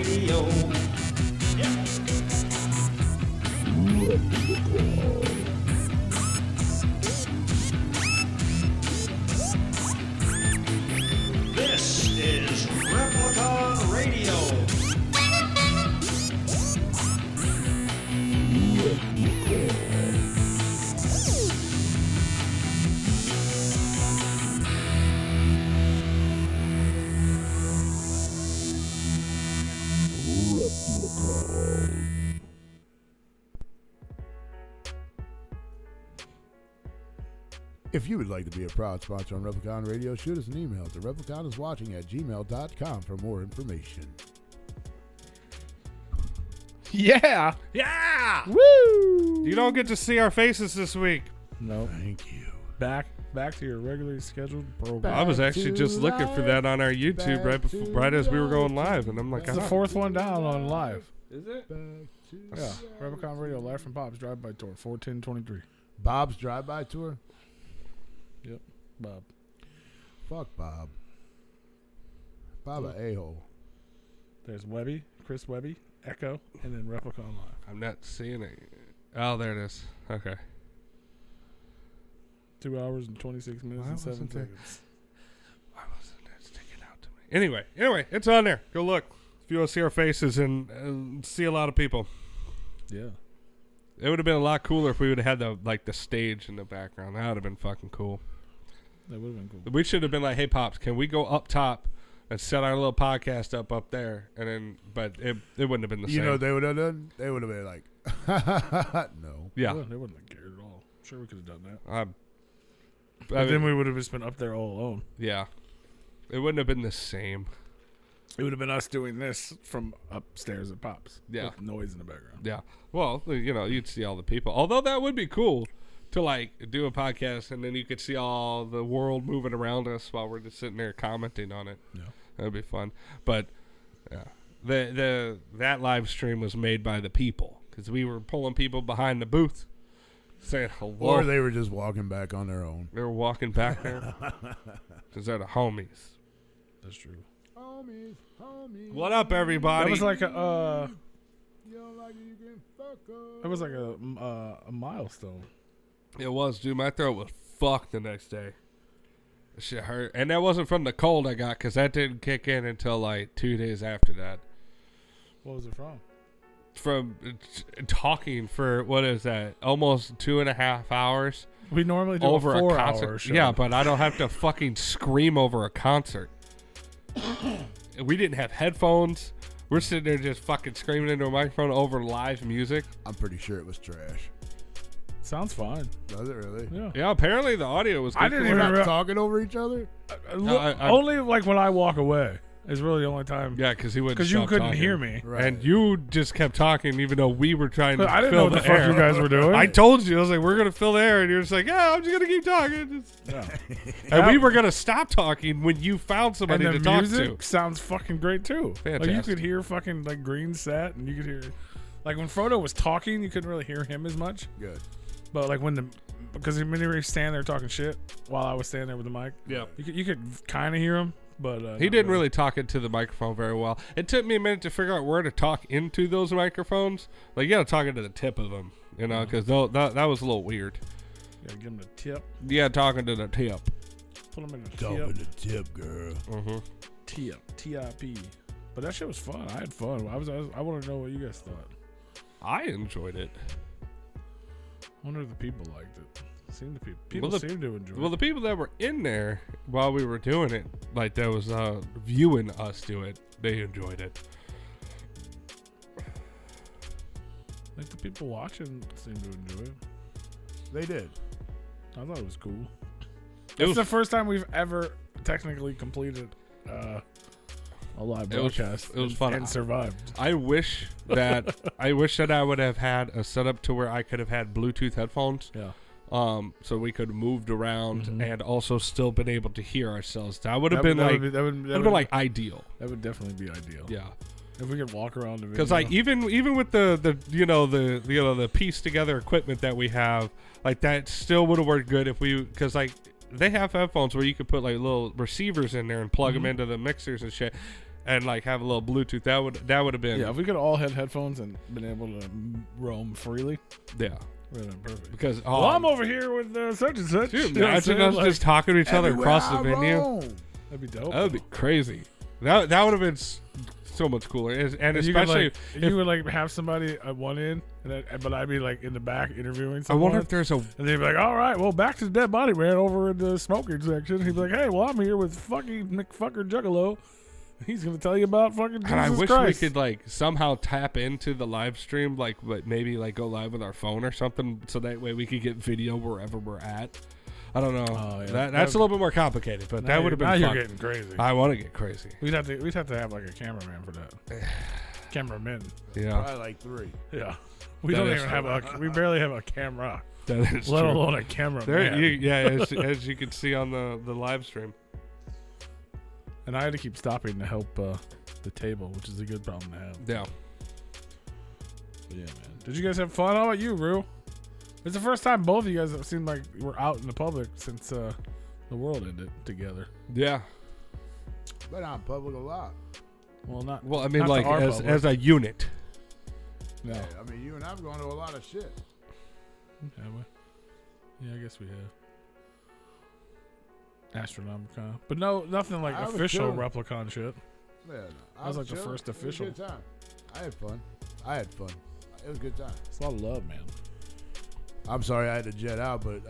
Radio. Yeah. This is REPLICON Radio. If you would like to be a proud sponsor on Replicon Radio, shoot us an email to repliconiswatching@gmail.com for more information. Yeah. Yeah! Woo! You don't get to see our faces this week. No. Thank you. Back to your regularly scheduled program. I was actually just looking for that on our YouTube right as we were going live, and I'm like, It's the fourth one down on live. Is it? Yeah. Replicon Radio, live from Bob's Drive-By Tour, 4/10/23. Bob's Drive-By Tour? Yep. Bob. Fuck Bob. Bob a a-hole. There's Webby, Chris Webby, Echo, and then Replicon Live. I'm not seeing it. Oh, there it is. Okay. 2 hours and 26 minutes and 7 seconds. Why wasn't that sticking out to me? Anyway, it's on there. Go look. If you want to see our faces and see a lot of people. Yeah. It would have been a lot cooler if we would have had the stage in the background. That would have been fucking cool. That would have been cool. We should have been like, hey, Pops, can we go up top and set our little podcast up there? And then, but it wouldn't have been the same. You know what they would have done? They would have been like, no. Yeah. They wouldn't have cared at all. Sure, we could have done that. But then we would have just been up there all alone. Yeah. It wouldn't have been the same. It would have been us doing this from upstairs at Pops. Yeah. With noise in the background. Yeah. Well, you'd see all the people. Although that would be cool to do a podcast and then you could see all the world moving around us while we're just sitting there commenting on it. Yeah. That'd be fun. But yeah. That live stream was made by the people because we were pulling people behind the booth saying hello. Or they were just walking back on their own. They were walking back there because they're the homies. That's true. Homies. What up, everybody? That was like a You don't like it, you can fuck up. that was like a milestone. It was, dude. My throat was fucked the next day. That shit hurt. And that wasn't from the cold I got because that didn't kick in until 2 days after that. What was it from? From talking for, what is that, almost 2.5 hours? We normally do over a 4 concert. hour show. Yeah, but I don't have to fucking scream over a concert. We didn't have headphones. We're sitting there just fucking screaming into a microphone over live music. I'm pretty sure it was trash. Sounds fine. Does it really? Yeah. Yeah, apparently the audio was good. I didn't We're even not talking over each other? only like when I walk away is really the only time. Yeah, because he wouldn't. Because you stop couldn't talking. hear me. Right. And you just kept talking even though we were trying to I didn't know fill what the the fuck air. you guys were doing. I told you. I was like, we're going to fill the air. And you're just like, yeah, I'm just going to keep talking. Yeah. And we were going to stop talking when you found somebody And to the talk music to. sounds fucking great too. Like you Fantastic. could hear fucking Green set, and you could hear like when Frodo was talking, you couldn't really hear him as much. Good. But like because when he was standing there talking shit while I was standing there with the mic, Yeah. you could kind of hear him. But He not didn't really talk into the microphone very well. It took me a minute to figure out where to talk into those microphones. Like, you got to talk into the tip of them, because that was a little weird. Yeah, give him a tip. Yeah, talking to the tip. Put him in a Talking tip. the tip, girl. Mm-hmm. Tip. T-I-P. But that shit was fun. I had fun. I want to know what you guys thought. I enjoyed it. I wonder if the people liked it. People seem to enjoy Well, it. the people that were in there while we were doing it, like that was viewing us do it, they enjoyed it. I think the people watching seem to enjoy it. They did. I thought it was cool. It It's was the first time we've ever technically completed a live broadcast. It was fun. And survived. I wish that I would have had a setup to where I could have had Bluetooth headphones. Yeah. So we could have moved around Mhm. and also still been able to hear ourselves. That would have been ideal. That would definitely be ideal. Yeah, If we could walk around the because video. even with the piece together equipment that we have, like that still would have worked good if because they have headphones where you could put like little receivers in there and plug them into the mixers and shit. and like have a little Bluetooth. That would have been Yeah, if we could all had headphones and been able to roam freely, yeah. would have been perfect. Because Well, I'm over here with such and such. dude, You know what I'm imagine saying? us Like, just talking to each other Everywhere across the I venue. roam. that'd be dope. That would be crazy. That would have been so much cooler. And And especially, you would like have somebody at one end, but I'd be like in the back interviewing I someone. wonder if there's a. And they'd be like, all right, well, back to the dead body man over in the smoking section. He'd be like, hey, well, I'm here with fucking McFucker Juggalo. He's going to tell you about fucking Jesus And I wish Christ. we could like somehow tap into the live stream, like but maybe like go live with our phone or something, so that way we could get video wherever we're at. I don't know. Oh, yeah. That's a little bit more complicated, but that would have been Now fun. you're getting crazy. I want to get crazy. We'd have to have like a cameraman for that. Cameraman. Yeah, Probably like 3. Yeah. We That don't is even have we barely have a camera, that is let true. alone a camera. There, as you can see on the live stream. And I had to keep stopping to help the table, which is a good problem to have. Yeah. But yeah, man. Did you guys have fun? How about you, Rue? It's the first time both of you guys have seemed like we're out in the public since the world ended together. Yeah. But I'm public a lot. Well, not. Well, I mean, not like to our as public. a unit. No. Hey, I mean, you and I've gone to a lot of shit. Have we? Yeah, I guess we have. Astronomicon. But no, nothing like I was official chilling. Replicon shit. Yeah, no, That was like the chilling. first It was a official. good time. I had fun. It was a good time. It's a lot of love, man. I'm sorry I had to jet out, but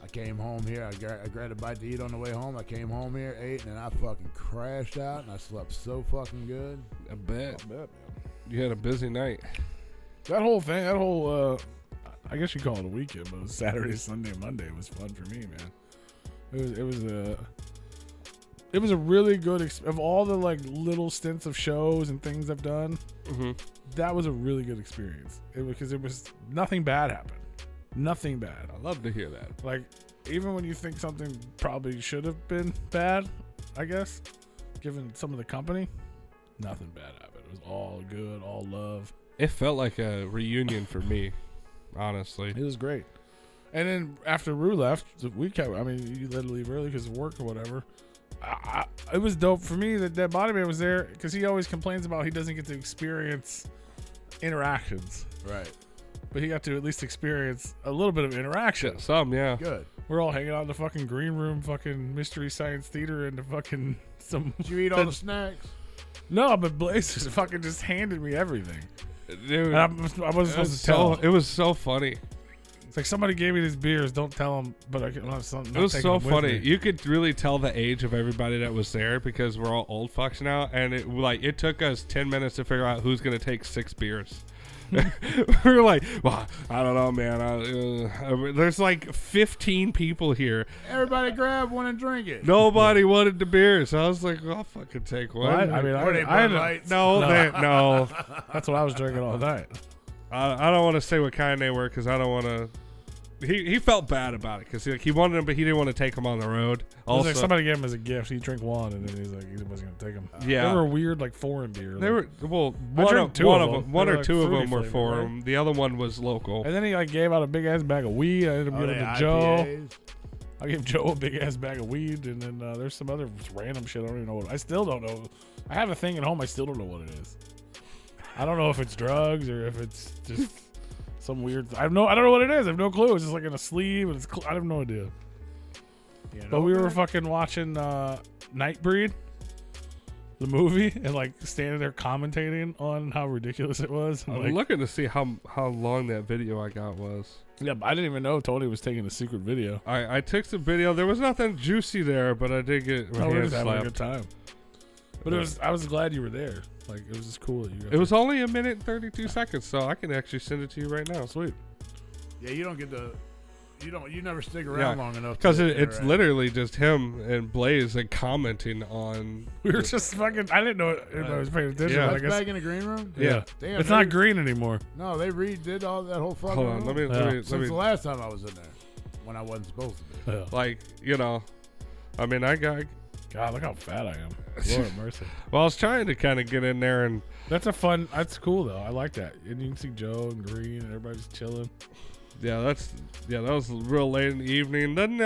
I came home here. I grabbed a bite to eat on the way home. I came home here, ate, and then I fucking crashed out, and I slept so fucking good. I bet. Not bad, man. You had a busy night. That whole thing, I guess you call it a weekend, but it was Saturday, Sunday, Monday. It was fun for me, man. It was a really good of all the like little stints of shows and things I've done. Mm-hmm. That was a really good experience. Because it was nothing bad happened. Nothing bad. I love to hear that. Like even when you think something probably should have been bad, I guess, given some of the company, nothing bad happened. It was all good, all love. It felt like a reunion for me, honestly. It was great. And then after Rue left, we kept. I mean, you let her leave early because of work or whatever. It was dope for me that Dead Body Man was there because he always complains about he doesn't get to experience interactions, Right. but he got to at least experience a little bit of interaction. Some, yeah. Good. We're all hanging out in the fucking green room, fucking Mystery Science Theater, and the fucking some. Did you eat all the snacks? No, but Blaze just fucking just handed me everything. Dude, And I wasn't supposed to tell. it was so funny. It's like somebody gave me these beers. Don't tell them, but I can. It was so funny. You could really tell the age of everybody that was there because we're all old fucks now, and it took us 10 minutes to figure out who's gonna take 6 beers. We were like, well, I don't know, man. There's like 15 people here. Everybody grab one and drink it. Nobody wanted the beer, so I was like, I'll fucking take one. Well, I mean, Were they I Bud had Lights? no. That's what I was drinking all night. I don't want to say what kind they were because I don't want to. He felt bad about it because he wanted them, but he didn't want to take them on the road. It was Also, like somebody gave him as a gift. He drank one, and then he's like, he wasn't gonna take them. Yeah. They were weird, like foreign beer. they like- were I drank two of them. one They were or like two of fruity them were flavor, for right? him. The other one was local. And then he like gave out a big ass bag of weed. I ended up Oh, giving they it to Joe. IPAs? I gave Joe a big ass bag of weed, and then there's some other random shit. I don't even know what. I still don't know. I have a thing at home. I still don't know what it is. I don't know if it's drugs or if it's just some weird. I don't know what it is. I have no clue. It's just like in a sleeve, and I have no idea. You know, But we were man? fucking watching Nightbreed, the movie, and like standing there commentating on how ridiculous it was. And, I'm like, looking to see how long that video I got was. yeah, but I didn't even know Tony was taking a secret video. I took some video. There was nothing juicy there, but I did get my No, we were hand just having a good slapped. time. But I was glad you were there. Like it was just cool that you. Got It was only 1 minute and 32 seconds, so I can actually send it to you right now. sweet. Yeah, you don't get the. You never stick around Yeah, long enough. Because to it's interact. literally just him and Blaze and commenting on. We were just fucking. I didn't know if I was paying attention. Yeah. But I That's guess. back in the green room. Yeah. Damn, It's they- not green anymore. No, they redid all that whole fucking. Hold on, room. let me Yeah. Since the last time I was in there, when I wasn't supposed to be. Yeah. like, I mean, I got. God, look how fat I am. Lord mercy. Well, I was trying to kind of get in there and. That's a fun. That's cool though. I like that. And you can see Joe and Green and everybody's chilling. Yeah, that was real late in the evening. Then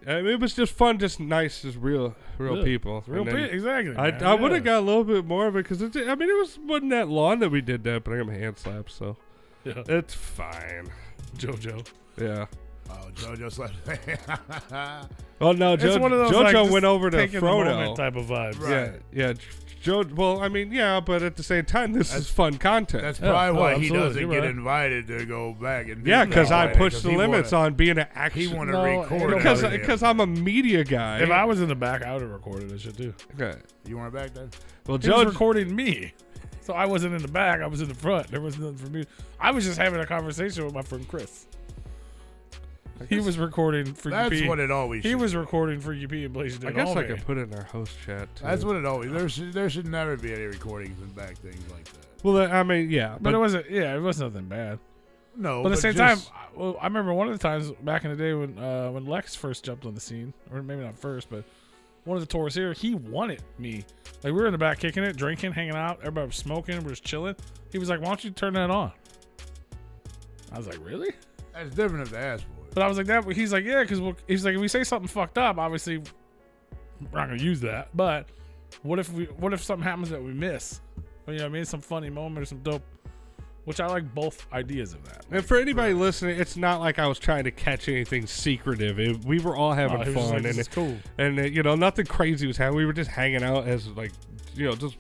I mean, it was just fun, just nice, just real Yeah. people. Real And then exactly. I man. would Yeah. have got a little bit more of it because it wasn't that long that we did that, but I got my hand slapped, so Yeah. it's fine. JoJo. Yeah. Oh, JoJo slept. Oh no, It's one of those, JoJo like, just went over to taking the moment Frodo. type of vibes. Right. Yeah. Well, I mean, yeah, but at the same time, this is fun content. That's Yeah. probably Oh, why he absolutely. doesn't You're get right. invited to go back and do yeah, that. because I Right, pushed 'cause the he limits wanna- on being an He action. want to No, record because- everything. Because I'm a media guy. If I was in the back, I would have recorded this shit too. Okay. You want it back then? Well, He was Joe, recording me. So I wasn't in the back. I was in the front. There was nothing for me. I was just having a conversation with my friend Chris. He was recording Freaky That's P. what it always He should was be. recording Freaky P and Blazing I guess I could put it in our host chat. Too. That's what it always. There should never be any recordings and back things like that. Well, I mean, yeah, But it wasn't. Yeah, it was nothing bad. No, But at the same just- time, I remember one of the times back in the day when Lex first jumped on the scene, or maybe not first, but one of the tours here, he wanted me. Like, we were in the back kicking it, drinking, hanging out. Everybody was smoking. We were just chilling. He was like, "Why don't you turn that on?" I was like, "Really?" that's different if they ask for it. But I was like, "That." He's like, "Yeah," because he's like, if we say something fucked up, obviously we're not gonna use that. But what if something happens that we miss? Well, you know what I mean? Some funny moment or some dope. Which I like both ideas of that. And for anybody listening, it's not like I was trying to catch anything secretive. We were all having He was just fun, like, "This and is cool." nothing crazy was happening. We were just hanging out as like, just.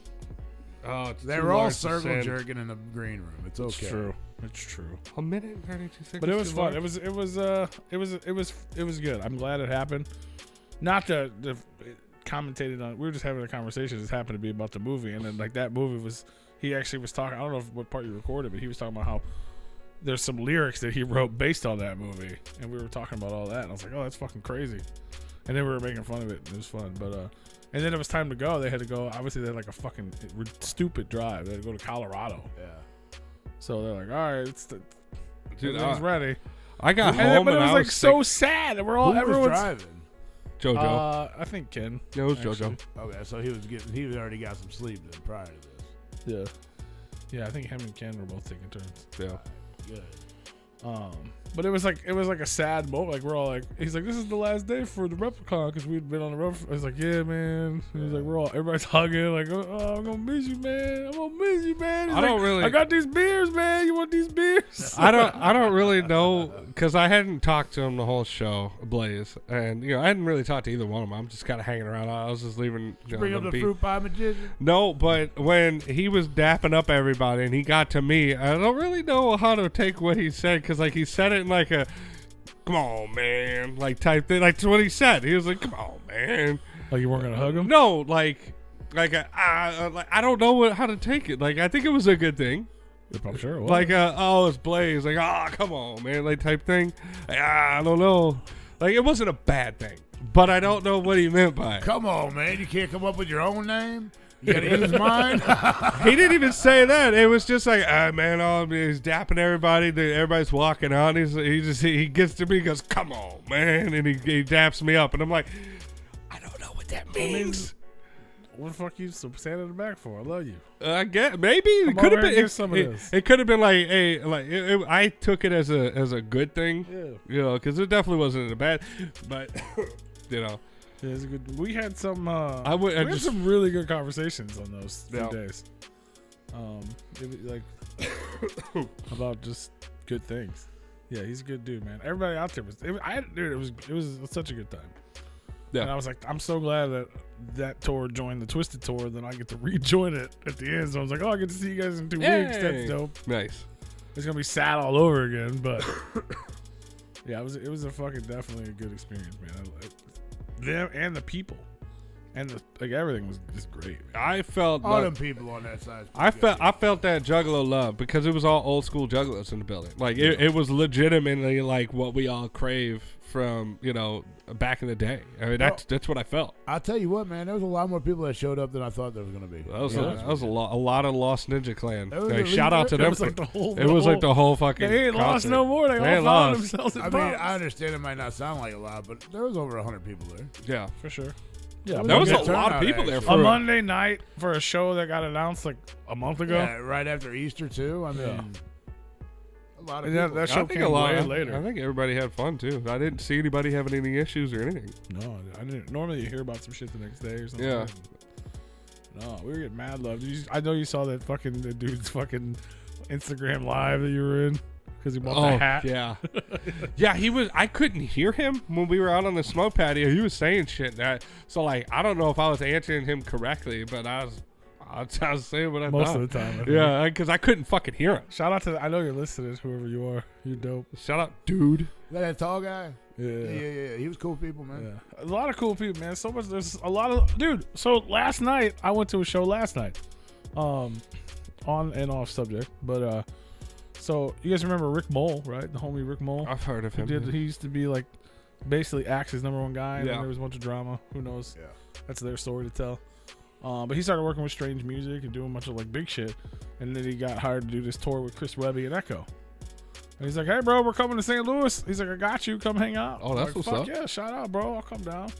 Oh, it's They too were all large to circle send. jerking in the green room. It's okay. It's true. It's true. A minute and 32 seconds. But it was too fun. long? It was good. I'm glad it happened. Not the commentated on. We were just having a conversation. It just happened to be about the movie, and then like that movie was. He actually was talking. I don't know what part you recorded, but he was talking about how there's some lyrics that he wrote based on that movie, and we were talking about all that. And I was like, "Oh, that's fucking crazy," and then we were making fun of it. And it was fun, but and then it was time to go. They had to go. Obviously, they had like a fucking stupid drive. They had to go to Colorado. Yeah. So they're like, "All right, Dude, everything's ready." I got And then, home but it and was I like was so sad. And we're all Who was everyone's driving? JoJo. I think Ken. it was actually. JoJo. Okay, so he was already got some sleep then prior to this. Yeah, I think him and Ken were both taking turns. Yeah. Good. But it was like a sad moment. Like we're all like, he's like, "This is the last day for the Replicon," because we'd been on the road. I was like, "Yeah, man." He's like, everybody's hugging. Like, "Oh, I'm gonna miss you, man. I'm gonna miss you, man." He's I don't like, really- I got these beers, man. You want these beers? I don't really know because I hadn't talked to him the whole show, Blaze, and I hadn't really talked to either one of them. I'm just kind of hanging around. I was just leaving. Bring up them the be. fruit pie magician. No, but when he was dapping up everybody and he got to me, I don't really know how to take what he said because like he said it in like a "come on, man" like type thing. Like that's what he said. He was like, "Come on, man." Like you weren't gonna hug him? No, I don't know how to take it. Like I think it was a good thing. I'm sure it was. Like it's Blaze. Like come on, man. Like type thing. Like, I don't know. Like it wasn't a bad thing, but I don't know what he meant by it. Come on, man. You can't come up with your own name? You gotta use mine? He didn't even say that. It was just like, man, he's dapping everybody. Everybody's walking out. He gets to me, he goes, "Come on, man," and he daps me up, and I'm like, I don't know what that means. What the fuck you so sad in the back for? I love you. I guess maybe it Come could have over been. and get some of this. It could have been like, hey, I took it as a good thing, Yeah. because it definitely wasn't a bad, but Yeah, it's good. We had some. I We had just some really good conversations on those few Yeah. days. It was like about just good things. Yeah, he's a good dude, man. Everybody out there it was such a good time. Yeah. And I was like, I'm so glad that tour joined the Twisted tour. Then I get to rejoin it at the end. So I was like, oh, I get to see you guys in 2 weeks. Yay. That's dope. nice. It's gonna be sad all over again, but yeah, it was a fucking definitely a good experience, man. Them and the people, and everything was just great. Man. I felt All like- them people on that side. I felt that Juggalo love because it was all old school Juggalos in the building. Like it was legitimately like what we all crave from back in the day. I mean that's what I felt. I'll tell you what, man. There was a lot more people that showed up than I thought there was gonna be. That was a lot of Lost Ninja Clan. That was Hey, at shout least- out to It them. was like the whole. It was like the whole fucking. They ain't lost concert. no more. They all ain't found lost. themselves in I mean, bombs. I understand it might not sound like a lot, but there was over 100 people there. Yeah, For sure. Yeah, there was a good lot of turnout, people there actually. for a it. Monday night for a show that got announced like a month ago. Yeah, right after Easter too. I mean, A lot of And that, people. that show I think came a lot. way I later. think everybody had fun too. I didn't see anybody having any issues or anything. No, I didn't. Normally, you hear about some shit the next day or something. Yeah. No, we were getting mad love. I know you saw that fucking the dude's fucking Instagram live that you were in because he bought the hat. Yeah. Yeah, he was. I couldn't hear him when we were out on the smoke patio. He was saying shit that. So like, I don't know if I was answering him correctly, but I was saying what I Most thought. of the time. I think. Yeah, because I couldn't fucking hear him. Shout out to I know you're listening, whoever you are. You're dope. Shut up, dude. Is that tall guy? Yeah. Yeah. He was cool people, man. Yeah. A lot of cool people, man. So much. There's a lot of dude. So last night I went to a show last night, on and off subject, but so you guys remember Rick Mole, right? The homie Rick Mole. I've heard of him. He used to be like basically Axe's #1 guy, and Yeah. then there was a bunch of drama. Who knows? Yeah. That's their story to tell. But he started working with Strange Music and doing a bunch of like big shit, and then he got hired to do this tour with Chris Webby and Echo. And he's like, "Hey, bro, we're coming to St. Louis." He's like, "I got you. Come hang out." Oh, I'm that's like, what's Fuck up. yeah, shout out, bro. I'll come down.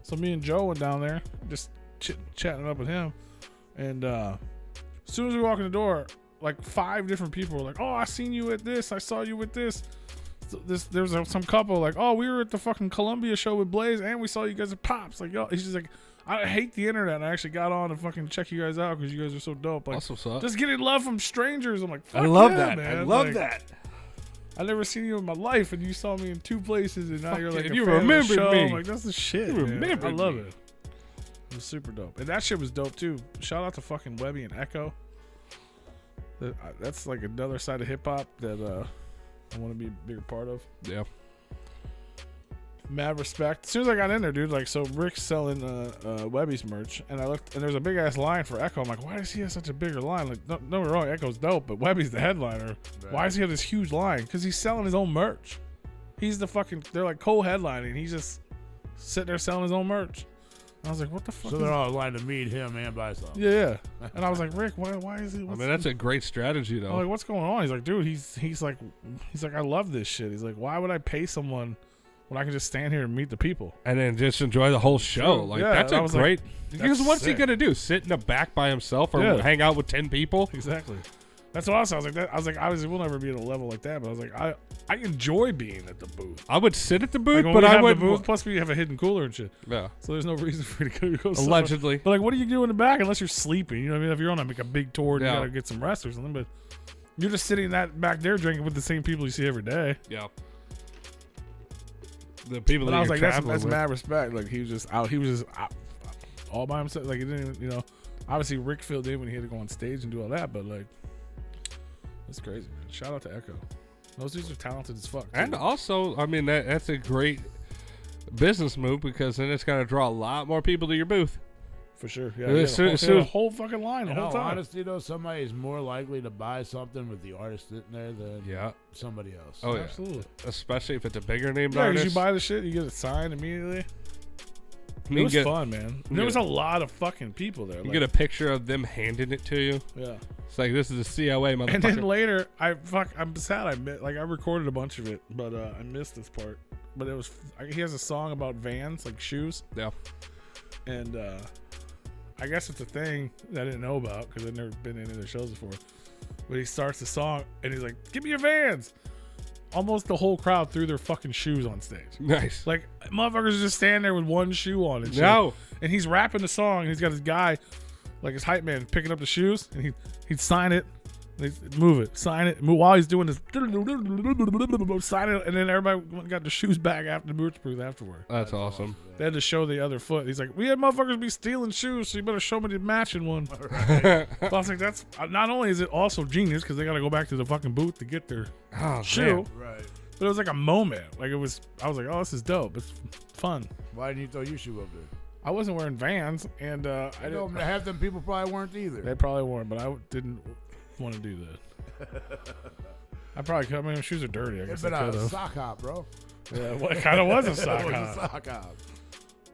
So me and Joe went down there, just chatting up with him, and as soon as we walk in the door, like 5 different people were like, "Oh, I seen you at this. I saw you with this." So there's some couple like, "Oh, we were at the fucking Columbia show with Blaze, and we saw you guys at Pops." Like, yo, he's just like, "I hate the internet. And I actually got on to fucking check you guys out because you guys are so dope." Like, That's what's up. just getting love from strangers. I'm like, I fuck love yeah, that. man. I love Like, that. I never seen you in my life, and you saw me in 2 places, and now Fuck you're yeah, like, and a you fan of the remembered show. me. I'm like, that's the shit. You Man. remembered I love me. it. It was super dope, and that shit was dope too. Shout out to fucking Webby and Echo. That's like another side of hip hop that I want to be a bigger part of. Yeah. Mad respect. As soon as I got in there, dude, like, so Rick's selling Webby's merch, and I looked, and there's a big ass line for Echo. I'm like, why does he have such a bigger line? Like, no, get me wrong, Echo's dope, but Webby's the headliner. Right. Why does he have this huge line? Because he's selling his own merch. He's the fucking. They're like co-headlining. He's just sitting there selling his own merch. And I was like, what the fuck? So is they're all aligned to meet him and buy something. Yeah. And I was like, Rick, why is he? I what's mean, that's a great strategy, I'm though. like, what's going on? He's like, dude, he's like, I love this shit. He's like, why would I pay someone when I can just stand here and meet the people? And then just enjoy the whole show. True. Like, Yeah, that's I a was like, great. Because that's what's he sick. gonna do? Sit in the back by himself or Yeah. hang out with 10 people? Exactly. That's what I was like. Obviously, we'll never be at a level like that. But I was like, I enjoy being at the booth. I would sit at the Like, booth, when but we I have would. the booth. Plus, we have a hidden cooler and shit. Yeah. So there's no reason for you to go. somewhere. Allegedly. But like, what do you do in the back unless you're sleeping? You know what I mean? If you're on like a big tour, and Yeah. you gotta get some rest or something. But you're just sitting that back there drinking with the same people you see every day. Yeah. The people But that I was you're like, that's traveling with. mad respect. Like he was just out. He was just out, all by himself. Like he didn't even, obviously Rick filled in when he had to go on stage and do all that. But like, that's crazy, man. Shout out to Echo. Those dudes are talented as fuck. And too. also, I mean, that's a great business move because then it's going to draw a lot more people to your booth. For sure. Yeah. Yeah, He had so- a whole, so- he had a whole fucking line the In whole all time. honesty, though, somebody is more likely to buy something with the artist sitting there than Yeah. somebody else. Oh, yeah. Absolutely. Especially if it's a bigger name Yeah, because artist. you buy the shit, you get it signed immediately. You It was get, fun, man. you There was get- a lot of fucking people there. You like- get a picture of them handing it to you. yeah. It's like, this is a COA, motherfucker. And then later, I'm sad I recorded a bunch of it, but I missed this part. But it was he has a song about Vans, like shoes, Yeah. and I guess it's a thing that I didn't know about because I've never been in any of their shows before. But he starts the song and he's like, "Give me your Vans." Almost the whole crowd threw their fucking shoes on stage. Nice. Like motherfuckers just stand there with one shoe on and shit. No. And he's rapping the song and he's got his guy, like his hype man, picking up the shoes and he'd sign it, he'd move it, sign it, move while he's doing this, sign it, and then everybody got the shoes back after the booth booth afterward. That's awesome. They had to show the other foot. He's like, we had motherfuckers be stealing shoes, so you better show me the matching one. But I was like, that's not only is it also genius because they got to go back to the fucking booth to get their Oh, shoe, man. Right. but it was like a moment. Like I was like, oh, this is dope. It's fun. Why didn't you throw your shoe up there? I wasn't wearing Vans, and I I know didn't. half them people probably weren't either. They probably weren't, but I didn't want to do that. I probably could. I mean, my shoes are dirty. I It's guess I been could a have. sock hop, bro. Yeah, well, it kind of was a It sock was a hop. sock hop.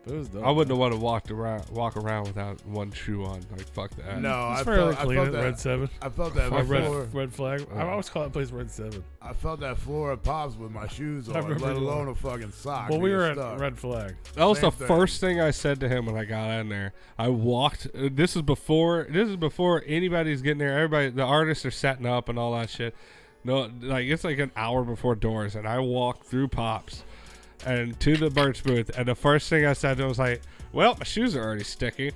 It was dope. I wouldn't have wanted to walk around without one shoe on. Like, fuck that. No, It's I fairly felt, I clean felt at that. Red 7. I felt that Or before. red flag. I always call that place Red 7. I felt that floor of Pops with my shoes I on, remember let you alone a fucking sock. Well, we being were stuck. at Red Flag. That was the Same thing. first thing I said to him when I got in there. I walked. This is before anybody's getting there. Everybody, the artists are setting up and all that shit. No, like it's like an hour before doors, and I walk through Pops and to the merch booth, and the first thing I said was like, "Well, my shoes are already sticky,"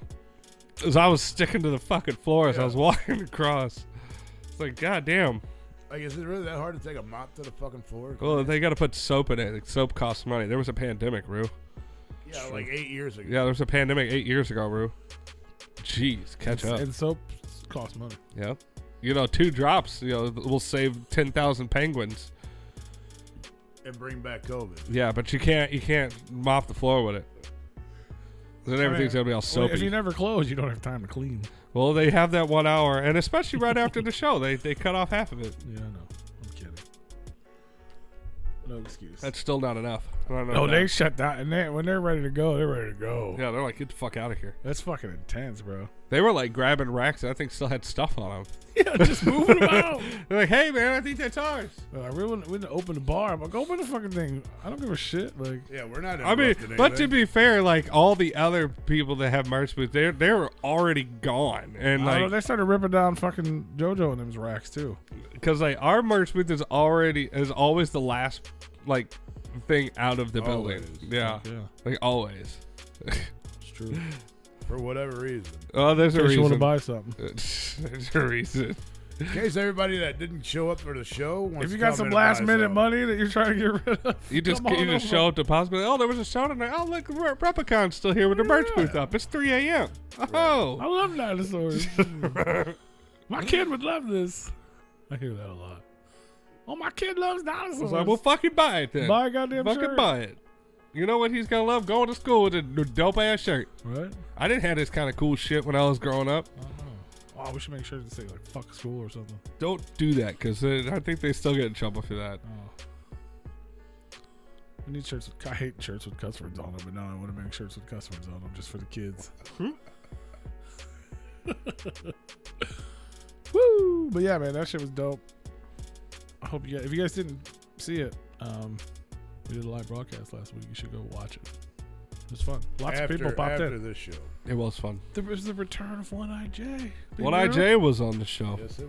because I was sticking to the fucking floor as I was walking across. It's like, god damn. Like, is it really that hard to take a mop to the fucking floor? Well, they got to put soap in it. Like, soap costs money. There was a pandemic, Rue. Yeah, like 8 years ago. Yeah, there was a pandemic 8 years ago, Rue. Jeez, catch up. And soap costs money. Yeah. 2 drops, will save 10,000 penguins. And bring back COVID. Yeah, but you can't mop the floor with it. Then everything's gonna be all soapy. Well, if you never close, you don't have time to clean. Well, they have that 1 hour, and especially right after the show, they cut off half of it. Yeah, I know. I'm kidding. No excuse. That's still not enough. No, they shut down, and when they're ready to go, they're ready to go. Yeah, they're like, get the fuck out of here. That's fucking intense, bro. They were like grabbing racks that I think still had stuff on them. Yeah, just moving them out. They're like, hey man, I think that's ours. We didn't open the bar. I'm like, open the fucking thing. I don't give a shit. Like, yeah, we're not. I mean, but to be fair, like all the other people that have merch booths, they're already gone, and like they started ripping down fucking JoJo and them's racks too. Because like our merch booth is always the last like thing out of the building. Yeah, like always. It's true. For whatever reason. Oh, there's a reason. You want to buy something. There's a reason. In case everybody that didn't show up for the show wants if you to got come some in last and buy minute something. money that you're trying to get rid of, You just show up to possibly. Oh, there was a show tonight. Oh, look, Replicon's still here with the merch booth up. It's 3 a.m. Oh, I love dinosaurs. My kid would love this. I hear that a lot. Oh, my kid loves dinosaurs. I was like, well, fucking buy it then. Buy a goddamn fucking shirt. buy it. You know what he's gonna love? Going to school with a dope ass shirt. Right? I didn't have this kind of cool shit when I was growing up. I don't know. Oh, we should make sure to say like "fuck school" or something. Don't do that, because I think they still get in trouble for that. Oh. We need shirts. I hate shirts with cuss words on them, but now I want to make shirts with cuss words on them just for the kids. Woo! But yeah, man, that shit was dope. I hope if you guys didn't see it, we did a live broadcast last week. You should go watch it. It was fun. Lots of people popped after in. this show. It was fun. There was the return of One-Eye Jay. One-Eye Jay was on the show. Yes, it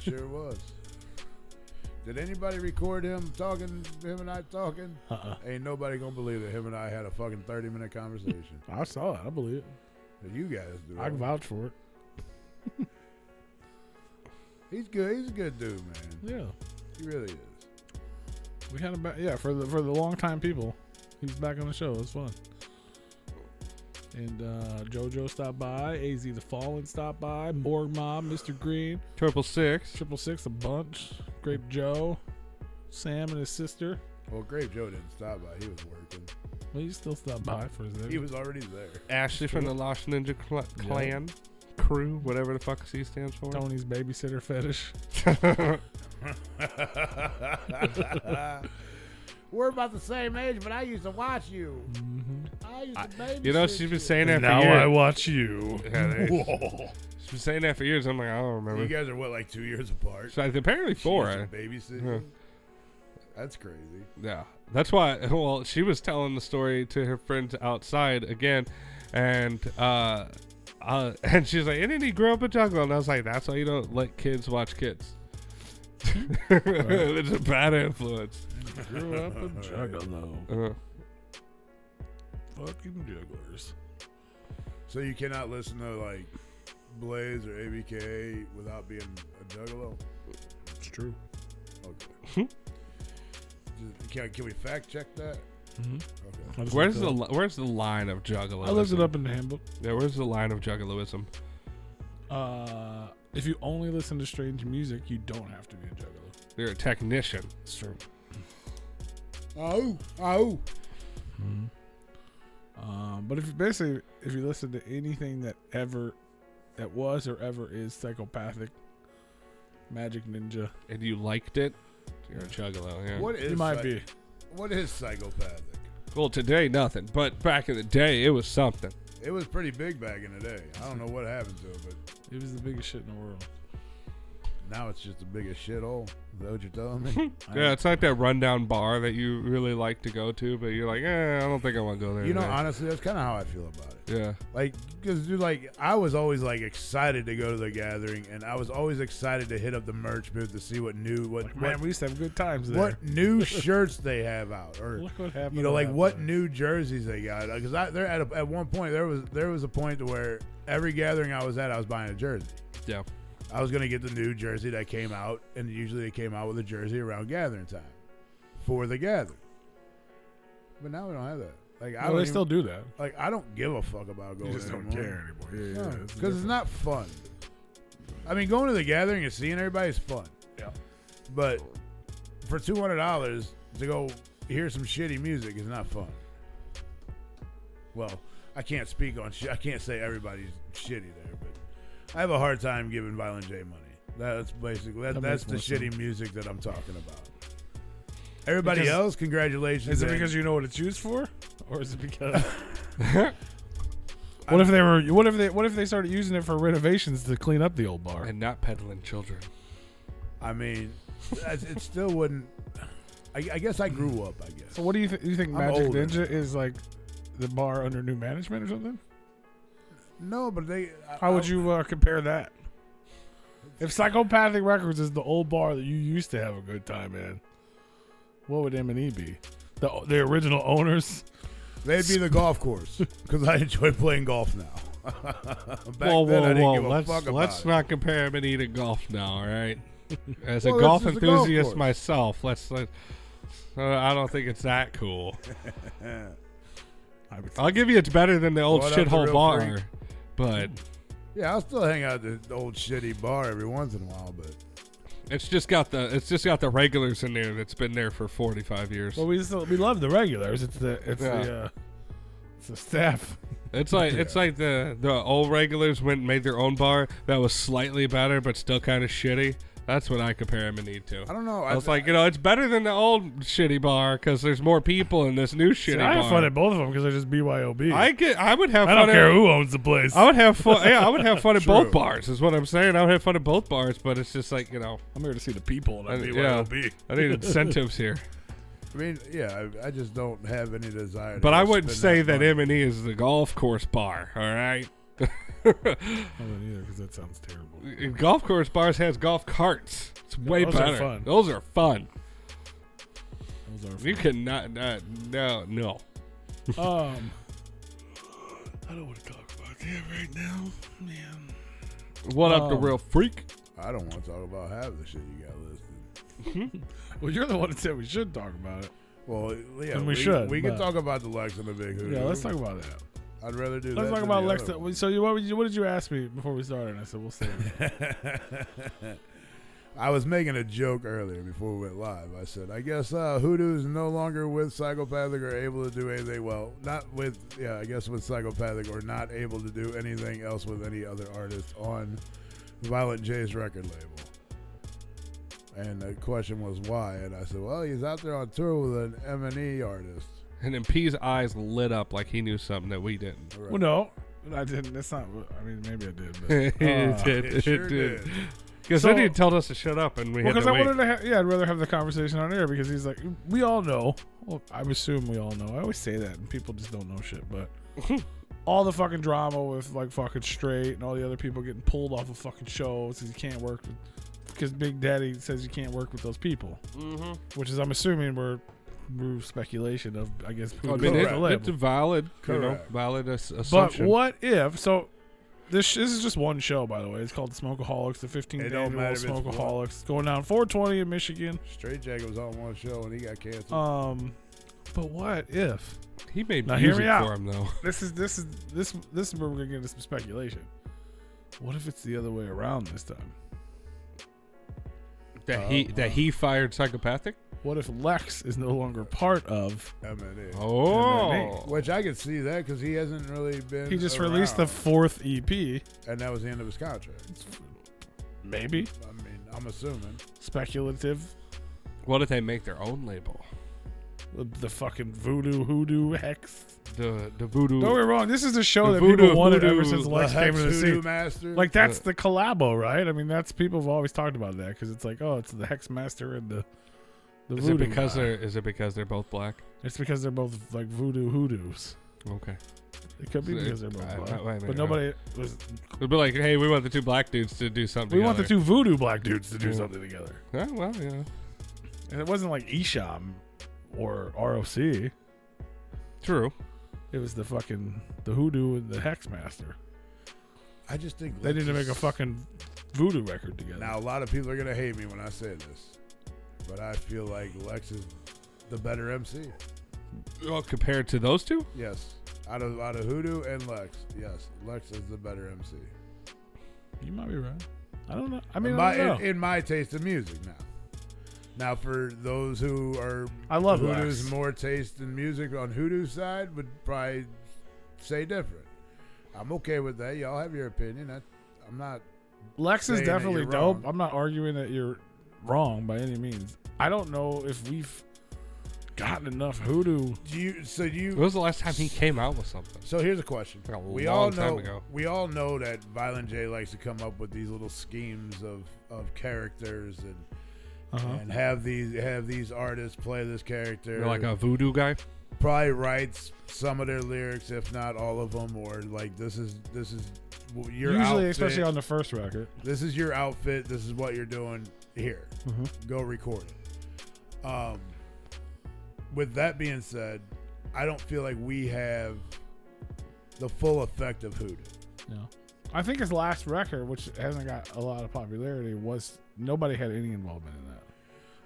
sure was. Did anybody record him and I talking? Ain't nobody gonna believe that him and I had a fucking 30-minute conversation. I saw it. I believe it. That you guys do. I can vouch for it. He's good. He's a good dude, man. Yeah. He really is. We had him back. Yeah, for the long time people. He's back on the show. It was fun. And JoJo stopped by. AZ the Fallen stopped by. Morg Mob, Mr. Green. 666, a bunch. Grape Joe. Sam and his sister. Well, Grape Joe didn't stop by. He was working. Well, he still stopped by for his He was already there. Ashley from the Lost Ninja Clan crew, whatever the fuck C stands for. Tony's babysitter fetish. We're about the same age, but I used to watch you. Mm-hmm. I used to babysit You know, she's been saying that for now years. I watch you. Yeah, she's been saying that for years. I'm like, I don't remember. You guys are, what, like 2 years apart? So apparently 4. Babysitting? Yeah. That's crazy. Yeah. That's why, well, she was telling the story to her friends outside again, and she's like, and then he grew up a juggalo. And I was like, that's why you don't let kids watch kids. It's a bad influence. Grew up a juggalo. Fucking jugglers. So you cannot listen to like Blaze or ABK without being a juggalo? It's true. Okay. Can we fact check that? Mm-hmm. Okay. Where's the line of juggalo? I looked it up in the handbook. Yeah, where's the line of juggaloism? If you only listen to strange music, you don't have to be a juggalo. You're a technician. It's true. Oh. Mm-hmm. But if you listen to anything that was or ever is psychopathic, magic ninja, And you liked it, you're a juggalo, yeah. What is you might be. What is psychopathic? Well, today, nothing. But back in the day, it was something. It was pretty big back in the day. I don't know what happened to it, but It was the biggest shit in the world. now it's just the biggest shithole. Is that what you're telling me? Yeah, it's like that rundown bar that you really like to go to, but you're like, I don't think I want to go there. You know, today. honestly, that's kind of how I feel about it. Yeah. Like, because, dude, like, I was always, like, excited to go to the gathering, and I was always excited to hit up the merch booth to see what new, Man, we used to have good times there. what new shirts they have out, or Look what happened. you know, on like that what place. new jerseys they got. Because there at one point there was a point to where every gathering I was at, I was buying a jersey. Yeah. I was gonna get the new jersey that came out, and usually they came out with a jersey around gathering time for the gathering. But now we don't have that. Like, I Well, don't they even, still do that. like I don't give a fuck about going. You just don't anymore. care anymore. Yeah, Because it's not fun. I mean, going to the gathering and seeing everybody is fun. Yeah. But for $200 to go hear some shitty music is not fun. Well, I can't speak on I can't say everybody's shitty there, but I have a hard time giving Violent J money. That's basically that's makes the more shitty sense. music that I'm talking about. Everybody Because- else, congratulations. Is it and- because you know what it's used for, or is it because? What if they started using it for renovations to clean up the old bar? And not peddling children. I mean, it still wouldn't. I guess I grew up. I guess. So what do you think? You think I'm Magic older. Ninja is like the bar under new management or something? No, but they. How would you compare that? If Psychopathic Records is the old bar that you used to have a good time in, what would M&E be? The original owners? They'd be the golf course because I enjoy playing golf now. Back Whoa, then, I didn't whoa, give a whoa. fuck about Let's it. not compare M&E to golf now, all right? As Well, a this golf is a golf enthusiast course. myself, I don't think it's that cool. I'll give you it's better than the old What up, the shithole real bar, freak? but Yeah, I'll still hang out at the old shitty bar every once in a while, but it's just got the regulars in there that's been there for 45 years. Well, we love the regulars. It's the staff. It's like the old regulars went and made their own bar that was slightly better but still kind of shitty. That's what I compare M&E to. I don't know. I was like, it's better than the old shitty bar because there's more people in this new shitty bar. I have fun at both of them because they're just BYOB. I would have I fun don't care at, who owns the place. I would have fun. Yeah, I would have fun at True. both bars. Is what I'm saying. I would have fun at both bars, but it's just like I'm here to see the people, and I'm yeah. BYOB. I need incentives here. I mean, yeah, I just don't have any desire. But to I wouldn't spend say that money. M&E is the golf course bar. All right. I don't either because that sounds terrible. Golf course bars has golf carts. It's way those are better. fun. Those are fun. Those are You cannot. No. I don't want to talk about that right now, man. What up, the real freak? I don't want to talk about half the shit you got listed. Well, you're the one that said we should talk about it. Well, yeah, And we should, We can but- talk about the Lex and the Big Hoodoo. Yeah, let's talk about that. I'd rather do that. Let's talk than about the Lex. other one. So what did you ask me before we started? And I said we'll save it. I was making a joke earlier before we went live. I said, I guess Hoodoo is no longer with Psychopathic or able to do anything. Well, not with, I guess with Psychopathic or not able to do anything else with any other artist on Violent J's record label. And the question was why. And I said, well, he's out there on tour with an M&E artist. And then P's eyes lit up like he knew something that we didn't. Right. Well, no, I didn't. That's not. I mean, maybe I did. But, it did. it sure did. did. Because So- then he told us to shut up, and we had because to I wait. wanted to. I'd rather have the conversation on air because he's like, we all know. Well, I assume we all know. I always say that, and people just don't know shit. But all the fucking drama with like fucking Straight and all the other people getting pulled off of fucking shows because you can't work with, because Big Daddy says you can't work with those people, which is I'm assuming we're speculation of I guess. I Who mean, owns the label. it's a valid, Correct. valid But assumption. what if so? This is just one show, by the way. It's called the Smokeaholics, the 15th It don't annual matter if it's Smokeaholics. It's going down 420 in Michigan. Straight Jacket was on one show and he got canceled. But what if He made Now, hear music me out. for him, though. this is where we're gonna get into some speculation? What if it's the other way around this time? That he fired Psychopathic. What if Lex is no longer part of? M&E. Oh, Which I could see that because he hasn't really been. He just released the around. 4th EP. And that was the end of his contract. Maybe I mean, I'm assuming. speculative. what if they make their own label? The fucking Voodoo Hoodoo Hex. the voodoo. Don't get me wrong. This is the show The that people voodoo- wanted ever voodoo- since The Lex came Hex into the Hoodoo scene. Master. Like that's the collabo, right? I mean, that's people have always talked about that because it's like, oh, it's the Hex Master and the Is voodoo it because guy. they're both black? It's because they're both like voodoo hoodoos. Okay. It could be So because they're both I- black, I mean, but nobody was. It'd be like, hey, we want the two black dudes to do something. We want the together. two voodoo black dudes to do Yeah. something together, Yeah, well, yeah. and it wasn't like Isham or ROC. True. It was the hoodoo and the Hex Master. I just think They need to make a fucking voodoo record together. Now, a lot of people are gonna hate me when I say this, but I feel like Lex is the better MC. Well, compared to those two? Yes, out of Hoodoo and Lex, yes, Lex is the better MC. You might be right. I don't know. I mean, in my taste of music now. Now, for those who are I love Hoodoo's Lex. more taste in music on Hoodoo's side would probably say different. I'm okay with that. Y'all have your opinion. I'm not. Lex is saying that definitely you're dope. wrong. I'm not arguing that you're wrong by any means. I don't know if we've gotten enough hoodoo. When was the last time he came out with something? So here's a question. Like a we long all time know. ago. We all know that Violent J likes to come up with these little schemes of characters and have these artists play this character. You're like a voodoo guy? Probably writes some of their lyrics, if not all of them, or like this is your Usually, outfit. especially on the first record. This is your outfit. This is what you're doing here. Go record it. With that being said, I don't feel like we have the full effect of Hoodoo. Yeah. I think his last record, which hasn't got a lot of popularity, was nobody had any involvement in that.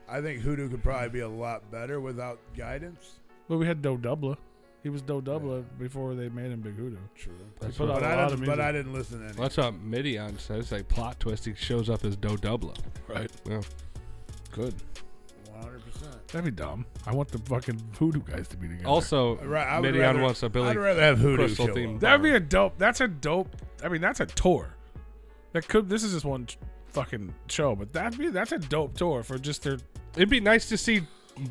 I think Hoodoo could probably be a lot better without guidance. But we had Do Dubla. He was Do Dubla before they made him Big Hoodoo. True. That's put what- out But a lot of music. I didn't listen to any. That's what Midian says. Like plot twist, he shows up as Do Dubla. Right. Yeah. Good. 100%. That'd be dumb. I want the fucking voodoo guys to be together. Also, Right, I would Midian rather- wants a Billy I'd rather have Hoodoo Crystal show theme. up. that'd be a dope. That's a dope. I mean, that's a tour. This is just one fucking show, but that's a dope tour for just their. It'd be nice to see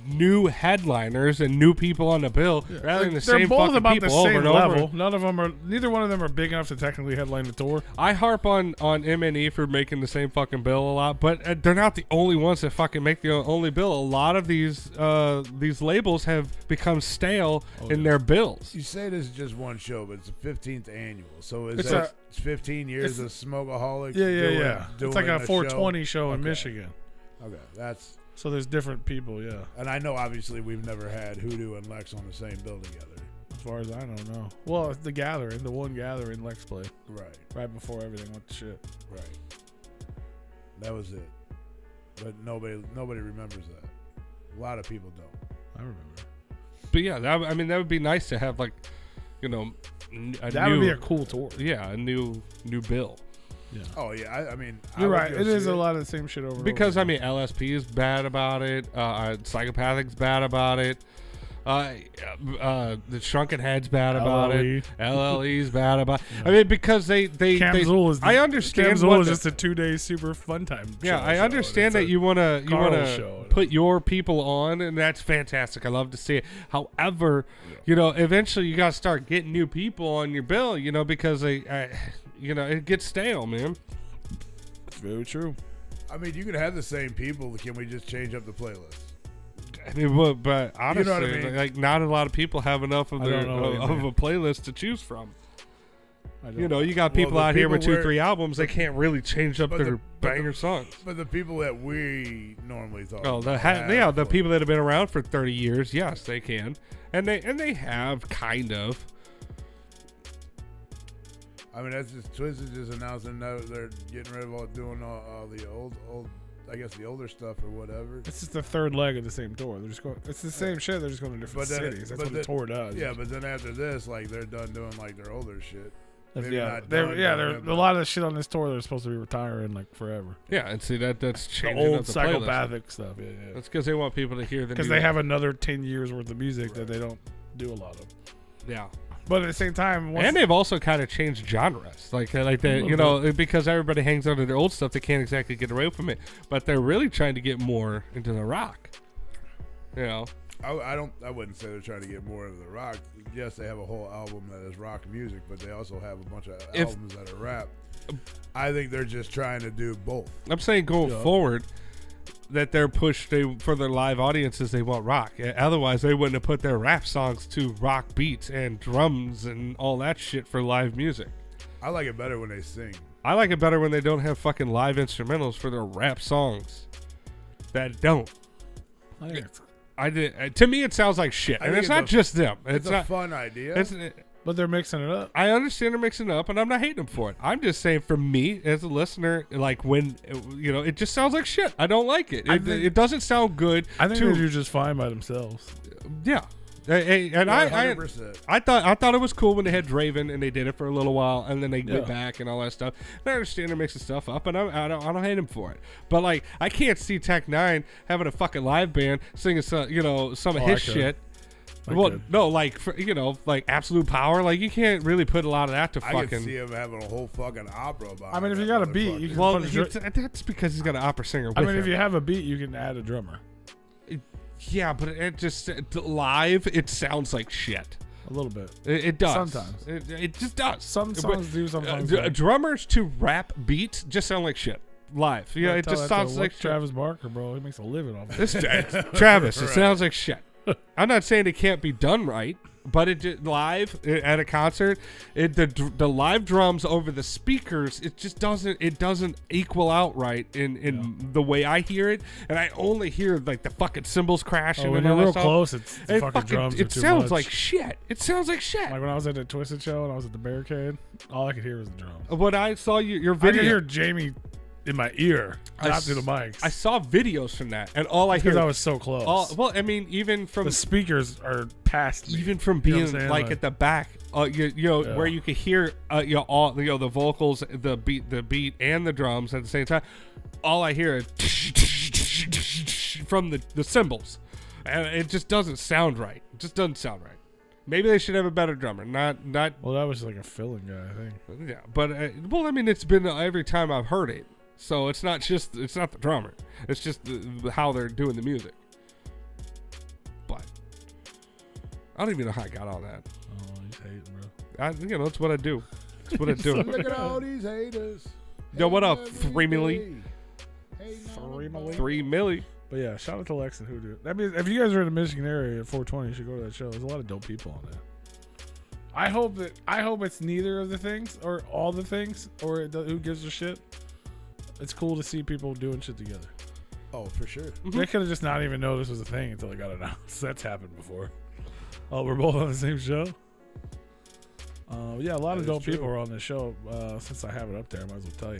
new headliners and new people on the bill rather than the They're same both fucking about people the over same and level. over. Neither one of them are big enough to technically headline the tour. I harp on M&E for making the same fucking bill a lot, but they're not the only ones that fucking make the only bill. A lot of these labels have become stale in their bills. You say this is just one show, but it's the 15th annual. So It's it's 15 years of Smokeaholics? Yeah. doing It's like a show? 420 show in Okay. Michigan. Okay, that's. So there's different people, yeah. And I know obviously we've never had Hoodoo and Lex on the same bill together. As far as I don't know. Well, it's the one gathering Lex played Right, before everything went to shit. right. That was it. But nobody remembers that. A lot of people don't. I remember. But yeah, that would be nice to have, like, a That would be a cool tour. Yeah, a new bill. Yeah. Oh yeah, I mean You're I would right. go It is see a lot of the same shit over. Because and over. LSP is bad about it. Psychopathic's bad about it. The Shrunken Head's bad about LLE. it. LLE's bad about. I mean, because they. Camzool is. I understand. Camzool what is the- just a 2-day super fun time. Yeah, show, I understand It's that a you wanna Carl show. put your people on, and that's fantastic. I love to see it. However, eventually you gotta start getting new people on your bill. Because it gets stale, man. It's very true. I mean, you could have the same people. Can we just change up the playlist? I mean, but honestly, what I mean? like not a lot of people have enough of I don't know what you of mean. a playlist to choose from. I don't You got people the out here with people 2-3 albums. They can't really change up but their the- but the- banger songs. But the people that we normally thought. Oh, about have the people that have been around for 30 years, yes, they can, and they have kind of. I mean, that's just Twisted just announcing that they're getting rid of doing all the old, I guess the older stuff or whatever. It's just the third leg of the same tour. They're just going. It's the same shit. They're just going to different But then- cities. That's but what the then- tour does. Yeah, but then after this, like they're done doing like their older shit. Maybe yeah. not They're done, a but- lot of the shit on this tour. They're supposed to be retiring like forever. Yeah, and see that's The changing old up the playlist. psychopathic stuff. Yeah. That's because they want people to hear the Because new- they have another 10 years worth of music that they don't do a lot of. yeah. But at the same time, once And they've also kind of changed genres, like they, because everybody hangs on to their old stuff, they can't exactly get away from it. But they're really trying to get more into the rock. I wouldn't say they're trying to get more into the rock. Yes, they have a whole album that is rock music, but they also have a bunch of albums that are rap. I think they're just trying to do both. I'm saying going forward that they're pushed for their live audiences. They want rock. Otherwise, they wouldn't have put their rap songs to rock beats and drums and all that shit for live music. I like it better when they sing. I like it better when they don't have fucking live instrumentals for their rap songs. That don't. I think it's, To me, it sounds like shit, and it's not just them. It's a not fun idea. but they're mixing it up. I understand they're mixing it up, and I'm not hating them for it. I'm just saying, for me as a listener, like when it just sounds like shit. I don't like it. It doesn't sound good. I think they do just fine by themselves. Yeah. And I thought it was cool when they had Draven and they did it for a little while and then they went back and all that stuff. And I understand they're mixing stuff up and I don't hate him for it. But like I can't see Tech 9 having a fucking live band singing some of his shit. No, like like Absolute Power. Like you can't really put a lot of that to fucking. I can see him having a whole fucking opera about. I mean, if you got a beat, you can. That's because he's got an opera singer. I mean, if you have a beat, you can add a drummer. Yeah, but it just live. It sounds like shit. A little bit. It does. Sometimes. It just does. Some songs do. Sometimes drummers to rap beats just sound like shit live. Yeah, it just sounds like Travis Barker, bro. He makes a living off this. Travis. It sounds like shit. I'm not saying it can't be done right, but it live at a concert, the live drums over the speakers, it just doesn't equal out right in the way I hear it, and I only hear like the fucking cymbals crashing. When you're real close, it's the fucking drums. It sounds like shit. It sounds like shit. Like when I was at the Twisted show and I was at the Barricade, all I could hear was the drums. When I saw your video, I could hear Jamie in my ear, not through the mics. I saw videos from that, and all I hear because I was so close. Well, I mean, even from the speakers are past me. Even from being like at the back, where you could hear all the vocals, the beat, and the drums at the same time. All I hear is from the cymbals, and it just doesn't sound right. It just doesn't sound right. Maybe they should have a better drummer. Not. Well, that was like a filling guy, I think. Yeah, but I mean, it's been every time I've heard it. So it's not the drummer. It's just how they're doing the music. But I don't even know how I got on that. Oh, he's hating, bro. That's what I do. That's what I do. Look at all these haters. Yo, what up? 3 milli? 3 milli. But yeah, shout out to Lex and HOODOO. That means if you guys are in the Michigan area at 420, you should go to that show. There's a lot of dope people on there. I hope it's neither of the things or all the things or who gives a shit. It's cool to see people doing shit together. Oh, for sure. Mm-hmm. They could have just not even known this was a thing until it got announced. That's happened before. Oh, we're both on the same show? Yeah, a lot of dope people are on this show. Since I have it up there, I might as well tell you,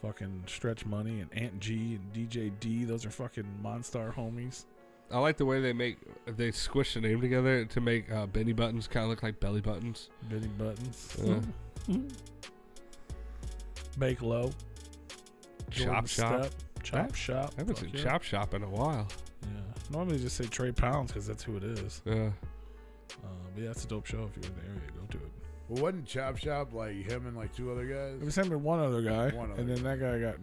fucking Stretch Money and Aunt G and DJ D. Those are fucking Monstar homies. I like the way they squish the name together to make Benny Buttons kind of look like belly buttons. Benny Buttons. Yeah. Bake Low. Chop Shop. Chop Shop. I haven't seen Chop Shop in a while. Yeah. Normally just say Trey Pounds because that's who it is. Yeah. But yeah, it's a dope show. If you're in the area, go to it. Well, wasn't Chop Shop like him and like two other guys? It was him and one other guy. And then that guy got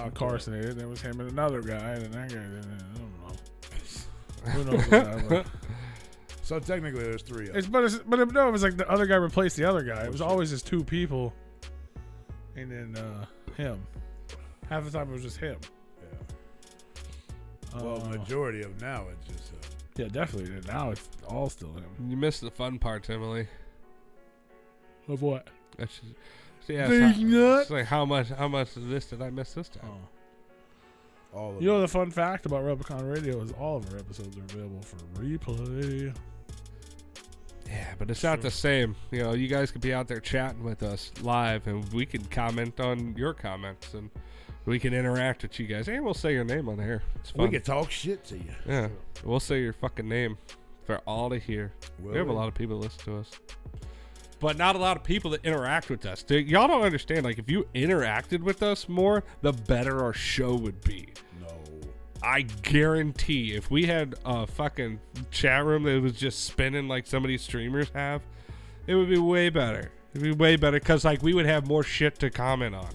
incarcerated. Then it was him and another guy. And then that guy, I don't know. Who knows what that. So technically there's three of them. But it was like the other guy replaced the other guy. It was always just two people. And then him. Half the time it was just him. Yeah. Well, majority of now it's just yeah, definitely. Now it's all still him. You missed the fun part, Emily. Of what? It's like how much of this did I miss this time? Oh. All of you know the fun fact about REPLICON Radio is all of our episodes are available for replay. Yeah, but it's not the same. You guys could be out there chatting with us live, and we can comment on your comments, and we can interact with you guys. And we'll say your name on here. It's fun. We can talk shit to you. Yeah, we'll say your fucking name for all to hear. We have a lot of people that listen to us, but not a lot of people that interact with us. Y'all don't understand. Like, if you interacted with us more, the better our show would be. I guarantee if we had a fucking chat room that was just spinning like some of these streamers have, it would be way better. It'd be way better because like we would have more shit to comment on.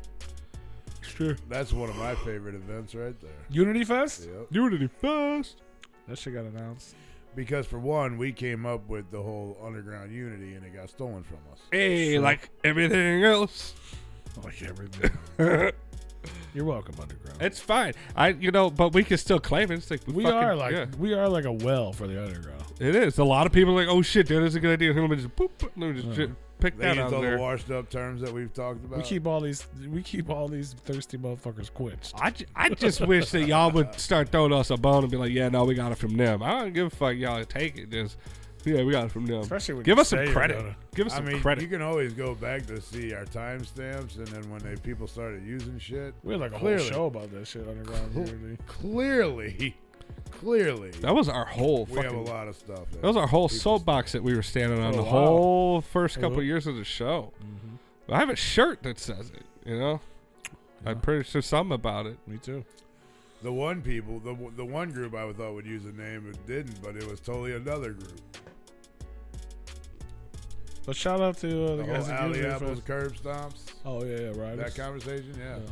Sure. That's one of my favorite events right there. Unity Fest? Yep. Unity Fest. That shit got announced. Because for one, we came up with the whole underground unity, and it got stolen from us. Hey, Sure. like everything else. Like everything. You're welcome, underground. It's fine. But we can still claim it. It's like we fucking- are like yeah. we are like a well for the underground. It is. A lot of people are like, oh shit, that is a good idea. Let me just boop, boop, let me just pick They that use out all the there. washed up terms that we've talked about. We keep all these thirsty motherfuckers quenched. I just wish that y'all would start throwing us a bone and be like, yeah, no, we got it from them. I don't give a fuck. Y'all take it. Just, yeah, we got it from them. Especially when Give you us some say you're credit. gonna. Give us I some mean, credit. you can always go back to see our timestamps, and then when people started using shit, We had like a Clearly. whole show about that shit underground unity. clearly, That was our whole we have a fucking. lot of stuff. That was our whole soapbox that we were standing on Oh, the wow. whole first couple Uh-huh. years of the show. Mm-hmm. I have a shirt that says it. You know, Yeah. I'm pretty sure something about it. Me too. The one group I thought would use a name, it didn't, but it was totally another group. But shout out to the The guys whole at Alley Unity Apples Fest. curb stomps. Oh yeah, right. That conversation, yeah. Yeah.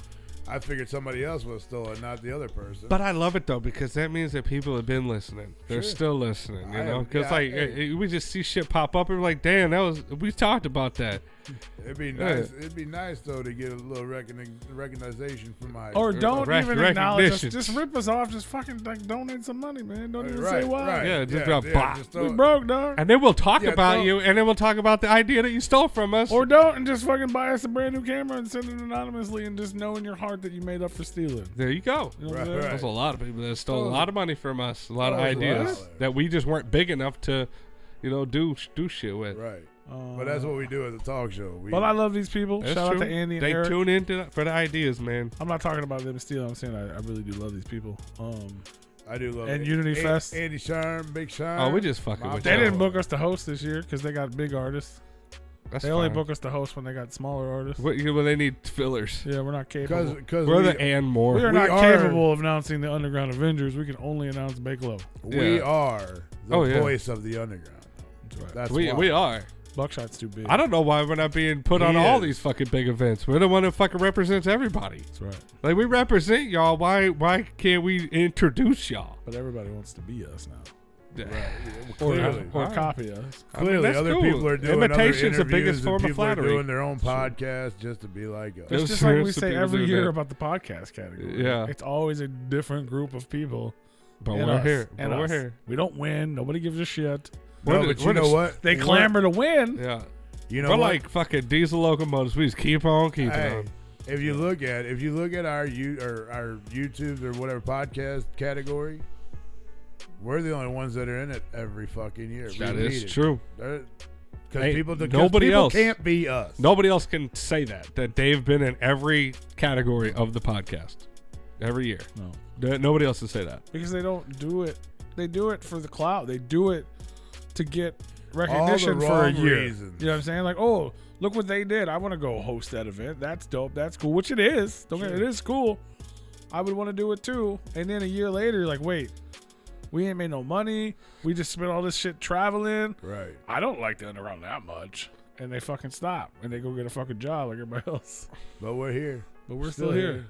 I figured somebody else was still, and not the other person. But I love it though because that means that people have been listening. They're Sure. still listening, you I know. am- Because yeah, we just see shit pop up and we're like, damn, we talked about that. It'd be Yeah. nice. It'd be nice though to get a little recognition from my. Or don't even acknowledge us. recognition. Just rip us off. Just fucking like donate some money, man. Don't even Right, say why. right. Yeah, just about blah. just We throw- broke, dog. And then we'll talk Yeah, about don't- you, and then we'll talk about the idea that you stole from us. Or don't, and just fucking buy us a brand new camera and send it anonymously, and just know in your heart that you made up for stealing. there you go. You know what I'm Right, saying? right. There's a lot of people that stole a lot of money from us, a lot of Oh, ideas what? that we just weren't big enough to, do shit with. Right. But that's what we do at the talk show. But I love these people. That's Shout true. out to Andy and They Eric. tune in for the ideas, man. I'm not talking about them stealing. I'm saying I really do love these people. I do love and it. Unity Fest. Andy Sharm, Big Sharm. Oh, we just fucking My with They y'all. didn't book us to host this year because they got big artists. That's They only fine. book us to host when they got smaller artists. When they need fillers. Yeah, we're not capable. Because We're the and more. We are we not are- capable of announcing the Underground Avengers. We can only announce Big Low. we Yeah. are the Oh, yeah. voice of the underground. That's right. That's We why. are. Buckshot's too big. I don't know why we're not being put on He all is. these fucking big events. We're the one that fucking represents everybody. That's right. Like we represent y'all. Why can't we introduce y'all? But everybody wants to be us now. Right. Or, Clearly. or copy us. I mean, Clearly, that's other cool. people are doing Imitation's other the biggest interviews, form and of people are flattery. doing their own podcast just to be like us. It's Those just like we are the say people every doing year that. about the podcast category. Yeah. It's always a different group of people. But and we're us, here. and But we're us. here. We don't win. Nobody gives a shit. No, We're but the- you we're know the- what? They clamor to win. Yeah. You know We're what? like fucking diesel locomotives. We just keep on keeping Hey, on. if you look at our our YouTubes or whatever podcast category, we're the only ones that are in it every fucking year. That Repeated. is true. Because Hey, people nobody else can't be us. Nobody else can say that they've been in every category of the podcast every year. No. Nobody else can say that. Because they don't do it. They do it for the clout. They do it to get recognition for a wrong year. reasons. You know what I'm saying? Like, oh, look what they did. I want to go host that event. That's dope. That's cool. Which it is. Don't get it is cool. I would want to do it too. And then a year later, you're like, wait, we ain't made no money. We just spent all this shit traveling. Right. I don't like the underground that much. And they fucking stop. And they go get a fucking job like everybody else. But we're here. But we're still here.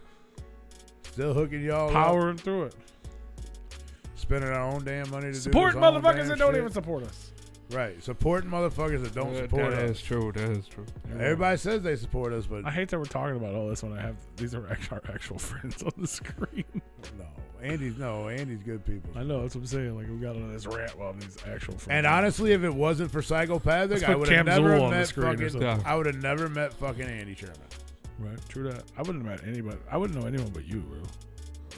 Still hooking y'all up. Powering through it. Spending our own damn money to Support do this own motherfuckers damn that don't shit. even support us. Right. Supporting motherfuckers that don't support That us. is true. That is true. Everybody says they support us, but I hate that we're talking about all this when I have these are our actual friends on the screen. Andy's good people. I know that's what I'm saying. Like we got on this rant while these actual friends. And honestly, if it wasn't for psychopathic, Let's I put would have Cam never Zool on the met screen or fucking. something. I would have never met fucking Andy Sherman. right, true that. I wouldn't have met anybody. I wouldn't know anyone but you, bro.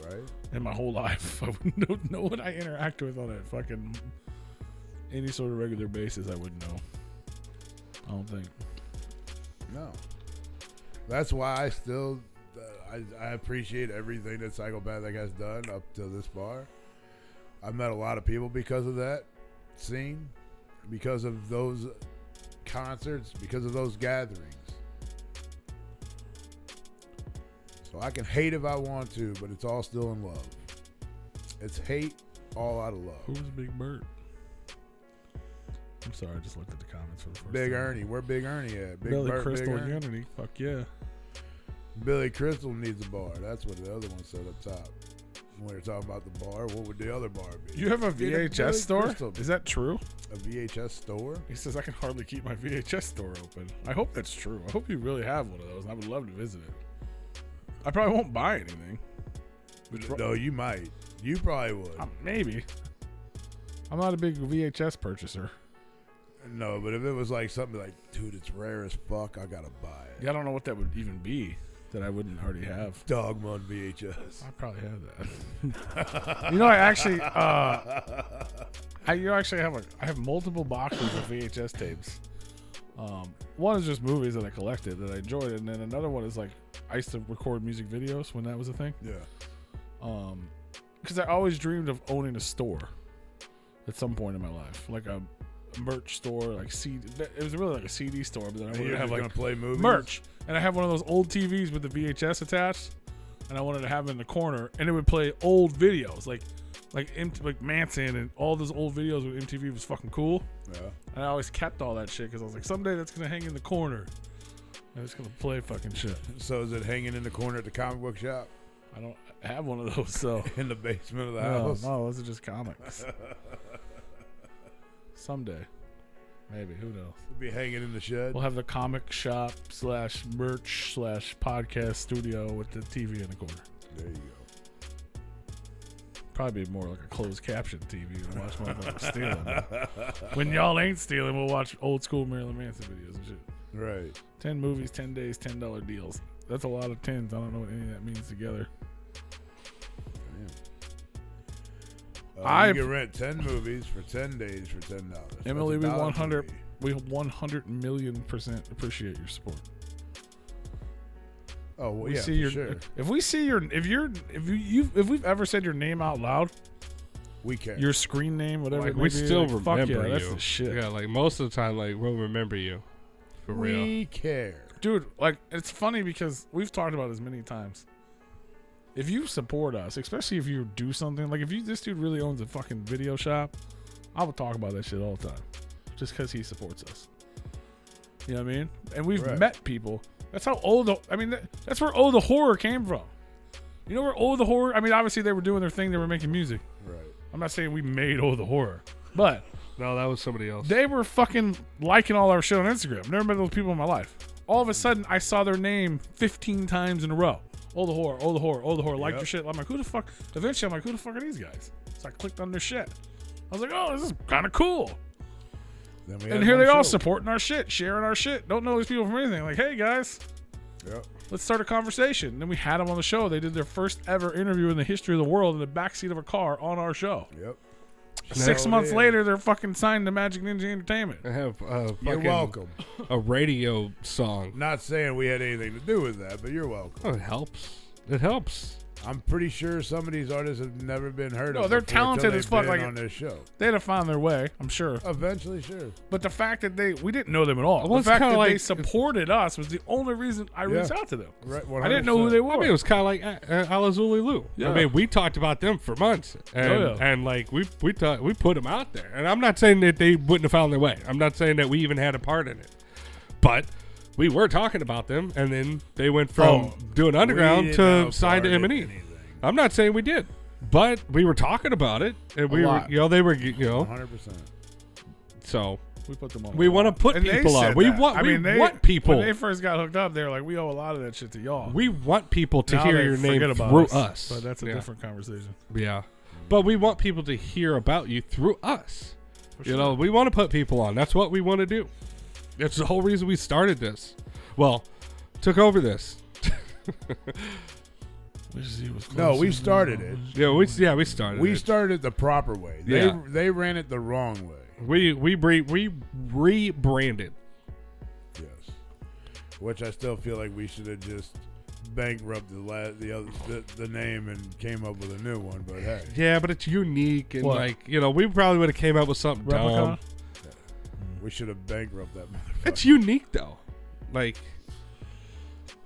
Right. In my whole life, I wouldn't know what I interact with on a fucking any sort of regular basis. I wouldn't know. I don't think. No. That's why I still. I appreciate everything that Psychopathic has done up to this far. I've met a lot of people because of that scene, because of those concerts, because of those gatherings. So I can hate if I want to, but it's all still in love. It's hate all out of love. Who's Big Bird? I'm sorry, I just looked at the comments for the first Big time. Ernie. Where Big Ernie at? Big Billy Bert, Crystal Big and Ernie? Unity. Fuck yeah. Billy Crystal needs a bar. That's what the other one said up top. When we're talking about the bar, what would the other bar be? You have a Get a VHS Billy store? Crystal. Is that true? A VHS store? He says, I can hardly keep my VHS store open. I hope that's true. I hope you really have one of those. I would love to visit it. I probably won't buy anything. No, you might. You probably would. Maybe. I'm not a big VHS purchaser. No, but if it was like something like, dude, it's rare as fuck, I gotta buy it. Yeah, I don't know what that would even be that I wouldn't already have. Dogma on VHS. I probably have that. I actually, I have multiple boxes of VHS tapes. One is just movies that I collected that I enjoyed, and then another one is like I used to record music videos when that was a thing. Yeah. Because I always dreamed of owning a store at some point in my life, like a merch store, like CD. It was really like a CD store, but then I wanted to have like play movies? merch, and I have one of those old TVs with the VHS attached, and I wanted to have it in the corner, and it would play old videos, like Manson and all those old videos with MTV was fucking cool. Yeah. And I always kept all that shit because I was like, someday that's gonna hang in the corner, and it's gonna play fucking shit. So is it hanging in the corner at the comic book shop? I don't have one of those, so In the basement of the no, house? those are just comics. Someday, maybe, who knows? It'd be hanging in the shed. We'll have the comic shop / merch / podcast studio with the TV in the corner. There you go. Probably be more like a closed caption TV and watch motherfuckers stealing. When y'all ain't stealing, we'll watch old school Marilyn Manson videos and shit. Right. 10 movies, 10 days, $10 deals. That's a lot of tens. I don't know what any of that means together. You can rent 10 movies for 10 days for $10. Emily, we That's $1 100 movie. we 100,000,000% appreciate your support. Oh, well, We yeah, see for your sure. if we see your if we've ever said your name out loud, We can. your screen name, whatever Like it may we be, still like, fuck remember yeah, that's you. the shit. Yeah, like most of the time, like we'll remember you. For real. We care. Dude, like, it's funny because we've talked about this many times. If you support us, especially if you do something, like if this dude really owns a fucking video shop, I would talk about that shit all the time. Just because he supports us. You know what I mean? And we've Right. met people. That's how that's where the Horror came from. You know where the Horror, I mean, obviously they were doing their thing, they were making music. Right. I'm not saying we made the Horror, but No, that was somebody else. they were fucking liking all our shit on Instagram. Never met those people in my life. All of a sudden, I saw their name 15 times in a row. The Horror, like Yep. your shit. I'm like, who the fuck? Eventually, I'm like, who the fuck are these guys? So I clicked on their shit. I was like, oh, this is kind of cool. Then we And had here one they all show. supporting our shit, sharing our shit. Don't know these people from anything. Like, hey guys, Yep. let's start a conversation. And then we had them on the show. They did their first ever interview in the history of the world in the backseat of a car on our show. Yep. 6 So, months yeah. later, they're fucking signed to Magic Ninja Entertainment. I have You're fucking welcome. a radio song. Not saying we had anything to do with that, but you're welcome. Oh, it helps. It helps. I'm pretty sure some of these artists have never been heard No, of. they're before talented till as fuck, they've been like- on this show. They'd have found their way, I'm sure. Eventually, sure. But the fact that we didn't know them at all. Well, The it's fact kinda that they like- supported us was the only reason I reached out to them. Right. I didn't know who they 100%. were. I mean, it was kind of like Alazuli Lou. Yeah. I mean, we talked about them for months, and yeah. and like we put them out there. And I'm not saying that they wouldn't have found their way. I'm not saying that we even had a part in it, but we were talking about them, and then they went from doing underground We to didn't sign to have part in M&E. anything. I'm not saying we did, but we were talking about it, and we were, lot. they were, 100%. so We put them on. we want to put And they people on. said We that. want, I mean, we want people. When they first got hooked up, they were like, we owe a lot of that shit to y'all. We want people to Now hear they your name forget about through us. But that's a Yeah. different conversation. Yeah. But we want people to hear about you through us. For You know, we want to put people on. That's what we want to do. That's the whole reason we started this. Well, took over this. No, we started it. We started. We it. started it the proper way. Yeah. They ran it the wrong way. We rebranded. Yes. Which I still feel like we should have just bankrupted the name and came up with a new one. But hey, Yeah, but it's unique and What? we probably would have came up with something Replicon? dumb. we should have bankrupted that motherfucker. It's unique though. Like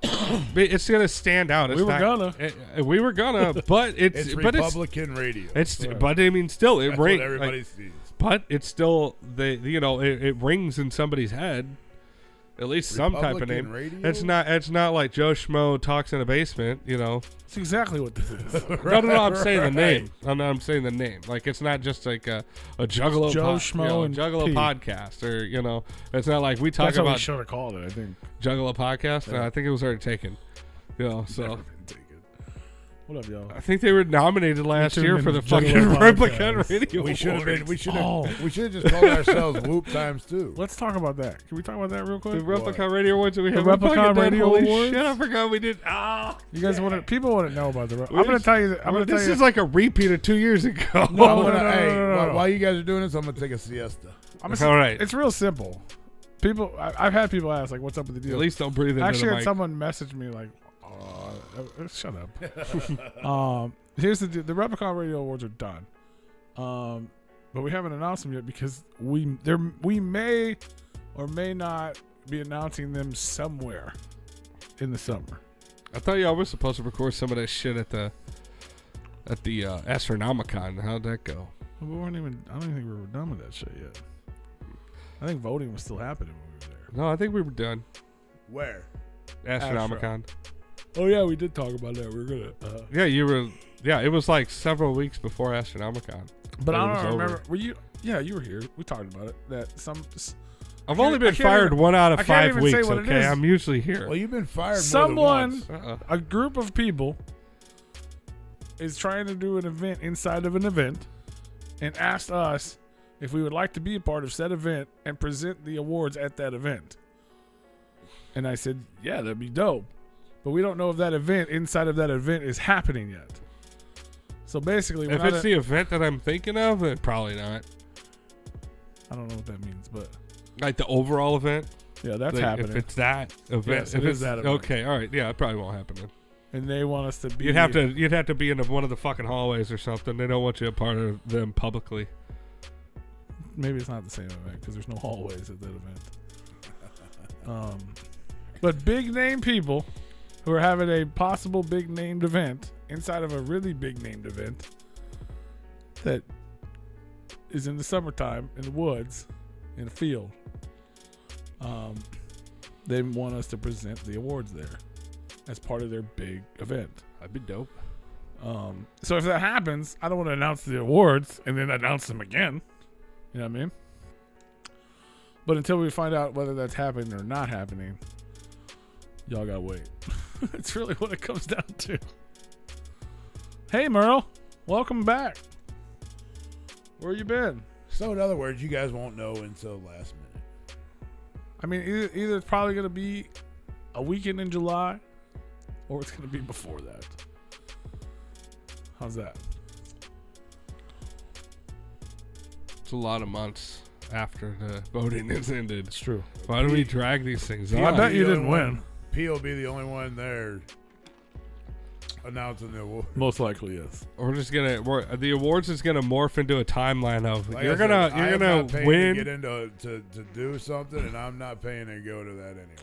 it's gonna stand out. It's We were not- gonna. we were gonna, but It's Republican radio. It's Right. but I mean, still it That's rings. what everybody sees. But it's still it rings in somebody's head. At least some type of Republican name. Radio? It's not like Joe Schmo talks in a basement, you know. That's exactly what this is. No, I'm saying the name. I'm saying the name. Like, it's not just like a Juggalo Joe Schmo and Juggalo P. podcast, or, you know, it's not like we talk That's what we about should have called it, I think. Juggalo podcast. Yeah. No, I think it was already taken. You know, so Never been taken. What up, y'all? I think they were nominated last tuned year in for the to fucking Juggalo Replicon podcast. Radio. We should have been. We Awards. should have just called ourselves Whoop Times 2. Let's talk about that. Can we talk about that real The quick? Replicon Radio Awards that we The have. Replicon Radio Holy Awards? shit, I forgot we did. Ah. You guys want to? People want to know about the. I'm going to tell you. This is like a repeat of 2 years ago. No, I'm gonna, no. While you guys are doing this, I'm gonna take a siesta. All right. It's real simple. People, I've had people ask like, "What's up with the deal?" At least don't breathe into Actually, the had mic. someone message me like, "Shut up." Here's the deal. The Replicon Radio Awards are done, but we haven't announced them yet because we may or may not be announcing them somewhere in the summer. I thought y'all were supposed to record some of that shit at the Astronomicon. How'd that go? We weren't even. I don't even think we were done with that shit yet. I think voting was still happening when we were there. No, I think we were done. Where? Astronomicon. Oh yeah, we did talk about that. We were gonna. Yeah, you were. Yeah, it was like several weeks before Astronomicon. But It I was don't remember. over. Were you? Yeah, you were here. We talked about it. That some. I've can't- only I been can't fired even- 1 out of I can't 5 even say weeks. what it Okay, is. I'm usually here. Well, you've been fired Someone- more than once. A group of people is trying to do an event inside of an event, and asked us if we would like to be a part of said event and present the awards at that event. And I said, yeah, that'd be dope. But we don't know if that event inside of that event is happening yet. So basically, If it's the event that I'm thinking of, then probably not. I don't know what that means, but Like the overall event. yeah, that's Like, happening. If it's that event, Yes, if it is it's that event. okay, all right, yeah, it probably won't happen then. And they want us to be. You'd have to be in one of the fucking hallways or something. They don't want you a part of them publicly. Maybe it's not the same event because there's no hallways at that event. But big name people who are having a possible big named event inside of a really big named event that is in the summertime in the woods in a field. They want us to present the awards there as part of their big event. That'd be dope. So if that happens, I don't want to announce the awards and then announce them again. You know what I mean? But until we find out whether that's happening or not happening, y'all gotta wait. It's really what it comes down to. Hey Merle, welcome back. Where you been? So in other words, you guys won't know until last minute. I mean, either it's probably gonna be a weekend in July, or it's gonna be before that. How's that? It's a lot of months after the voting has ended. It's true. Why do we drag these things I on? bet you didn't win. P will be the only one there announcing the award. Most likely, yes. We're just gonna. The awards is gonna morph into a timeline of Like you're I said, I am gonna not paying win. to get into to do something, and I'm not paying to go to that anyway.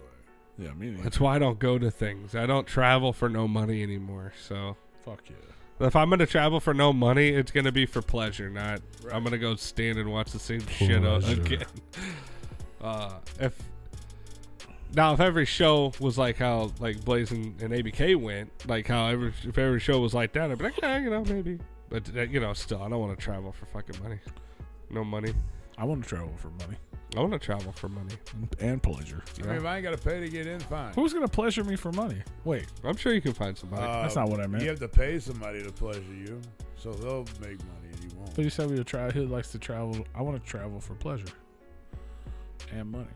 Yeah, me neither. That's why I don't go to things. I don't travel for no money anymore. So Fuck yeah. if I'm gonna travel for no money, it's gonna be for pleasure, not I'm gonna go stand and watch the same shit Pleasure. again. If every show was like how like Blazing and ABK went, like how if every show was like that, I'd be like, yeah, maybe. But still, I don't want to travel for fucking money. No money. I want to travel for money I want to travel for money. and pleasure. I mean, if I ain't got to pay to get in, fine. Who's gonna pleasure me for money? Wait, I'm sure you can find somebody. that's not what I meant. You have to pay somebody to pleasure you, so they'll make money and you won't. But you said we would try. Who likes to travel? I want to travel for pleasure and money.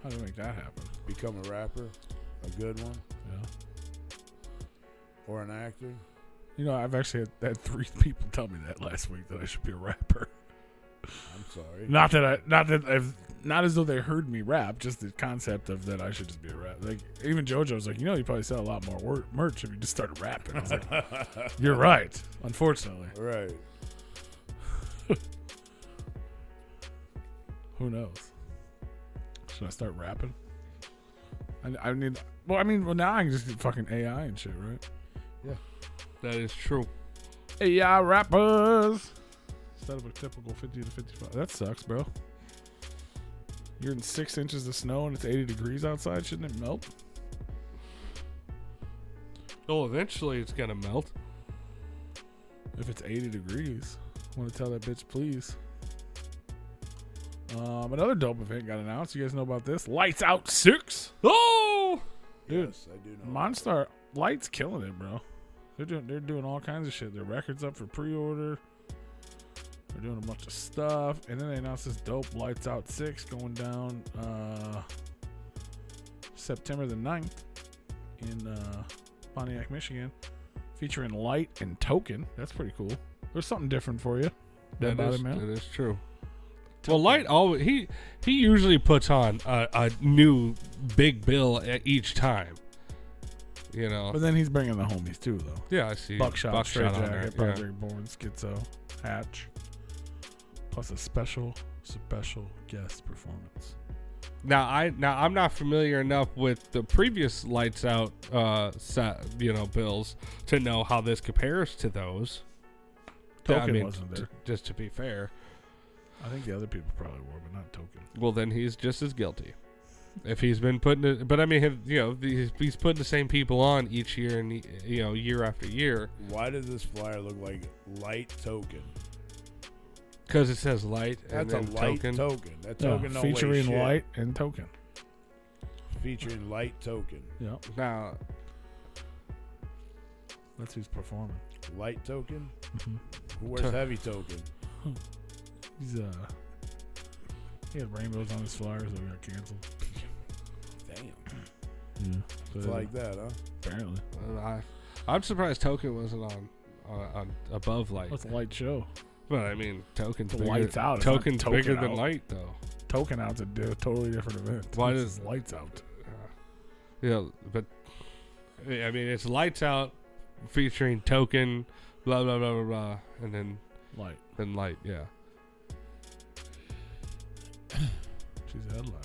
How do we make that happen? Become a rapper, a good one, Yeah. or an actor. You know, I've actually had 3 people tell me that last week that I should be a rapper. I'm sorry. Not as though they heard me rap, just the concept of that I should just be a rapper. Like even JoJo was like, you probably sell a lot more merch if you just started rapping. I was like, you're right. Unfortunately, Right. who knows? Should I start rapping? I need. Well, now I can just do fucking AI and shit, right? That is true. AI rappers. Instead of a typical 50 to 55. That sucks, bro. You're in 6 inches of snow and it's 80 degrees outside. Shouldn't it melt? Well, eventually it's gonna melt. If it's 80 degrees, I want to tell that bitch, please. Another dope event got announced. You guys know about this? Lights Out 6. Oh, Dude, Yes, I do know. Monstar Lights killing it, bro. They're doing all kinds of shit. Their records up for pre-order. They're doing a bunch of stuff, and then they announced this dope Lights Out 6 going down September the 9th in Pontiac, Michigan, featuring Light and Token. That's pretty cool. There's something different for you. Dead Body Man. That is true. Well, Light always he usually puts on a new big bill at each time. You know. But then he's bringing the homies too, though. Yeah, I see. Buckshot, Straight on there. Jacket, Project Born, Schizo, Hatch, plus a special guest performance. Now I'm not familiar enough with the previous Lights Out bills to know how this compares to those. Token wasn't there. Just to be fair. I think the other people probably were, but not Token. Well, then he's just as guilty. If he's been putting it, but I mean, he's putting the same people on each year and year after year. Why does this flyer look like Light Token? Because it says Light and That's a then Light Token. That Token don't weigh featuring shit. Light and Token. Featuring Light Token. Yeah, Now, that's who's performing. Light Token? Mhm. Who wears Heavy Token? He's he had rainbows on his flyers that got canceled. Damn. Yeah, It's like that, huh? apparently. I'm surprised Token wasn't on above Light. What's a Light show? But I mean, Token's The bigger. Lights Out. It's not Token's Token bigger than Out. Light, though. Token Out's a totally different event. Why This does- is Lights Out? Yeah, but I mean, it's Lights Out featuring Token, blah blah blah blah blah, and then Light. Yeah. She's a headliner.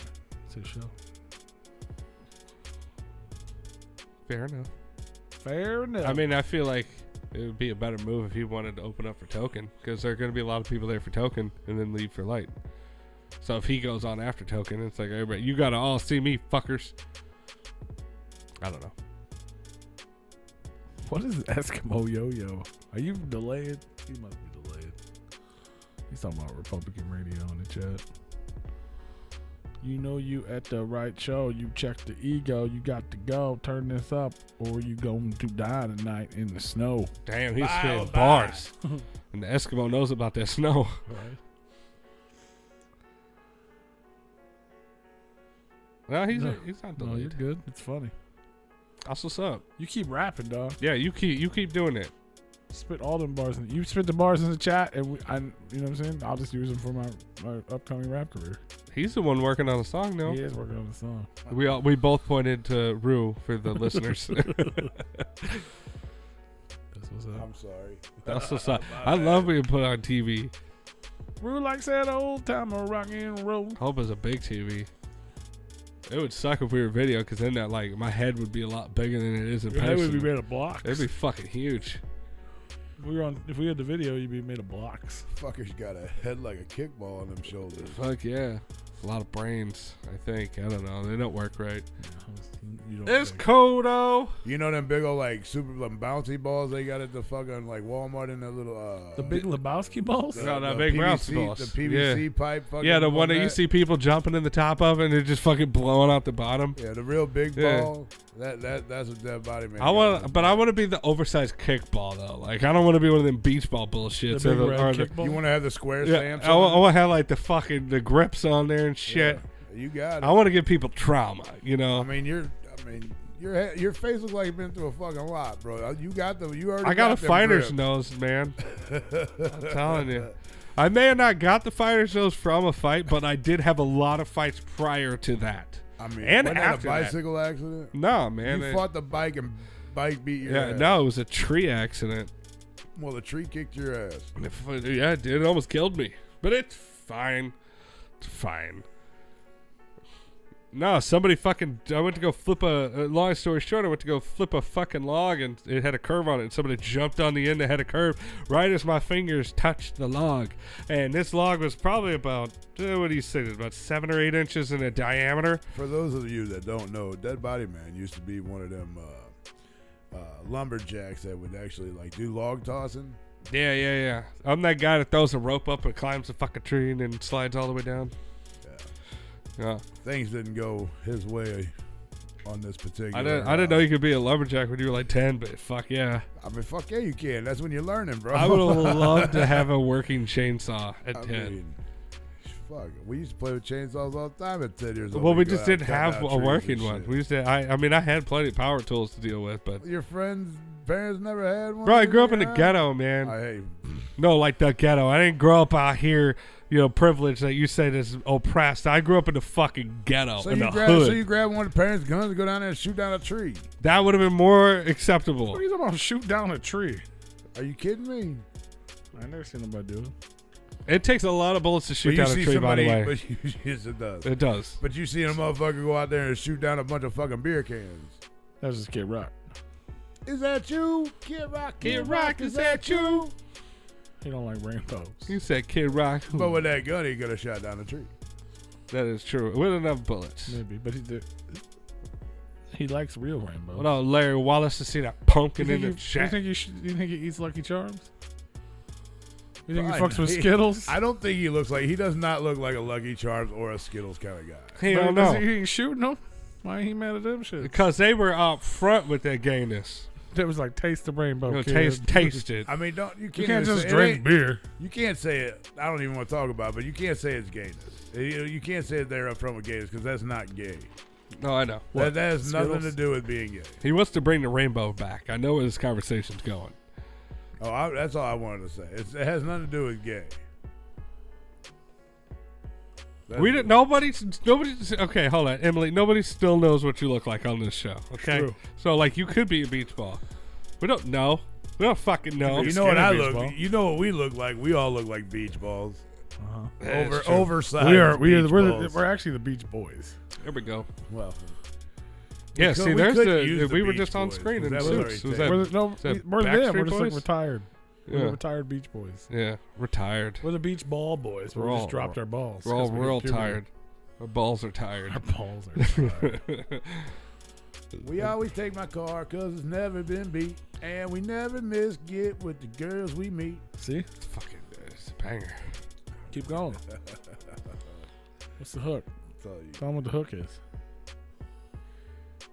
It's his show. Fair enough. Fair enough. I mean, I feel like it would be a better move if he wanted to open up for Token, because there are going to be a lot of people there for Token and then leave for Light. So if he goes on after Token, it's like, everybody, you got to all see me, fuckers. I don't know. What is Eskimo Yo-Yo? Are you delayed? He must be delayed. He's talking about Republican Radio in the chat. You know you at the right show. You check the ego. You got to go. Turn this up or you going to die tonight in the snow. Damn, he's Bye, spitting bye. bars. And the Eskimo knows about that snow. Right? No, he's No. he's not No, you're delayed. good. It's funny. That's what's up. You keep rapping, dog. Yeah, you keep doing it. Spit all them bars. You spit the bars in the chat, and you know what I'm saying? I'll just use them for my upcoming rap career. He's the one working on the song now. He is working on the song. We both pointed to Rue for the listeners. That's what's up. I'm sorry. That's what's up. I love being put on TV. Rue like said, old time of rock and roll. Hope it's a big TV. It would suck if we were video, because then that my head would be a lot bigger than it is in Your head person. would be made of blocks. It'd be fucking huge. If we had the video, you'd be made of blocks. Fucker's got a head like a kickball on them shoulders. Fuck yeah. A lot of brains, I think. I don't know. They don't work right. You don't It's think. Kodo. You know them big old them bouncy balls they got at the fucking like Walmart in that little The big Lebowski balls? No, that big bouncy balls. The PVC pipe fucking Yeah, the one that that you see people jumping in the top of and they're just fucking blowing out the bottom. Yeah, the real big Yeah. ball. That's what Dead Body Man. I want to be the oversized kickball though. Like I don't want to be one of them beach ball bullshits. The big red or the- kickball? You want to have the square yeah, stamps? I want to have like the grips on there and shit. Yeah, you got it. I want to give people trauma. You know. I mean, your face looks like you've been through a fucking lot, bro. You already. I got a them fighter's grips. nose, man. I'm telling you. I may have not got the fighter's nose from a fight, but I did have a lot of fights prior to that. I mean, And wasn't that after a that. bicycle accident? No, man. You fought the bike and bike beat your yeah, ass. no, it was a tree accident. Well, the tree kicked your ass. Yeah, it did. It almost killed me. But it's fine. It's fine. No, somebody fucking. I went to go flip long story short, I went to go flip a fucking log and it had a curve on it. And somebody jumped on the end that had a curve right as my fingers touched the log. And this log was probably about, what do you say, about 7 or 8 inches in diameter. For those of you that don't know, Dead Body Man used to be one of them lumberjacks that would actually like do log tossing. Yeah. I'm that guy that throws a rope up and climbs a fucking tree and then slides all the way down. Yeah. Things didn't go his way on this particular. I didn't know you could be a lumberjack when you were like 10, but fuck yeah. I mean, fuck yeah, you can. That's when you're learning, bro. I would have loved to have a working chainsaw at 10. Mean, fuck. We used to play with chainsaws all the time at 10 years old. Well, we just didn't have a working one. We used to. I mean, I had plenty of power tools to deal with, but your friends' parents never had one. Bro, I grew up in the ghetto, man. No, like the ghetto. I didn't grow up out here. Privilege that you said is oppressed. I grew up in the fucking ghetto, in the hood. So you grab one of the parents' guns and go down there and shoot down a tree. That would have been more acceptable. What are you talking about? Shoot down a tree? Are you kidding me? I never seen nobody do it. It takes a lot of bullets to shoot down a tree, by the way. Yes, it does. It does. But you see a motherfucker go out there and shoot down a bunch of fucking beer cans. That's just Kid Rock. Is that you? Kid Rock, is that you? He don't like rainbows. You said Kid Rock. But with that gun, he could have shot down a tree. That is true. With enough bullets. Maybe, but he likes real rainbows. What up, Larry Wallace, to see that pumpkin in the chat? You think he eats Lucky Charms? You think he fucks with Skittles? I don't think he looks like. He does not look like a Lucky Charms or a Skittles kind of guy. He don't know. He ain't shooting them. Why ain't he mad at them shit? Because they were up front with their gayness. It was like taste the rainbow. Taste it. I mean, you can't just drink beer. You can't say it. I don't even want to talk about it, but you can't say it's gayness. You can't say they're up front with gayness because that's not gay. No, I know. That has Skittles? nothing to do with being gay. He wants to bring the rainbow back. I know where this conversation's going. Oh, that's all I wanted to say. It has nothing to do with gay. Nobody. Okay, hold on, Emily. Nobody still knows what you look like on this show. Okay, True. So like you could be a beach ball. We don't know. We don't fucking know. You know what I look? You know what we look like? We all look like beach balls. Oversized. We're actually the Beach Boys. There we go. Well, yeah. See, there's the we were Beach just on Boys, screen in that was suits. already Was taken. that We're them. Backstreet We're just like Boys? retired. We're Yeah. the retired Beach Boys. Yeah, retired. We're the Beach Ball Boys. We just dropped our balls. We're all 'cause we real hit puberty. tired. Our balls are tired. Our balls are tired. we always take my car because it's never been beat, and we never miss get with the girls we meet. See? It's a banger. Keep going. What's the hook? Tell them what the hook is.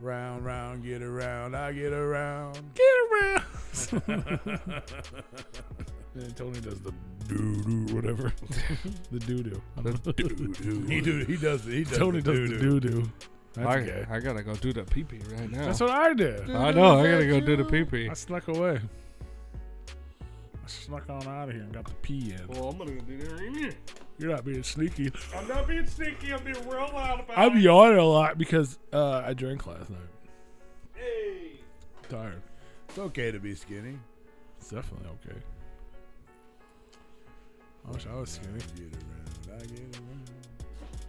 Round, round, get around, I get around. Get around. And Tony does the doo-doo, whatever. The doo-doo. He does Tony does the doo-doo. I gotta go do the pee-pee right now. That's what I did. I know. I gotta go do the pee-pee. I snuck away. I snuck on out of here and got the pee in. Well, I'm gonna go do that right here. You're not being sneaky. I'm not being sneaky. I'm being real loud about I'm it. yawning a lot because I drank last night. Hey. Tired. It's okay to be skinny. It's definitely okay. I wish I was skinny. I get around.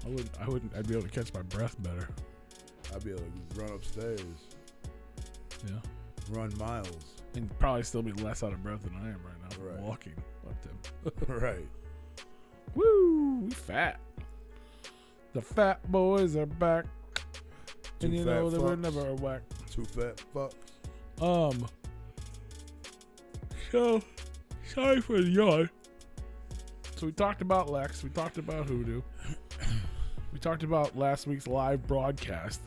I wouldn't. I'd be able to catch my breath better. I'd be able to run upstairs, Yeah. run miles. And probably still be less out of breath than I am right now. Right. Walking up them. Right. Woo! We fat. The fat boys are back. Two And you fat know they were fucks. never a whack. 2 fat fucks. So, sorry for the yawn. So we talked about Lex. We talked about HOODOO. We talked about last week's live broadcast.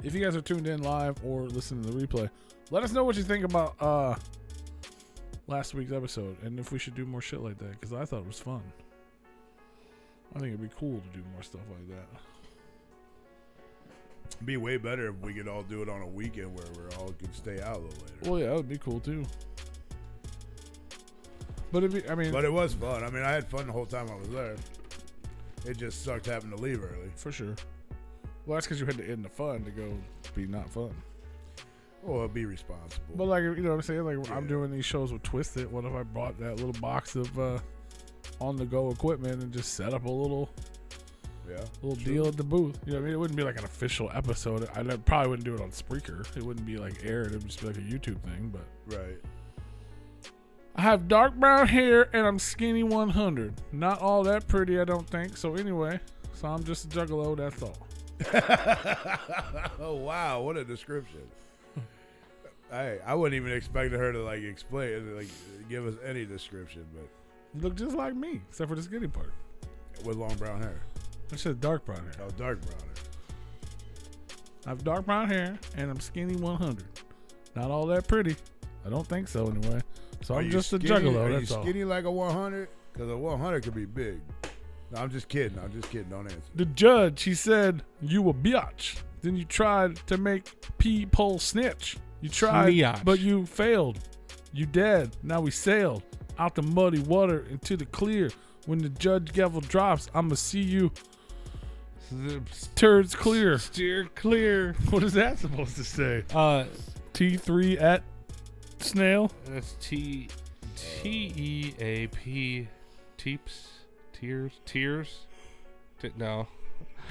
If you guys are tuned in live or listening to the replay, let us know what you think about last week's episode and if we should do more shit like that, because I thought it was fun. I think it'd be cool to do more stuff like that. It'd be way better if we could all do it on a weekend where we all could stay out a little later. Well, yeah, that would be cool too. But But it was fun. I mean, I had fun the whole time I was there. It just sucked having to leave early. for sure. Well, that's because you had to end the fun to go be not fun. Or be responsible. But like, you know what I'm saying? Like, Yeah. I'm doing these shows with Twisted. What if I brought that little box of on-the-go equipment and just set up a little Yeah. A little deal at the booth. You know what I mean? It wouldn't be like an official episode. Probably wouldn't do it on Spreaker. It wouldn't be like aired. It would just be like a YouTube thing. But Right. I have dark brown hair and I'm skinny 100. Not all that pretty, I don't think. So anyway, so I'm just a juggalo. That's all. Oh wow, what a description. I wouldn't even expect her to like explain, like give us any description, but You look just like me, except for the skinny part. with long brown hair. I said dark brown hair. Oh, dark brown hair. I have dark brown hair and I'm skinny 100. Not all that pretty. I don't think so anyway. So Are I'm you just a skinny? juggalo. Are That's you all. skinny like a 100? Because a 100 could be big. No, I'm just kidding. Don't answer. The judge, he said, you a biatch. Then you tried to make people snitch. You tried, Snitch. but you failed. You dead. Now we sailed out the muddy water into the clear. When the judge gavel drops, I'ma see you turds clear. Steer clear. What is that supposed to say? T3 at snail. That's Teap. Teeps. Tears. No.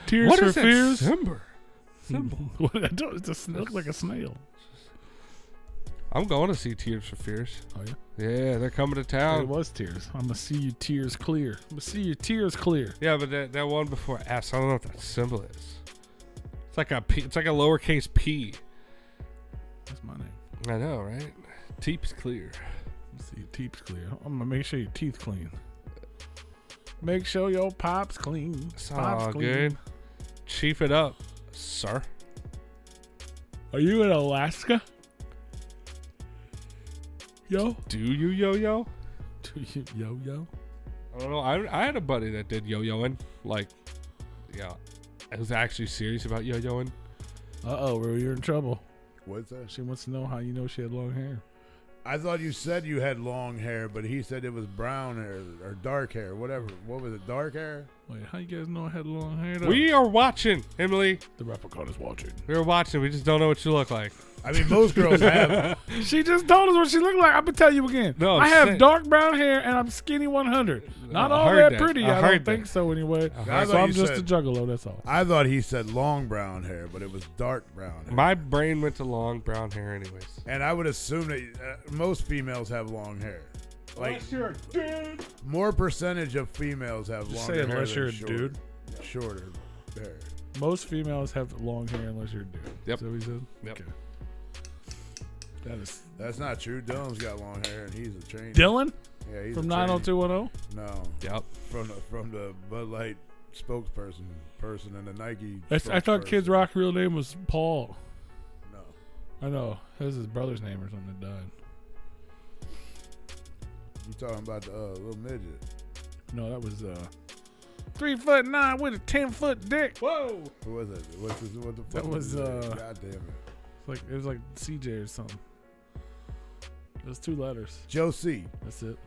Tears What for is that fears. symbol? What, I don't, it just looks like a snail. I'm going to see Tears for Fears. Oh yeah. Yeah, they're coming to It town. was tears. I'ma see you tears clear. I'ma see your tears clear. Yeah, but that one before S, I don't know what that symbol is. It's like a P, it's like a lowercase P. That's my name. I know, right? Teep's clear. Let's see your teeth clear. I'm gonna make sure your teeth clean. Make sure your pops clean. It's Pops all clean. good. Chief it up, sir. Are you in Alaska? Yo? Do you yo-yo? Do you yo? I don't know. I had a buddy that did yo-yoing. Like, yeah. I was actually serious about yo-yoing. Uh-oh, Rue, you're in trouble. What's that? She wants to know how you know she had long hair. I thought you said you had long hair, but he said it was brown hair or dark hair, whatever. What was it, dark hair? Wait, how you guys know I had long hair though? We are watching, Emily. The Replicon is watching. We are watching. We just don't know what you look like. I mean, most girls have. She just told us what she looked like. I'm gonna tell you again. No, I have saying- dark brown hair and I'm skinny 100. Not I all heard that that. pretty. I I heard don't think that. so anyway. I So thought I'm you just a said- juggalo. That's all. I thought he said long brown hair, but it was dark brown hair. My brain went to long brown hair anyways. And I would assume that most females have long hair. Like, you're a dude. more percentage of females have Just longer say hair unless than you're a shorter- dude. Shorter hair. Most females have long hair unless you're a dude. Yep. Is that what he said? Yep. Okay. That is That's not true. Dylan's got long hair, and he's a trainer. Dylan Yeah, he's from a trainer. 90210. No, Yep. from the Bud Light spokesperson and the Nike. I thought Kid spokesperson. Rock's real name was Paul. No. I know. That was his brother's name or something that died. You talking about the little midget? No, that was 3'9" with a 10-foot dick. Whoa! Who was it? What the fuck? That was, his name? God damn it. It was like CJ or something. It was 2 letters. Joe C. That's it.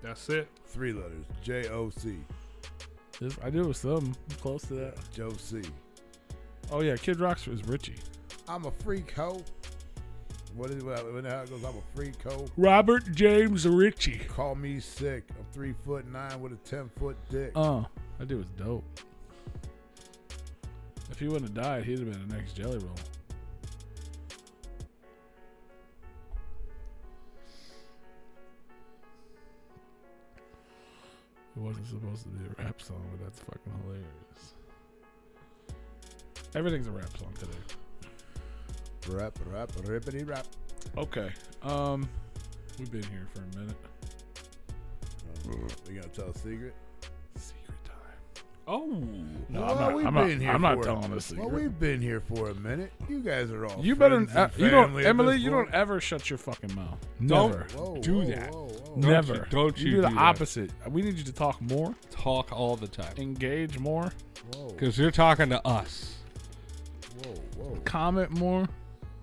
That's it. 3 letters. J-O-C. I knew it was something close to that. Joe C. Oh yeah, Kid Rock is Richie. I'm a freak hoe. When how it goes, I'm a freak hoe. Robert James Ritchie. Call me sick. I'm 3'9" with a 10-foot dick. That dude was dope. If he wouldn't have died, he'd have been the next Jelly Roll. It wasn't supposed to be a rap song, but that's fucking hilarious. Everything's a rap song today. Rap, rippity rap. Okay. We've been here for a minute. We gonna tell a secret? Secret time. Oh. No, Well, I'm not telling a secret. Well, we've been here for a minute. You guys are all You better, friends and you don't, family at Emily. this You point. don't ever shut your fucking mouth. Don't. Never. Whoa, do whoa, that. whoa, whoa. Never. Don't you do the do that. opposite. We need you to talk more, Talk all the time. engage more, Whoa, Because you're talking to us. whoa. comment more,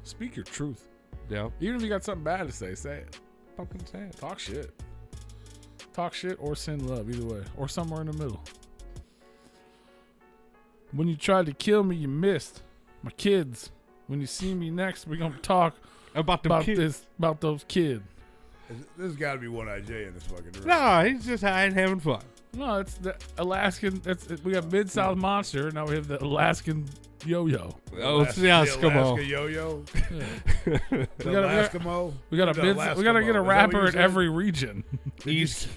speak your truth. Yep. Even if you got something bad to say it. Fucking say it. Talk shit. Talk shit or send love, either way, or somewhere in the middle. When you tried to kill me, you missed. My kids. When you see me next, we're gonna talk About the about kids. about those kids. There's got to be one IJ in this fucking room. No, he's just hiding, having fun. No, it's the Alaskan. We got Mid-South Monster. Now we have the Alaskan Yo-Yo. Oh, it's the Eskimo. Alaska yo-yo. We gotta get a rapper in every region. East.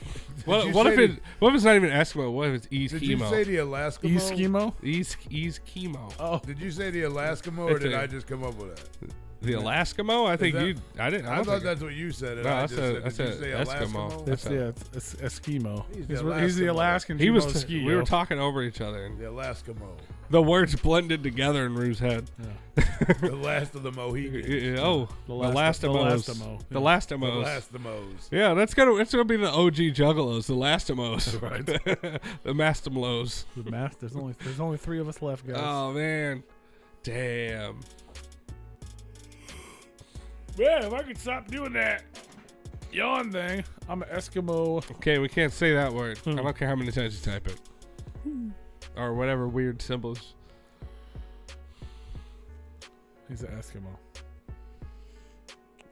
What if it's not even Eskimo? What if it's East Did Chemo? you say the Alaskamo? Eskimo? East Chemo. Oh, Did you say the Alaskamo, or did I just come up with that? The Alaskamo? I think you. I didn't. I thought that's what you said. And No, I I just said did you say Eskimo. it's Eskimo. He's He's the Alaskan. He was. Eskimo. We were talking over each other, and The Alaskamo. the words blended together in Rue's head. The last of the Mohicans. Oh, the Lastimos. The The Lastimos. Lastimos. Yeah, that's gonna be the OG Juggalos, the Lastimos, Right. the Mastimlos. There's only 3 of us left, guys. Oh man, damn. Yeah, if I could stop doing that yawn thing, I'm an Eskimo. Okay, we can't say that word. I don't care how many times you type it, or whatever weird symbols. He's an Eskimo.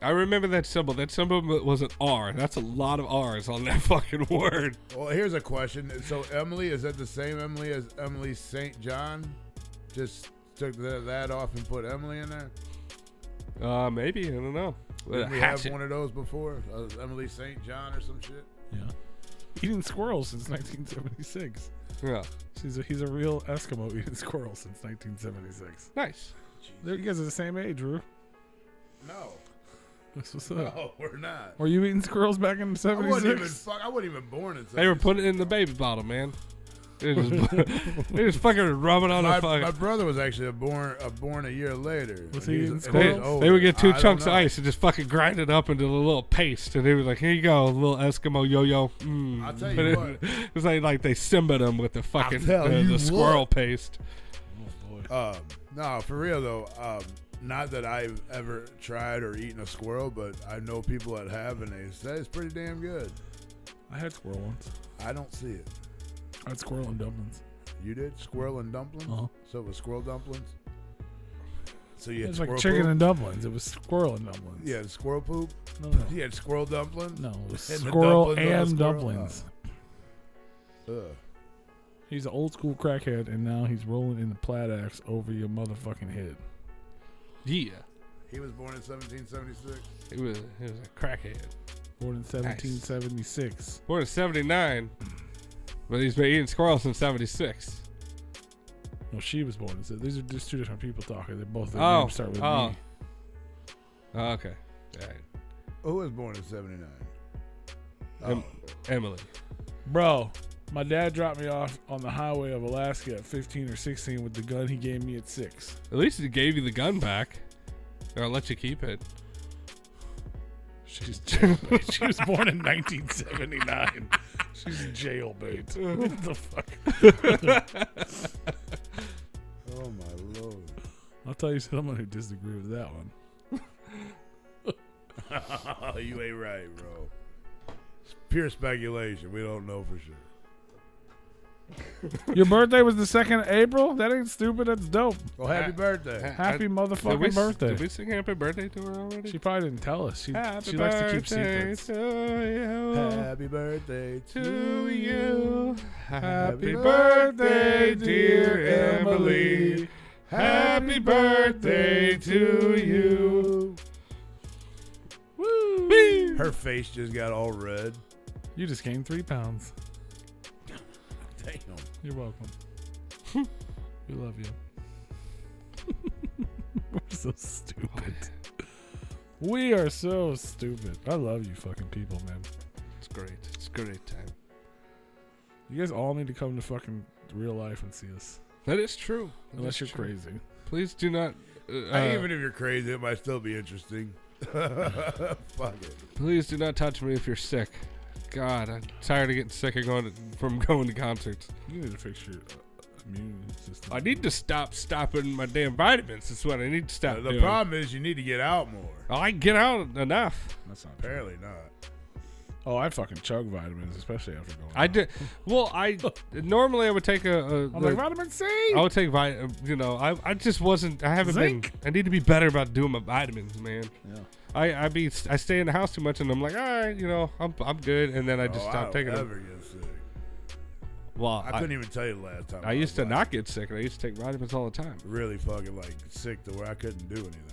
I remember that symbol. That symbol was an R. That's a lot of R's on that fucking word. Well, here's a question. So Emily, is that the same Emily as Emily St. John? Just took that off and put Emily in there? Maybe, I don't know. Did we have one of those before? Emily St. John or some shit? Yeah. Eating squirrels since 1976. Yeah. He's a real Eskimo eating squirrels since 1976. Nice. You guys are the same age, Rue. No. That's what's up. No, we're not. Were you eating squirrels back in 76? I wasn't even born in 76. They were putting it in the baby bottle, man. They just fucking rub it on my, the fucking. my brother was actually born a year later. Was And he he's- eating and squirrels? he's older. They would get 2 I don't chunks of know. ice and just fucking grind it up into a little paste, and they were like, "Here you go, a little Eskimo yo-yo." I'll tell But you what. it was like they Simba them with the fucking tell you the what. squirrel paste. Oh, boy. No, for real though. Not that I've ever tried or eaten a squirrel, but I know people that have, and they say it's pretty damn good. I had squirrel once. I don't see it. I had squirrel and dumplings. You did squirrel and dumplings. Uh-huh. So it was squirrel dumplings. So you It had was like squirrel chicken poop? and dumplings. It was squirrel and dumplings. You had squirrel poop. No. You had squirrel dumplings. No, it was And the squirrel dumplings on the and squirrel? dumplings. Ugh. He's an old school crackhead, and now he's rolling in the Plaid Axe over your motherfucking head. Yeah, He was born in 1776. he was a crackhead. Born in 1776. Born in '79, but he's been eating squirrels since '76. No, she was born in. These are just 2 different people talking. They both their Oh, names start with oh. me. Oh, okay, all right. Who was born in 79? Oh. Emily. Bro, my dad dropped me off on the highway of Alaska at 15 or 16 with the gun he gave me at 6. At least he gave you the gun back, or I'll let you keep it. She's jailbait. She was born in 1979. She's jailbait. What the fuck? Oh my lord. I'll tell you someone who disagree with that one. You ain't right, bro. It's pure speculation. We don't know for sure. Your birthday was the 2nd of April? That ain't stupid. That's dope. Well, happy birthday. Happy motherfucking birthday. Did we sing happy birthday to her already? She probably didn't tell us. She Happy likes to keep birthday secrets. to you. Happy birthday To you. Happy birthday, birthday, dear Emily. Happy birthday to you. Woo! Her face just got all red. You just gained 3 pounds. Damn. You're welcome. We love you. We're so stupid. We are so stupid. I love you fucking people, man. It's great. It's a great time. You guys all need to come to fucking real life and see us. That is true. Unless you're crazy. Please do not. Even if you're crazy, it might still be interesting. Fuck it. Please do not touch me if you're sick. God, I'm tired of getting sick of from going to concerts. You need to fix your immune system. I need to stop stopping my damn vitamins. That's what I need to stop The doing. problem is you need to get out more. I get out enough. That's not true. Apparently not. Oh, I fucking chug vitamins, especially after going. I did. Well, I normally I would take I'm like, vitamin C. I would take I just wasn't. I haven't Zinc. been. I need to be better about doing my vitamins, man. Yeah. I stay in the house too much, and I'm like, all right, I'm good, and then I just I stop don't taking ever them. get sick. Well, I couldn't even tell you the last time. I used to was, not get sick, and I used to take vitamins all the time. really fucking like sick to where I couldn't do anything.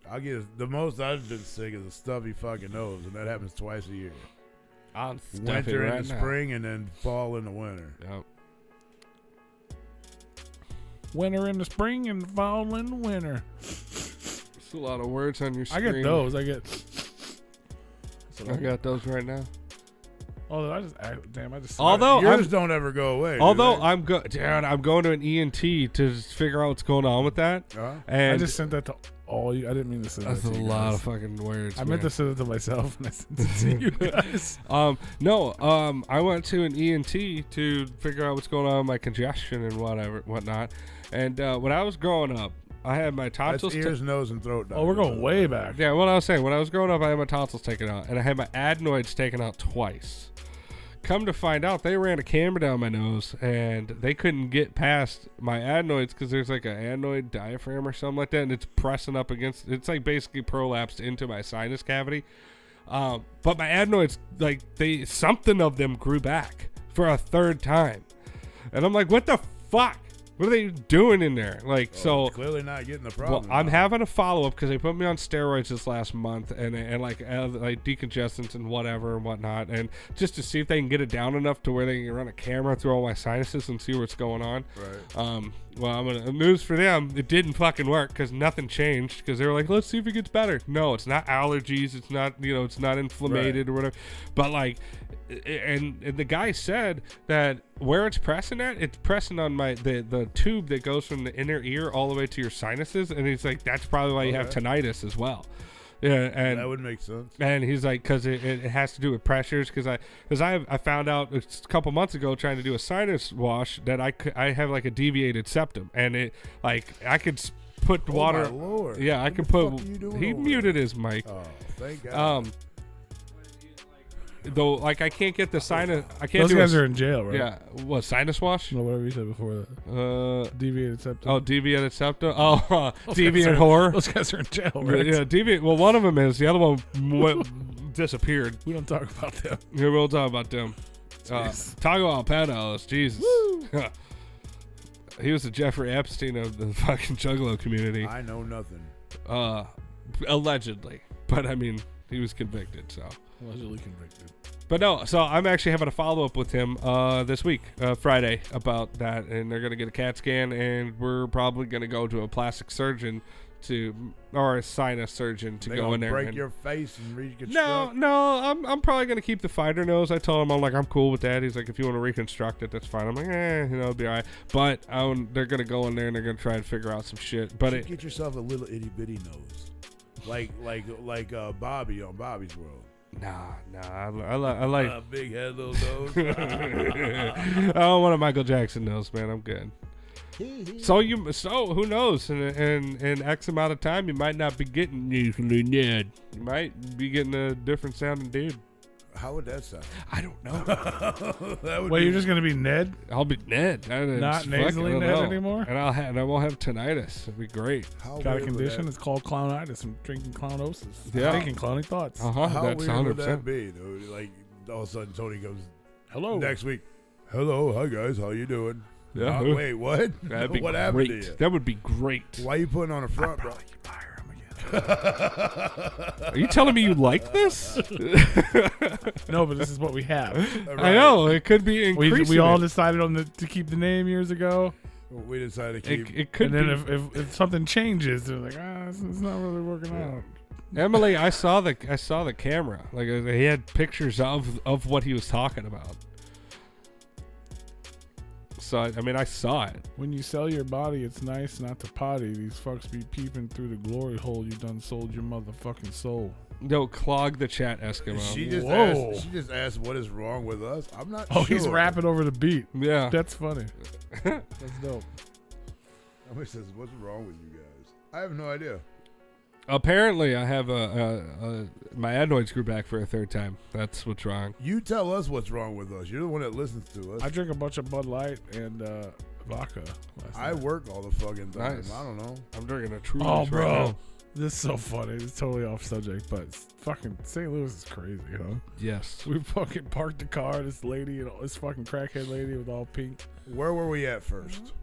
I get the most I've been sick is a stuffy fucking nose, and that happens twice a year. I'm Winter in the spring, and then fall in the winter. Yep. Winter in the spring and fall in the winter. There's a lot of words on your I screen. get those. I got those right now. Oh, I just Although yours don't ever go away. Although I'm Dude, I'm going to an ENT to figure out what's going on with that. And I just sent that to all you. I didn't mean to send that's that a to you lot guys. of fucking words. I meant to send it to myself, and I sent it to you guys. I went to an ENT to figure out what's going on with my congestion and whatnot. And when I was growing up, I had my tonsils. That's ears, nose, and throat. Oh, we're going way back. Yeah, what I was saying, when I was growing up, I had my tonsils taken out, and I had my adenoids taken out twice. Come to find out, they ran a camera down my nose, and they couldn't get past my adenoids because there's like an adenoid diaphragm or something like that, and it's pressing up against. It's like basically prolapsed into my sinus cavity. But my adenoids, like something of them grew back for a third time, and I'm like, what the fuck? What are they doing in there? Like, so it's clearly not getting the problem. well, I'm having a follow up because they put me on steroids this last month and like decongestants and whatever and whatnot, and just to see if they can get it down enough to where they can run a camera through all my sinuses and see what's going on. Right. Well, news for them, it didn't fucking work because nothing changed because they were like, let's see if it gets better. No, it's not allergies. It's not, it's not inflamed or whatever. But like, and the guy said that where it's pressing at, it's pressing on the tube that goes from the inner ear all the way to your sinuses. And he's like, that's probably why you have tinnitus as well. Yeah, and that would make sense. And he's like, because it has to do with pressures. Because I found out a couple months ago trying to do a sinus wash that I have like a deviated septum, and it like I could put water. My Lord. Yeah, I could put. He muted his mic. Oh, thank God. Though, like, I can't get the sinus. I can't. Those guys are in jail, right? Yeah. What, sinus wash? No, whatever you said before that. Deviated septum. Oh, deviated septum. Oh, deviant whore. Those guys are in jail, right? Yeah, deviant. Well, one of them is. The other one disappeared. We don't talk about them. Yeah, we'll talk about them. Talk about pedos. Jesus. He was the Jeffrey Epstein of the fucking Juggalo community. I know nothing. Allegedly. But, I mean, he was convicted, so. Allegedly convicted. But no, so I'm actually having a follow-up with him this week, Friday, about that. And they're going to get a CAT scan, and we're probably going to go to a plastic surgeon or a sinus surgeon to go in there. Break your face and reconstruct? No, I'm probably going to keep the fighter nose. I told him, I'm cool with that. He's like, if you want to reconstruct it, that's fine. I'm like, it'll be all right. But they're going to go in there, and they're going to try and figure out some shit. But get yourself a little itty-bitty nose. Like Bobby on Bobby's World. Nah, I like big head, little nose. I don't want a Michael Jackson nose, man. I'm good. So who knows? In X amount of time, you might not be getting usually Ned. You might be getting a different sounding dude. How would that sound? I don't know. Wait, you're just gonna be Ned? I'll be Ned. Not nasally Ned anymore? And I won't have tinnitus. It'd be great. Got a condition. It's called clownitis. I'm drinking clownosis. Yeah. Thinking clowny thoughts. How That's weird 100%. would that be, dude? Like all of a sudden Tony goes, Hello. next week. Hello, hi guys, how you doing? Yeah. Wait, what? That'd be what happened to great. you? That would be great. Why are you putting on a front, bro? Fire him again. Are you telling me you like this? No, but this is what we have. Right. I know it could be increasing. We all decided to keep the name years ago. We decided to keep. It could And be. then if something changes, they're like, it's not really working out. Emily, I saw the camera. Like he had pictures of what he was talking about. So I mean, I saw it. When you sell your body, it's nice not to potty. These fucks be peeping through the glory hole. You done sold your motherfucking soul. No, clog the chat, Eskimo. She just asked what is wrong with us. I'm not sure. Oh, he's rapping over the beat. Yeah. That's funny. That's dope. Somebody says, what's wrong with you guys? I have no idea. Apparently, I have my adenoids grew back for a third time. That's what's wrong. You tell us what's wrong with us. You're the one that listens to us. I drink a bunch of Bud Light and vodka. I work all the fucking time. Nice. I don't know. I'm drinking a true. Oh, right bro. now. This is so funny. It's totally off subject, but fucking St. Louis is crazy, you know? Yes. We fucking parked the car. This lady, this fucking crackhead lady with all pink. Where were we at first?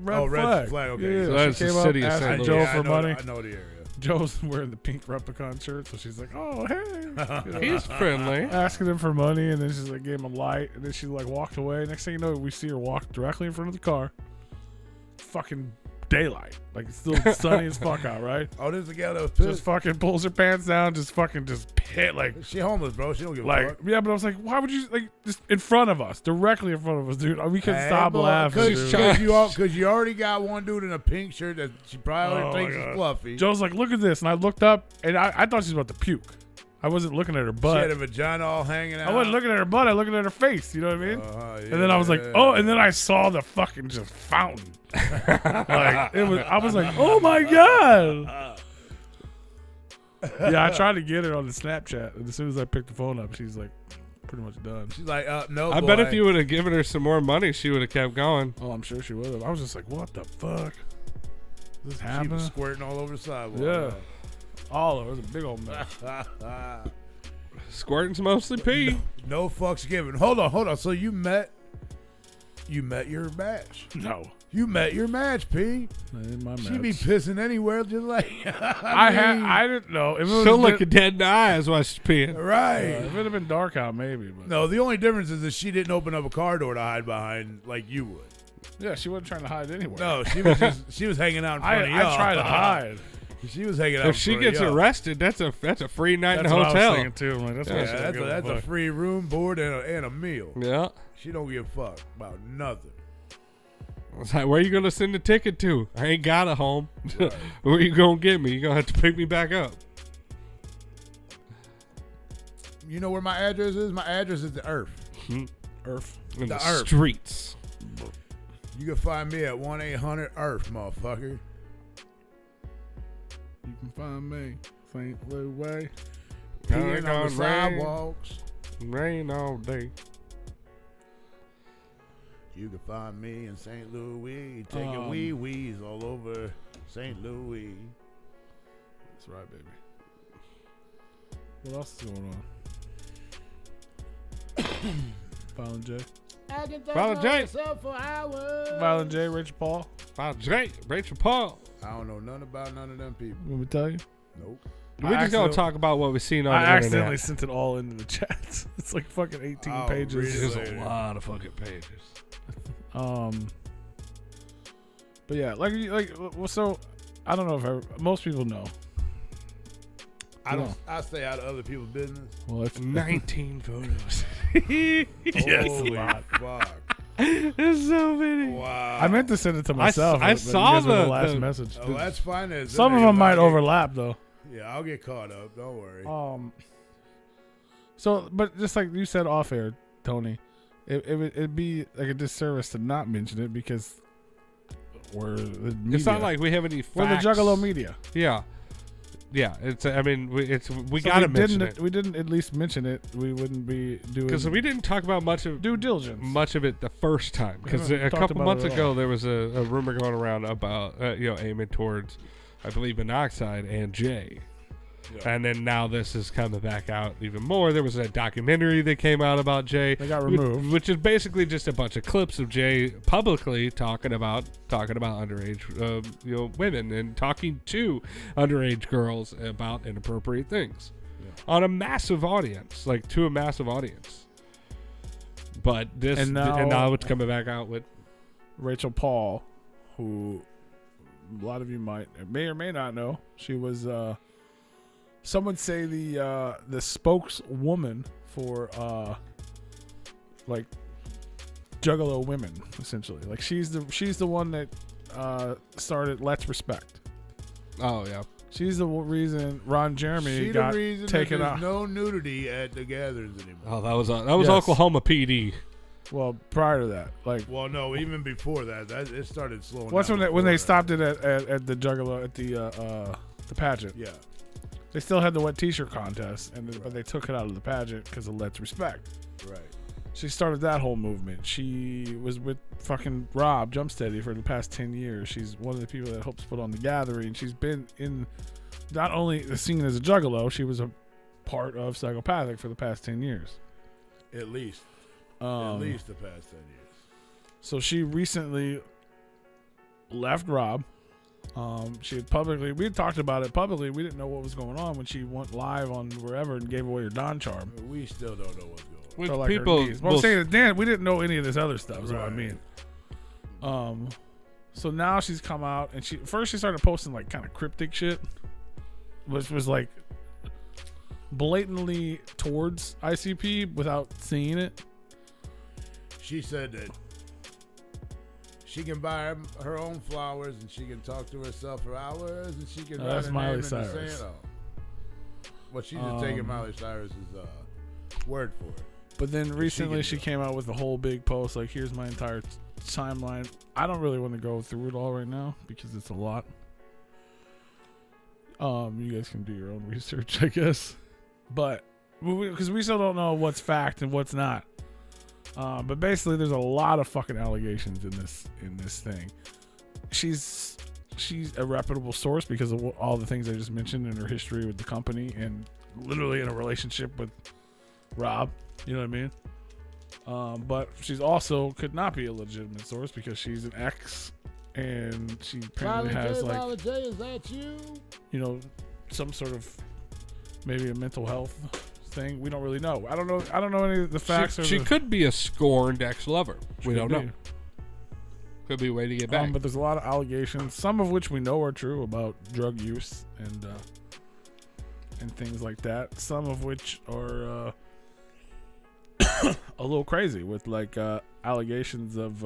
Red Red flag. Okay. Yeah, So that's she the came city up of St. asking Louis. Joe Yeah, for money. I know the area. Joe's wearing the pink Replicon shirt, so she's like, "Oh, hey," you know, He's friendly. asking him for money, and then she's like, gave him a light, and then she like walked away. Next thing you know, we see her walk directly in front of the car. Fucking daylight, like it's still sunny as fuck out, right? Oh, this is the gal that was Just pissed. fucking pulls her pants down, just hit like. She homeless, bro. She don't give a Like, fuck. yeah, but I was like, why would you, like, just in front of us, directly in front of us, dude? We couldn't stop laughing, dude. Because you already got one dude in a pink shirt that she probably Oh, thinks my is God. fluffy. Joe's like, look at this. And I looked up, and I thought she was about to puke. I wasn't looking at her She butt. had a vagina all hanging out. I wasn't looking at her butt. I was looking at her face. You know what I mean? Yeah, And then I was like, oh, and then I saw the fucking just fountain. Like, it was. I was like, oh my God. Yeah, I tried to get her on the Snapchat. And as soon as I picked the phone up, she's like, pretty much done. She's like, no, I boy. bet if you would have given her some more money, she would have kept going. Oh, I'm sure she would have. I was just like, what the fuck? Is this She happening? was squirting all over the sidewalk. Yeah. All of it was a big old mess. Squirting's mostly pee. No fucks given. Hold on. So you met your match. No. You met your match, P. In my She be meds. pissing anywhere, just like I didn't know. If it was She'll a look bit- you dead in the eyes while she's peeing. right. if it had been dark out, maybe. But No, the only difference is that she didn't open up a car door to hide behind like you would. yeah, she wasn't trying to hide anywhere. No, she was hanging out in front of y'all. I try to hide. She was hanging out. If she gets arrested, that's a free night in That's the what I was hotel. thinking too. I'm like, that's Yeah, why she don't give that's a fuck. free room, board, and a meal. Yeah. She don't give a fuck about nothing. It's like, where you gonna send the ticket to? I ain't got a home. Right. Where you gonna get me? You gonna have to pick me back up. You know where my address is? My address is the Earth. Earth. In the Earth. streets. You can find me at 1-800-EARTH, motherfucker. You can find me St. Louis Way. Peeing on the Rain. sidewalks. Rain all day. You can find me in St. Louis, taking wee-wees all over St. Louis. That's right, baby. What else is going on? Violent J. Violent J. Violent J. Rachel Paul. Rachel Paul. I don't know nothing about none of them people. Let me tell you. Nope. We're just gonna talk about what we've seen on I the accidentally internet. sent it all into the chat. It's like fucking 18 I'll pages. read it There's later. a lot of fucking pages. But yeah, well, so I don't know if most people know. I stay out of other people's business. Well, it's 19 photos. Holy fuck. There's so many. Wow. I meant to send it to myself. I but saw you guys were the last the- message. Oh, that's fine. Some of them might overlap though. Yeah, I'll get caught up. Don't worry. So, but just like you said off air, Tony, it'd be like a disservice to not mention it because we're the media. It's not like we have any facts. we're the Juggalo media. Yeah. Yeah, it's. I mean, we So gotta we mention didn't, it We didn't at least mention it. We wouldn't be doing because we didn't talk about much of due diligence. it the first time. Because We a haven't talked couple about months it at ago all. there was a rumor going around about aiming towards, I believe, Monoxide and Jay. Yeah. And then now this is coming back out even more. There was a documentary that came out about Jay. They got removed. which is basically just a bunch of clips of Jay publicly talking about underage women and talking to underage girls about inappropriate things on a massive audience, But this And now- and now it's coming back out with Rachel Paul, who a lot of you may or may not know, she was some would say the spokeswoman for like Juggalo women, essentially. Like she's the one that started Let's Respect. oh yeah. She's the reason Ron Jeremy She got the reason taken that out. there's no nudity at the gatherings anymore. Oh, that was Yes. Oklahoma PD. Well, prior to that, like Well, no, even before that, it started slowing what's down. when they before stopped it at the Juggalo at the pageant. that. Yeah. They still had the wet T-shirt contest, but they took it out of the pageant because of Let's Respect. Right. She started that whole movement. She was with fucking Rob Jumpsteady for the past 10 years. She's one of the people that helps put on the gathering. She's been in not only seen as a juggalo, she was a part of Psychopathic for the past 10 years. At least the past 10 years. So she recently left Rob. She had publicly, we had talked about it publicly. We didn't know what was going on when she went live on wherever and gave away her Don charm. We still don't know what's going on. Which So, like, her people knees. But I'm saying to Dan, we didn't know any of this other stuff. Is what I Right. mean. So now she's come out and she started posting like kind of cryptic shit, which was like blatantly towards ICP without seeing it. She said that she can buy her own flowers and she can talk to herself for hours and she can. That's write her Miley name in the Cyrus. sand. Well, she's just taking Miley Cyrus's word for it. But then recently she do it. came out with a whole big post like, here's my entire timeline. I don't really want to go through it all right now because it's a lot. You guys can do your own research, I guess. But because we still don't know what's fact and what's not. But basically there's a lot of fucking allegations in this thing. She's a reputable source because of all the things I just mentioned in her history with the company and literally in a relationship with Rob. You know what I mean? But she's also could not be a legitimate source because she's an ex and she apparently has like, is that you? you know, some sort of maybe a mental health thing. We don't really know. I don't know any of the facts. She could be a scorned ex-lover. We don't know. be. Could be a way to get back. But there's a lot of allegations, some of which we know are true about drug use and things like that. Some of which are a little crazy with like allegations of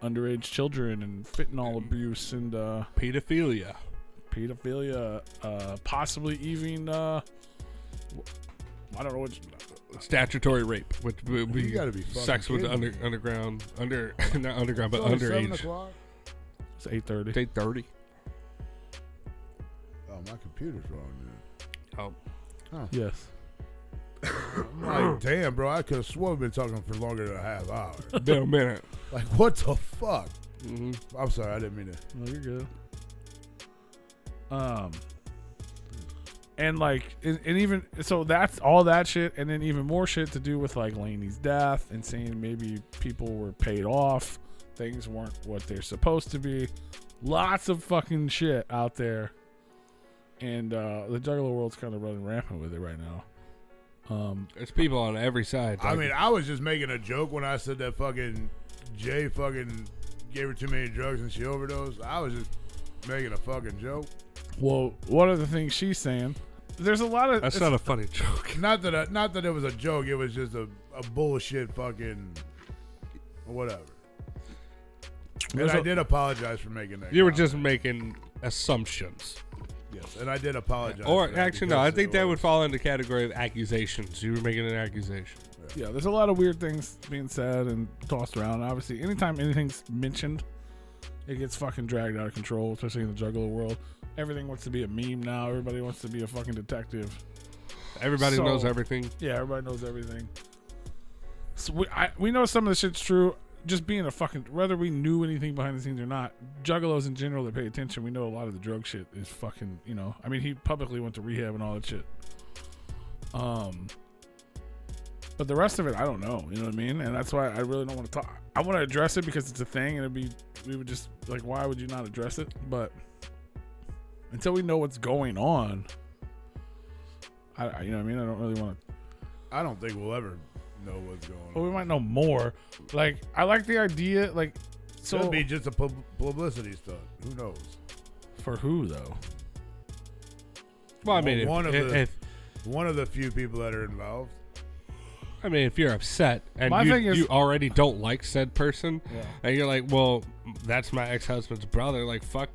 underage children and fentanyl abuse and Pedophilia. possibly even I don't know what. Statutory rape, which would be You gotta be fucking sex with kidding me. not underground, but It's only 7 underage. o'clock. It's 8:30. It's 8:30. Oh, my computer's wrong, Oh, Yes. dude. I'm like, damn, bro, I could have sworn we've been talking for longer than a half hour. been a minute. Like, what the fuck? Mm-hmm. I'm sorry, I didn't mean to. No, you're good. And like, and even so, that's all that shit, and then even more shit to do with like Lainey's death and saying maybe people were paid off, things weren't what they're supposed to be. Lots of fucking shit out there, and the Juggalo world's kind of running rampant with it right now. There's people on every side. I mean, I was just making a joke when I said that fucking Jay fucking gave her too many drugs and she overdosed. I was just making a fucking joke. Well, one of the things she's saying, there's a lot of that's not a funny joke. Not that it was a joke. It was just a bullshit fucking whatever. And I did apologize for making that. You were comment. just making assumptions. Yes, and I did apologize. Or for that actually, no, I because think it that would was- fall in the category of accusations. You were making an accusation. Yeah, there's a lot of weird things being said and tossed around. Obviously, anytime anything's mentioned, it gets fucking dragged out of control, especially in the Juggalo world. Everything wants to be a meme now. Everybody wants to be a fucking detective. Everybody So- knows everything. Yeah, everybody knows everything. So we know some of the shit's true. Just being a fucking, whether we knew anything behind the scenes or not, Juggalos in general that pay attention, we know a lot of the drug shit is fucking, you know. I mean, he publicly went to rehab and all that shit. But the rest of it, I don't know. You know what I mean? And that's why I really don't want to talk. I want to address it because it's a thing, and we would just like, why would you not address it? But until we know what's going on, I you know what I mean? I don't really want to. I don't think we'll ever know what's going on. Well, we might know more. Like, I like the idea. Like, so Could be just a publicity stunt. Who knows? for who though? Well, I mean, One of if, the- if One of the few people that are involved. I mean, if you're upset and My thing is- you already don't like said person, Yeah. and you're like, well, that's my ex-husband's brother. Like, fuck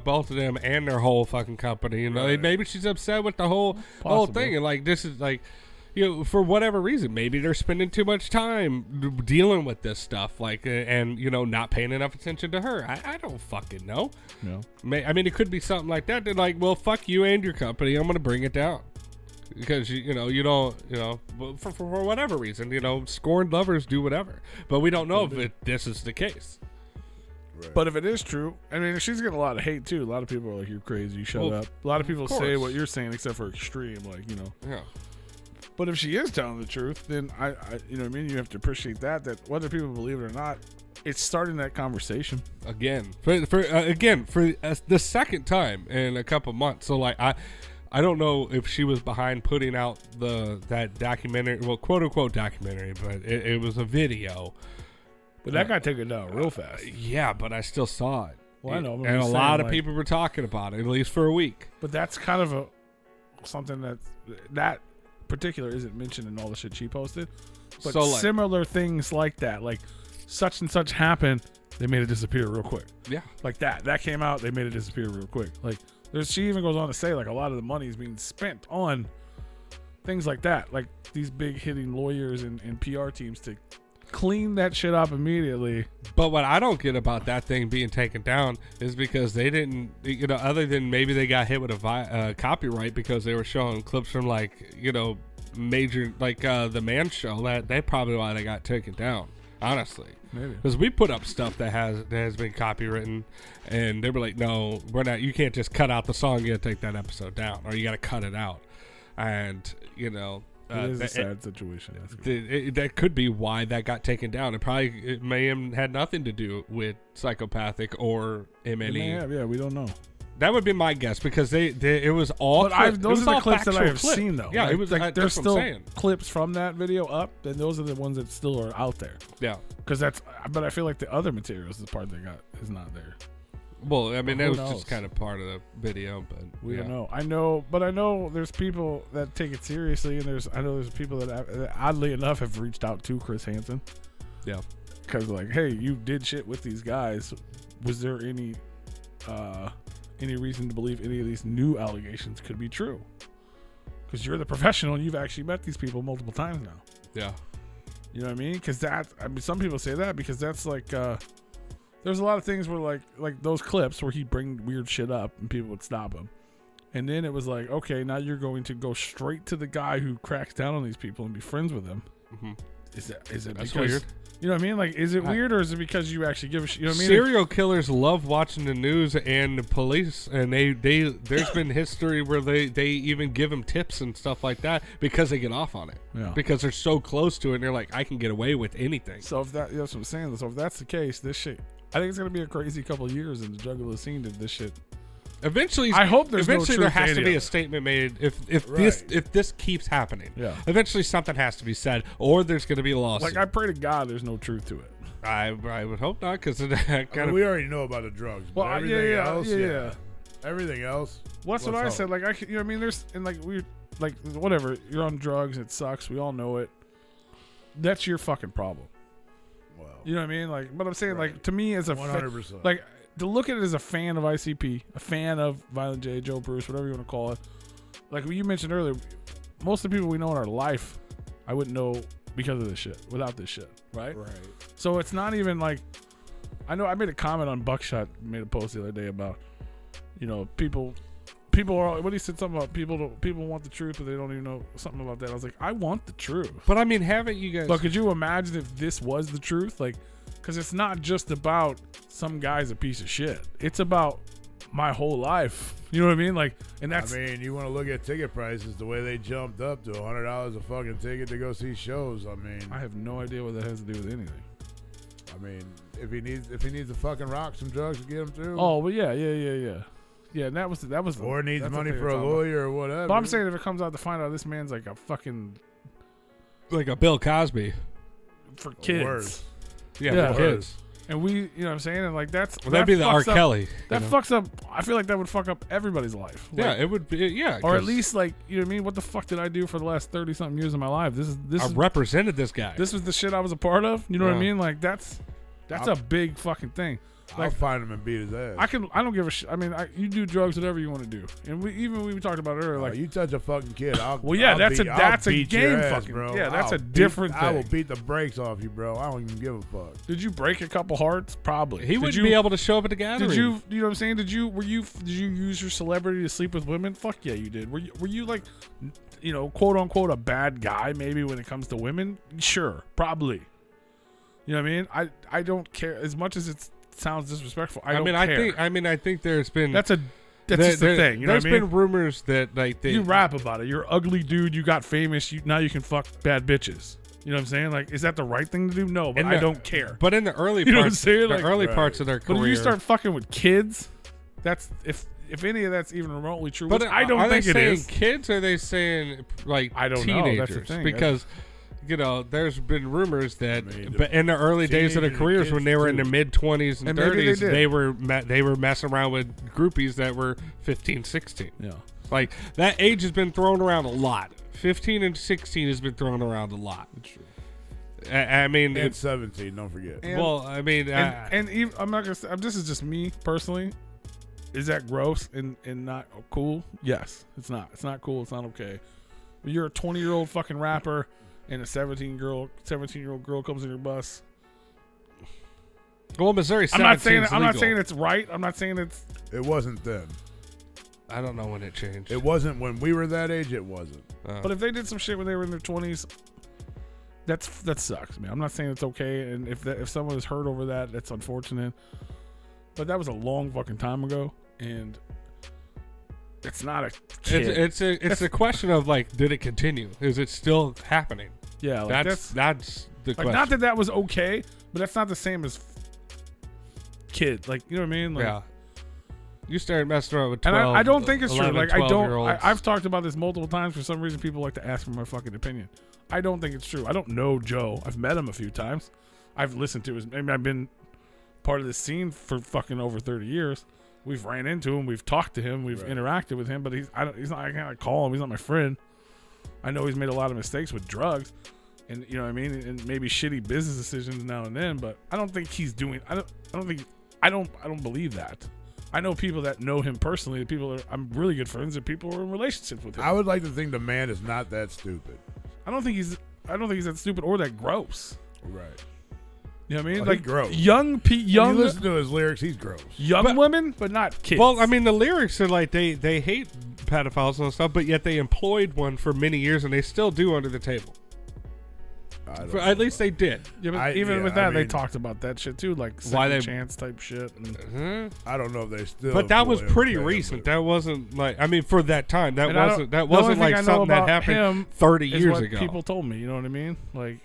both of them and their whole fucking company. You know, Right. maybe she's upset with the whole Possible. thing, and like, this is like, you know, for whatever reason, maybe they're spending too much time dealing with this stuff, like, and you know, not paying enough attention to her. I don't fucking know. No. I mean, it could be something like that. They're like, well, fuck you and your company. I'm gonna bring it down. Because you don't for whatever reason, scorned lovers do whatever, but we don't know if this is the case. Right. But if it is true, I mean, she's getting a lot of hate too. A lot of people are like, "You're crazy, you shut up." A lot of people say what you're saying, except for extreme, like, you know. Yeah. But if she is telling the truth, then I you know what I mean. You have to appreciate that whether people believe it or not, it's starting that conversation Again, for the second time in a couple months. So like I don't know if she was behind putting out that documentary, well, quote unquote documentary, but it was a video. But that got taken down real fast. Yeah, but I still saw it. Well, I know, I'm and a just lot saying, of people were talking about it, at least for a week. But that's kind of something that particular isn't mentioned in all the shit she posted. But So, like- similar things like that, like such and such happened, they made it disappear real quick. Yeah. Like that came out, they made it disappear real quick. Like she even goes on to say like a lot of the money is being spent on things like that, like these big hitting lawyers and PR teams to clean that shit up immediately. But what I don't get about that thing being taken down is because they didn't, you know, other than maybe they got hit with a copyright because they were showing clips from like, you know, major, like the Man Show. That's probably why they got taken down, honestly. Maybe. Because we put up stuff that has been copywritten, and they were like, no, we're not, you can't just cut out the song, you gotta take that episode down, or you gotta cut it out. And, you know, it is a sad situation. That could be why that got taken down. It may have had nothing to do with psychopathic or M&E. Yeah, we don't know. That would be my guess because it was all. But those are the clips that I have clip. seen, though. Yeah, like, it was. like There's there's still saying. clips from that video up, and those are the ones that still are out there. Yeah, because but I feel like the other materials, the part they got, is not there. Well, I mean, that was knows? just kind of part of the video, but We don't know. I know there's people that take it seriously, and I know there's people that oddly enough have reached out to Chris Hansen. Yeah, because like, hey, you did shit with these guys. Was there any reason to believe any of these new allegations could be true? Because you're the professional and you've actually met these people multiple times now. Yeah, you know what I mean? Because some people say that because that's like. There's a lot of things where like those clips where he'd bring weird shit up and people would stop him. And then it was like, okay, now you're going to go straight to the guy who cracks down on these people and be friends with them. Mm-hmm. Is it That's because, weird? You know what I mean? Like, is it weird or is it because you actually give a shit? You know what I mean? Serial killers love watching the news and the police, and there's been history where they even give them tips and stuff like that because they get off on it. Yeah. Because they're so close to it, and they're like, I can get away with anything. So that's what I'm saying. So if that's the case, this shit, I think it's gonna be a crazy couple of years in the juggalo scene to this shit. Eventually, I hope there's eventually no there truth has to to be any a of it. statement made if Right. this keeps happening. Yeah. Eventually, something has to be said, or there's going to be a lawsuit. Like, I pray to God there's no truth to it. I would hope not, because we already know about the drugs. But Well, everything yeah, else, yeah. everything else. Well, that's what I what's said. up? Like, you know what I mean? There's, and like, whatever. You're on drugs. It sucks. We all know it. That's your fucking problem. Wow. You know what I mean? Like, but I'm saying, Right. like, to me as a 100%. like, to look at it as a fan of ICP, a fan of Violent J, Joe Bruce, whatever you want to call it. Like you mentioned earlier, most of the people we know in our life, I wouldn't know because of this shit, without this shit, right? Right. So it's not even like, I know I made a comment on Buckshot, made a post the other day about, you know, people are, what he said something about people want the truth, but they don't even know something about that. I was like, I want the truth. But I mean, haven't you guys? But could you imagine if this was the truth? Like, because it's not just about some guy's a piece of shit. It's about my whole life. You know what I mean? Like, and that's. I mean, you want to look at ticket prices, the way they jumped up to $100 a fucking ticket to go see shows. I mean, I have no idea what that has to do with anything. I mean, if he needs to fucking rock some drugs to get him through. Oh, but yeah. Yeah, and that was. Or needs that's money the thing for a I'm talking about. lawyer or whatever. But I'm saying if it comes out to find out this man's like a fucking like a Bill Cosby. for kids. Worse. Yeah, for kids. And we, you know what I'm saying? And like that's. Well, that'd be the R. fucks up- Kelly. That you know? fucks up. I feel like that would fuck up everybody's life. Like, Yeah, it would be. Yeah, or at 'cause least like, you know what I mean? What the fuck did I do for the last 30-something years of my life? This I is represented this guy. this was the shit I was a part of. You know what I Yeah. mean? Like that's a big fucking thing. I'll Like, find him and beat his ass. I don't give a shit. I mean, you do drugs, whatever you want to do. And we talked about earlier, like, you touch a fucking kid, well, yeah, I'll that's beat, a I'll beat your game ass, fucking, bro. yeah, that's I'll a different I will thing. beat the brakes off you, bro. I don't even give a fuck. Did you break a couple hearts? Probably. He Did wouldn't you, be able to show up at the gathering. Did you know what I'm saying? Did you use your celebrity to sleep with women? Fuck yeah, you did. Were you like, you know, quote unquote a bad guy maybe when it comes to women? Sure, probably. You know what I mean? I don't care as much as it's sounds disrespectful. I mean, care. I think there's been That's just the thing. You know what I mean? There's been rumors that like you rap about it. You're an ugly dude. You got famous. Now you can fuck bad bitches. You know what I'm saying? Like, is that the right thing to do? No, but I don't care. But in the early You know what I'm parts, saying? the Like, early parts of their career. But if you start fucking with kids, that's if any of that's even remotely true. But which I don't think it is. Are they saying kids? Or are they saying like I don't teenagers? know. That's the thing. Because there's been rumors that but in the early days of their careers when they were in their mid 20s and 30s, they were messing around with groupies that were 15, 16. Yeah. Like that age has been thrown around a lot. 15 and 16 has been thrown around a lot. That's true. I mean, and 17. Don't forget. And even, I'm not gonna say. This is just me personally. Is that gross and not cool? Yes, it's not. It's not cool. It's not okay. But you're a 20-year-old fucking rapper, and a 17-year-old girl comes in your bus. Well, Missouri. I'm not saying it's right. I'm not saying it's. It wasn't then. I don't know when it changed. It wasn't when we were that age. It wasn't. But if they did some shit when they were in their 20s. That sucks, man. I'm not saying it's okay, and if someone is hurt over that, that's unfortunate. But that was a long fucking time ago, and it's not a kid. It's a question of like, did it continue? Is it still happening? Yeah, like that's the question. Not that was okay, but that's not the same as kid. Like, you know what I mean? Like, yeah. You started messing around with 12, and I don't think it's 11, true. Like, I don't. I've talked about this multiple times. For some reason, people like to ask for my fucking opinion. I don't think it's true. I don't know Joe. I've met him a few times. I've listened to his. I mean, I've been part of this scene for fucking over 30 years. We've ran into him. We've talked to him. We've interacted with him. But he's not. I can't call him. He's not my friend. I know he's made a lot of mistakes with drugs, and you know what I mean, and maybe shitty business decisions now and then. But I don't think he's doing. I don't believe that. I know people that know him personally. The people I'm really good friends, and people who are in relationships with him. I would like to think the man is not that stupid. I don't think he's that stupid or that gross. Right. You know what I mean? Like gross. Young. When you listen to his lyrics, he's gross. Young women, but not kids. Well, I mean, the lyrics are like they hate pedophiles and stuff, but yet they employed one for many years, and they still do under the table. At least they did. Yeah, but even with that, they talked about that shit too, like second chance type shit. And, I don't know if they still. But that was pretty recent. That wasn't like, I mean, for that time, that wasn't like something that happened 30 years ago. People told me, you know what I mean? Like,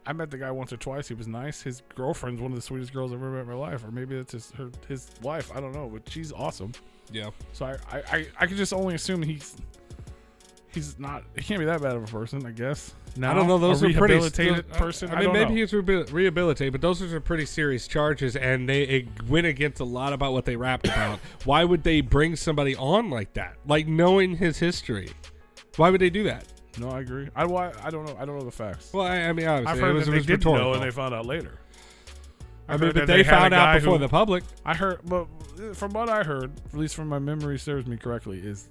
I met the guy once or twice. He was nice. His girlfriend's one of the sweetest girls I've ever met in my life, or maybe that's his wife. I don't know, but she's awesome. Yeah. So I could just only assume he's not. He can't be that bad of a person, I guess. Now, I don't know. Those are pretty rehabilitated person. I mean, maybe he's rehabilitated, but those are pretty serious charges, and it went against a lot about what they rapped about. Why would they bring somebody on like that? Like, knowing his history, why would they do that? No, I agree. I don't know. I don't know the facts. Well, I mean, obviously, I've heard it was didn't rhetorical. know, and they found out later. I mean, but they found out before the public. I heard, but from what I heard, at least from my memory serves me correctly, is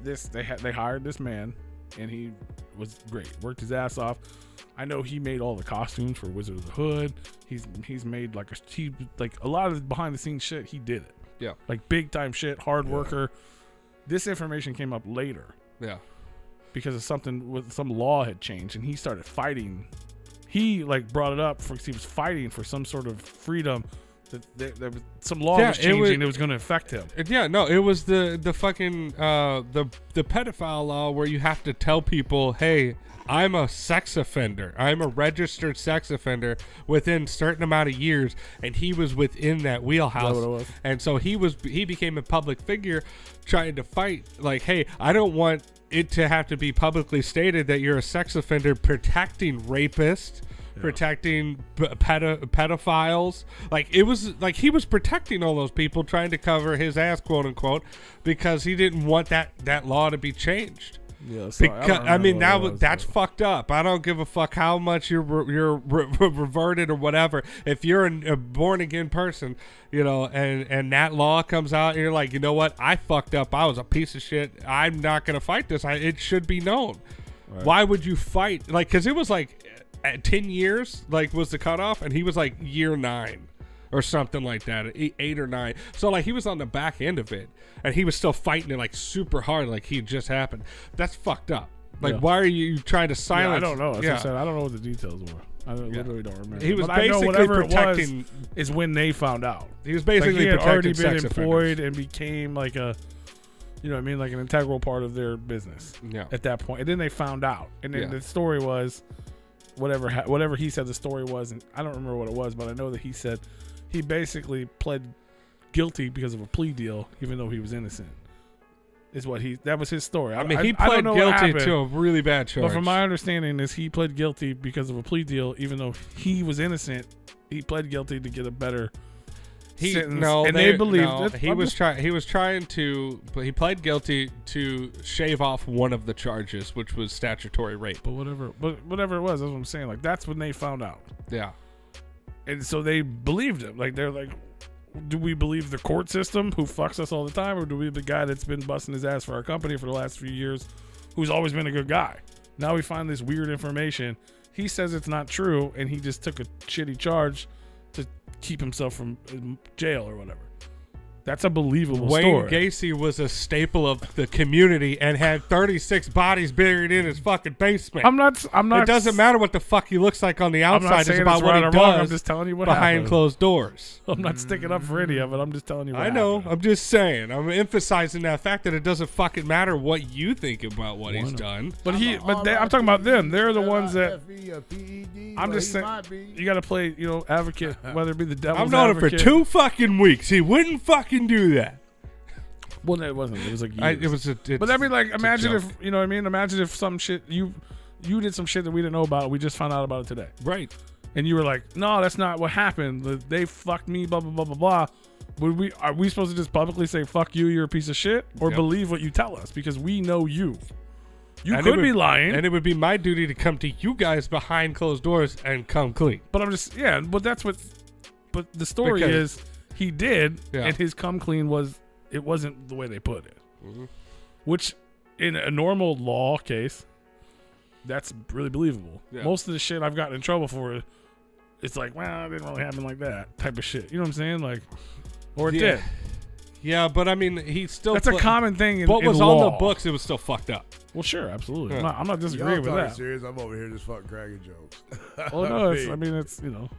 this they hired this man, and he was great. Worked his ass off. I know he made all the costumes for Wizard of the Hood. He's made like a lot of behind the scenes shit. He did it. Yeah. Like big time shit. Hard worker. This information came up later. Yeah. Because of something with some law had changed, and he started fighting. He like brought it up because he was fighting for some sort of freedom. That some law was changing. It was going to affect him. Yeah, no, it was the fucking the pedophile law where you have to tell people, hey, I'm a sex offender. I'm a registered sex offender within a certain amount of years, and he was within that wheelhouse. Is that what it was? And so he became a public figure trying to fight like, hey, I don't want it to have to be publicly stated that you're a sex offender protecting rapists. Yeah. Protecting pedophiles. Like, it was like he was protecting all those people, trying to cover his ass, quote unquote, because he didn't want that law to be changed. Yeah, I mean, that's fucked up. I don't give a fuck how much you're reverted or whatever. If you're a born again person, you know, and that law comes out, and you're like, you know what? I fucked up. I was a piece of shit. I'm not gonna fight this. It should be known. Right. Why would you fight? Like, because it was like. At 10 years like was the cutoff, and he was like year 9 or something like that, 8 or 9. So like he was on the back end of it, and he was still fighting it like super hard, like he just happened. That's fucked up. Like, why are you trying to silence? I don't know. As I said, I don't know what the details were. I literally don't remember. He was but I know basically whatever protecting. it was is when they found out. He was Like basically he had already protecting been sex employed offenders. and became like a, you know what I mean, like an integral part of their business. Yeah. At that point, and then they found out, and then Yeah. the story was, whatever he said the story was, and I don't remember what it was, but I know that he said he basically pled guilty because of a plea deal, even though he was innocent. That was his story. I mean, he I don't pled know what guilty happened, to a really bad charge. but from my understanding is he pled guilty because of a plea deal, even though he was innocent. He pled guilty to get a better sentence, they believed it. He was trying to, but he pled guilty to shave off one of the charges, which was statutory rape. But whatever it was, that's what I'm saying. Like that's when they found out, Yeah. and so they believed him. Like they're like, do we believe the court system who fucks us all the time, or do we believe the guy that's been busting his ass for our company for the last few years, who's always been a good guy? Now we find this weird information. He says it's not true, and he just took a shitty charge to keep himself from jail or whatever. That's a believable Wayne story. Gacy was a staple of the community and had 36 bodies buried in his fucking basement. I'm not. It doesn't matter what the fuck he looks like on the I'm not outside. It's saying about it's what right he or does wrong. I'm just telling you what behind happened. closed doors. I'm not sticking up for any of it. I'm just telling you what I know. happened. I'm just saying. I'm emphasizing that fact that it doesn't fucking matter what you think about what he's done. But I'm talking about them. They're the ones that. I'm just saying. You got to play, advocate, whether it be the devil's I've known him for advocate. 2 fucking weeks. He wouldn't fucking do that. Well, it wasn't. It was like years. But I mean, like, imagine if you know what I mean. Imagine if some shit you did some shit that we didn't know about. We just found out about it today, Right. and you were like, "No, that's not what happened. They fucked me." Blah blah blah blah blah. Are we supposed to just publicly say "fuck you"? You're a piece of shit, or believe what you tell us because we know you. You could be lying, and it would be my duty to come to you guys behind closed doors and come clean. but I'm just But that's what. But the story is he did, and his come clean was. It wasn't the way they put it. Mm-hmm. Which, in a normal law case, that's really believable. Yeah. Most of the shit I've gotten in trouble for, it's like, well, it didn't really happen like that type of shit. You know what I'm saying? Like, or it did. Yeah, but I mean, he still. That's a common thing in what was law. on the books, it was still fucked up. Well, sure, absolutely. Yeah. I'm not disagreeing with that. Serious? I'm over here just fucking cracking jokes. Well, no, it's No,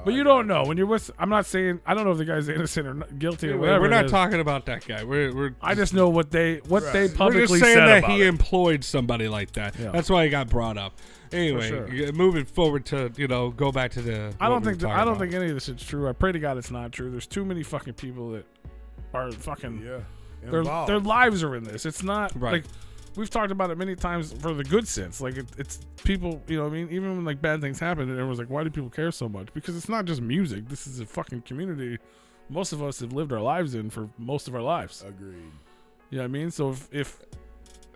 but you don't know when you're with. I'm not saying I don't know if the guy's innocent or guilty or whatever. We're not it is. talking about that guy. I just know what they publicly We're just saying said that about he it. employed somebody like that. Yeah. That's why he got brought up. Anyway, sure. moving forward to go back to the. I don't think any of this is true. I pray to God it's not true. There's too many fucking people that are fucking their lives are in this. It's not like we've talked about it many times for the good sense. Like it's people, you know what I mean? Even when like bad things happen and everyone's like, why do people care so much? Because it's not just music. This is a fucking community most of us have lived our lives in for most of our lives. Agreed. You know what I mean? So if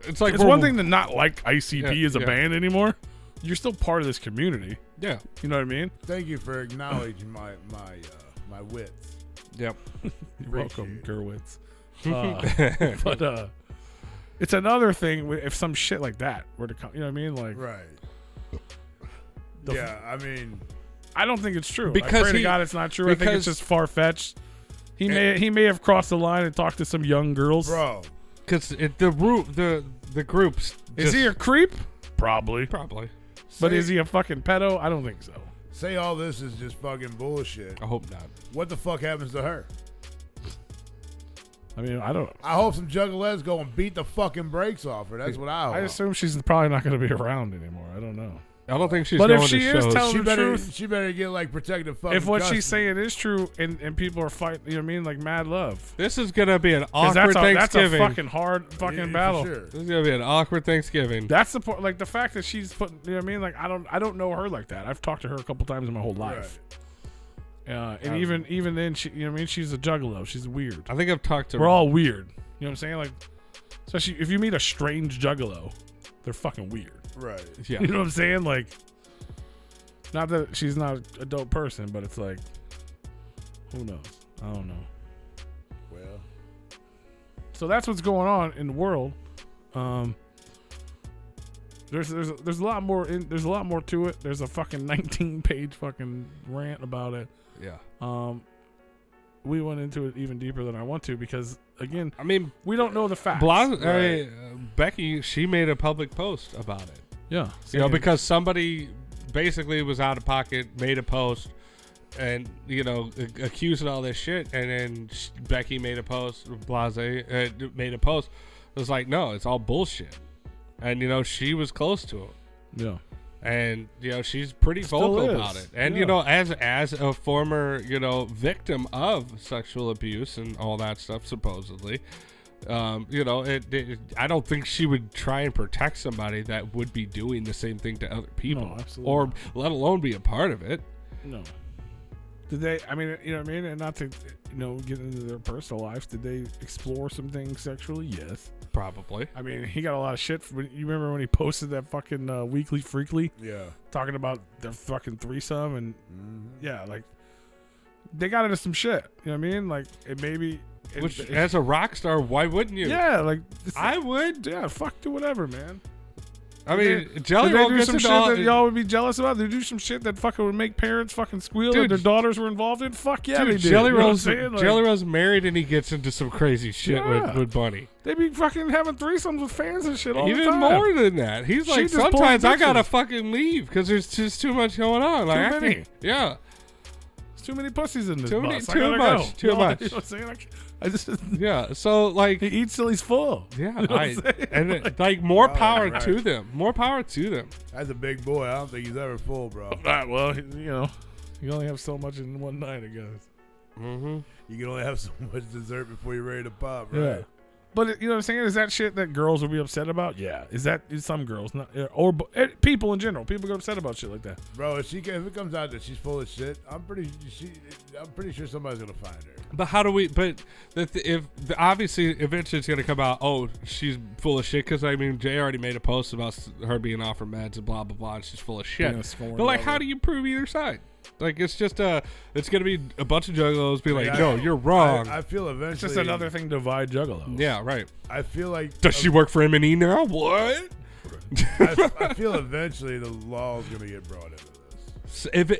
it's like it's one thing to not like ICP as a band anymore, you're still part of this community. Yeah. You know what I mean? Thank you for acknowledging my wits. Yep. You're welcome, Gerwitz. But it's another thing if some shit like that were to come. You know what I mean? Like, right. I mean, I don't think it's true. Because I pray to God it's not true. I think it's just far fetched. He may have crossed the line and talked to some young girls, bro. Because the groups. Is he a creep? Probably. But is he a fucking pedo? I don't think so. Say all this is just fucking bullshit. I hope not. What the fuck happens to her? I mean, I don't. I hope some juggalettes go and beat the fucking brakes off her. That's what I hope. I assume she's probably not going to be around anymore. I don't know. I don't think she's. But going if she to is shows. telling the truth, she better get like protective fucking. If what custody. she's saying is true, and people are fighting, you know what I mean, like mad love. This is gonna be an awkward Thanksgiving. That's a fucking hard fucking battle. Sure. This is gonna be an awkward Thanksgiving. That's the point. Like the fact that she's putting, you know what I mean. Like I don't know her like that. I've talked to her a couple times in my whole life. Right. And even then, she, you know what I mean. She's a juggalo. She's weird. I think I've talked to. We're all weird. You know what I'm saying? Like, especially if you meet a strange juggalo, they're fucking weird. Right. Yeah. You know what I'm saying? Like, not that she's not a dope person, but it's like, who knows? I don't know. Well, so that's what's going on in the world. There's a lot more. There's a lot more to it. There's a fucking 19-page fucking rant about it. Yeah. We went into it even deeper than I want to because, again, I mean, we don't know the facts. Becky, she made a public post about it. Yeah. You know, because somebody basically was out of pocket, made a post, and accusing all this shit, and then Becky made a post, made a post. It was like, no, it's all bullshit, and she was close to him. Yeah. And she's pretty vocal about it. And as a former victim of sexual abuse and all that stuff, supposedly, I don't think she would try and protect somebody that would be doing the same thing to other people, or let alone be a part of it. No. Did they? I mean, you know what I mean, and not to get into their personal lives. Did they explore some things sexually? Yes. Probably. I mean, he got a lot of shit. You remember when he posted that fucking Weekly Freakly? Yeah. Talking about their fucking threesome and yeah, like they got into some shit. You know what I mean? Like it maybe. Which, as a rock star, why wouldn't you? Yeah, like I would. Yeah, fuck, do whatever, man. I mean, Jelly Roll gets some into shit that y'all would be jealous about. They do some shit that fucking would make parents fucking squeal that their daughters were involved in. Fuck yeah, they did. Jelly Roll's married and he gets into some crazy shit with Bunny. They be fucking having threesomes with fans and shit all the time. Even more than that. He's like, sometimes I gotta fucking leave because there's just too much going on. Like, too many. Yeah. There's too many pussies in this Too bus. much. You know Too much. You know what I'm saying? I just yeah. So like he eats till he's full. Yeah. You know like more power to them. More power to them. As a big boy, I don't think he's ever full, bro. Well, you only have so much in one night, I guess. Mm-hmm. You can only have so much dessert before you're ready to pop, right? Yeah. But you know what I'm saying? Is that shit that girls would be upset about? Yeah. Is some girls, not or people in general? People get upset about shit like that. Bro, if it comes out that she's full of shit, I'm pretty sure somebody's gonna find her. But how do we? But obviously eventually it's gonna come out. Oh, she's full of shit because I mean Jay already made a post about her being off her meds and blah blah blah. And she's full of shit. But like, how do you prove either side? Like it's just it's gonna be a bunch of juggalos be like, no, you're wrong. I feel eventually it's just another thing to divide juggalos. Yeah, right. I feel like does she work for M&E now? What? I feel eventually the law is gonna get brought into this. So if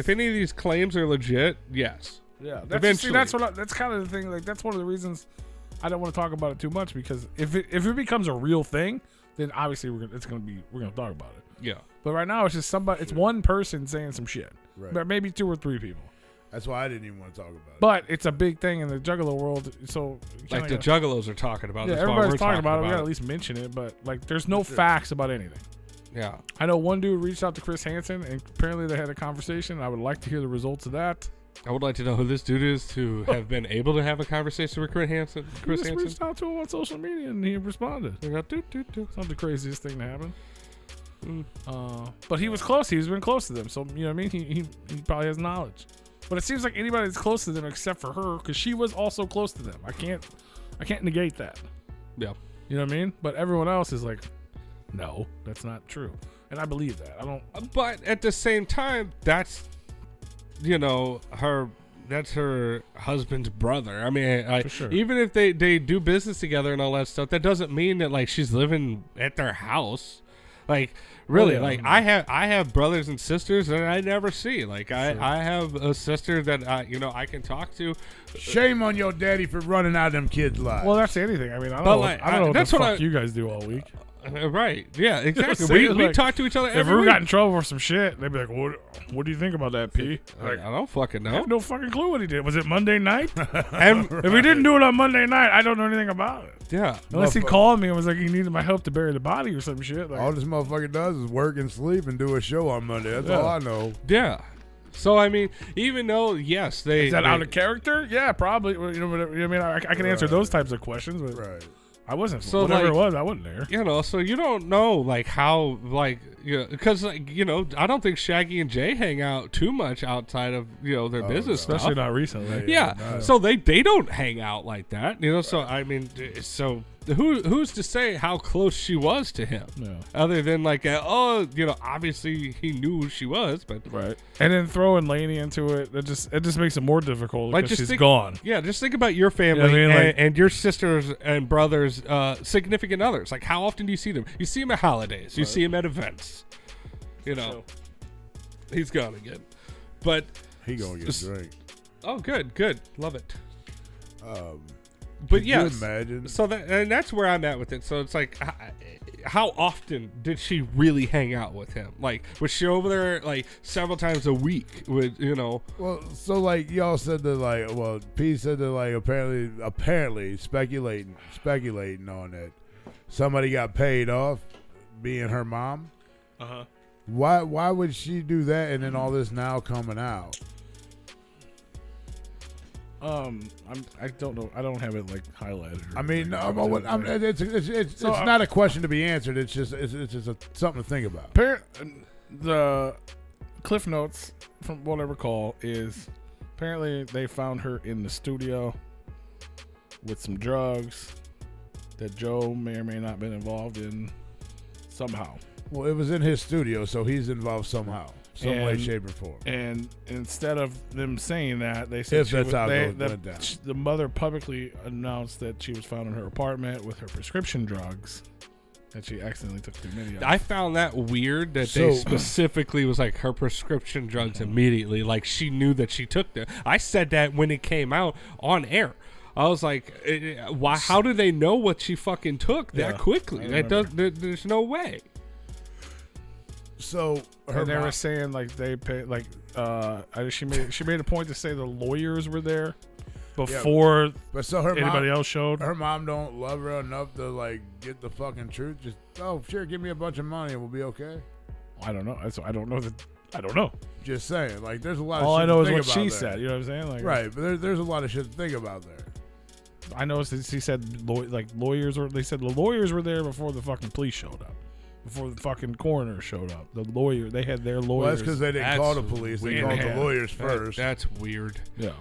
any of these claims are legit, yes. Yeah, eventually. That's kind of the thing. Like that's one of the reasons I don't want to talk about it too much because if it becomes a real thing, then obviously we're gonna talk about it. Yeah. But right now it's just it's one person saying some shit. Right. But maybe 2 or 3 people. That's why I didn't even want to talk about it. But it's a big thing in the juggalo world. So like the juggalos are talking about. Yeah, that's everybody's why we're talking about it. We about gotta at least mention it. But like, there's no facts about anything. Yeah. I know one dude reached out to Chris Hansen, and apparently they had a conversation. I would like to hear the results of that. I would like to know who this dude is to have been able to have a conversation with Chris Hansen. He just reached out to him on social media, and he responded. It's not the craziest thing to happen. But he was close. He's been close to them, so you know what I mean. He probably has knowledge. But it seems like anybody that's close to them, except for her, because she was also close to them. I can't negate that. Yeah, you know what I mean. But everyone else is like, no, that's not true, and I believe that. I don't. But at the same time, that's her. That's her husband's brother. I mean, for sure. Even if they do business together and all that stuff, that doesn't mean that like she's living at their house. Like really, I have brothers and sisters that I never see. Like I have a sister that I can talk to. Shame on your daddy for running out of them kids' lives. Well, that's anything. I mean, I don't know what the fuck you guys do all week. Right. Yeah, exactly. We talk to each other every week. If we got in trouble for some shit, they'd be like, what do you think about that, P? Like, I don't fucking know. I have no fucking clue what he did. Was it Monday night? And if we didn't do it on Monday night, I don't know anything about it. Yeah. Unless he called me and was like, he needed my help to bury the body or some shit. Like, all this motherfucker does is work and sleep and do a show on Monday. That's all I know. Yeah. So I mean, even though yes, is that out of character? Yeah, probably. Well, I mean, I can answer those types of questions, but right. I wasn't. So whatever it was, I wasn't there. So you don't know like how because I don't think Shaggy and Jay hang out too much outside of their business stuff. Especially not recently. Yeah. No. So they don't hang out like that. Right. So I mean, so who's to say how close she was to him? Yeah. Other than like obviously he knew who she was, but right. And then throwing Lainey into it, it just makes it more difficult because she's gone. Yeah, just think about your family and your sisters and brothers, significant others. Like how often do you see them? You see them at holidays. You see them at events. He's gone again, but he gonna get drank. Oh, good, love it. But yeah, imagine. So that's where I'm at with it. So it's like how often did she really hang out with him? Like, was she over there like several times a week with, you know? Well, so like y'all said that like, well, P said that like apparently speculating on it. Somebody got paid off, being her mom. Uh-huh. Why would she do that and then all this now coming out? I don't know. I don't have it like highlighted. I mean, it's not a question to be answered. It's just something to think about. The Cliff Notes, from what I recall, is apparently they found her in the studio with some drugs that Joe may or may not have been involved in somehow. Well, it was in his studio, so he's involved somehow, some way, shape, or form. And instead of them saying that, they said the mother publicly announced that she was found in her apartment with her prescription drugs that she accidentally took too many of. I found that weird that they specifically was like her prescription drugs immediately. Like she knew that she took them. I said that when it came out on air. I was like, why? How do they know what she fucking took that quickly? There's no way. So they were saying like they pay like she made a point to say the lawyers were there before but so her anybody else showed. Her mom don't love her enough to like get the fucking truth. Just sure, give me a bunch of money and we'll be okay. I don't know. I don't know that. I don't know. Just saying, like there's a lot. All of shit I know to is what she there. said. You know what I'm saying? Like, right, but there's a lot of shit to think about there. I know she said lawyers were. They said the lawyers were there before the fucking police showed up. Before the fucking coroner showed up, they had their lawyers. Well, that's because they didn't call the police. They called the lawyers first. That's weird. Yeah.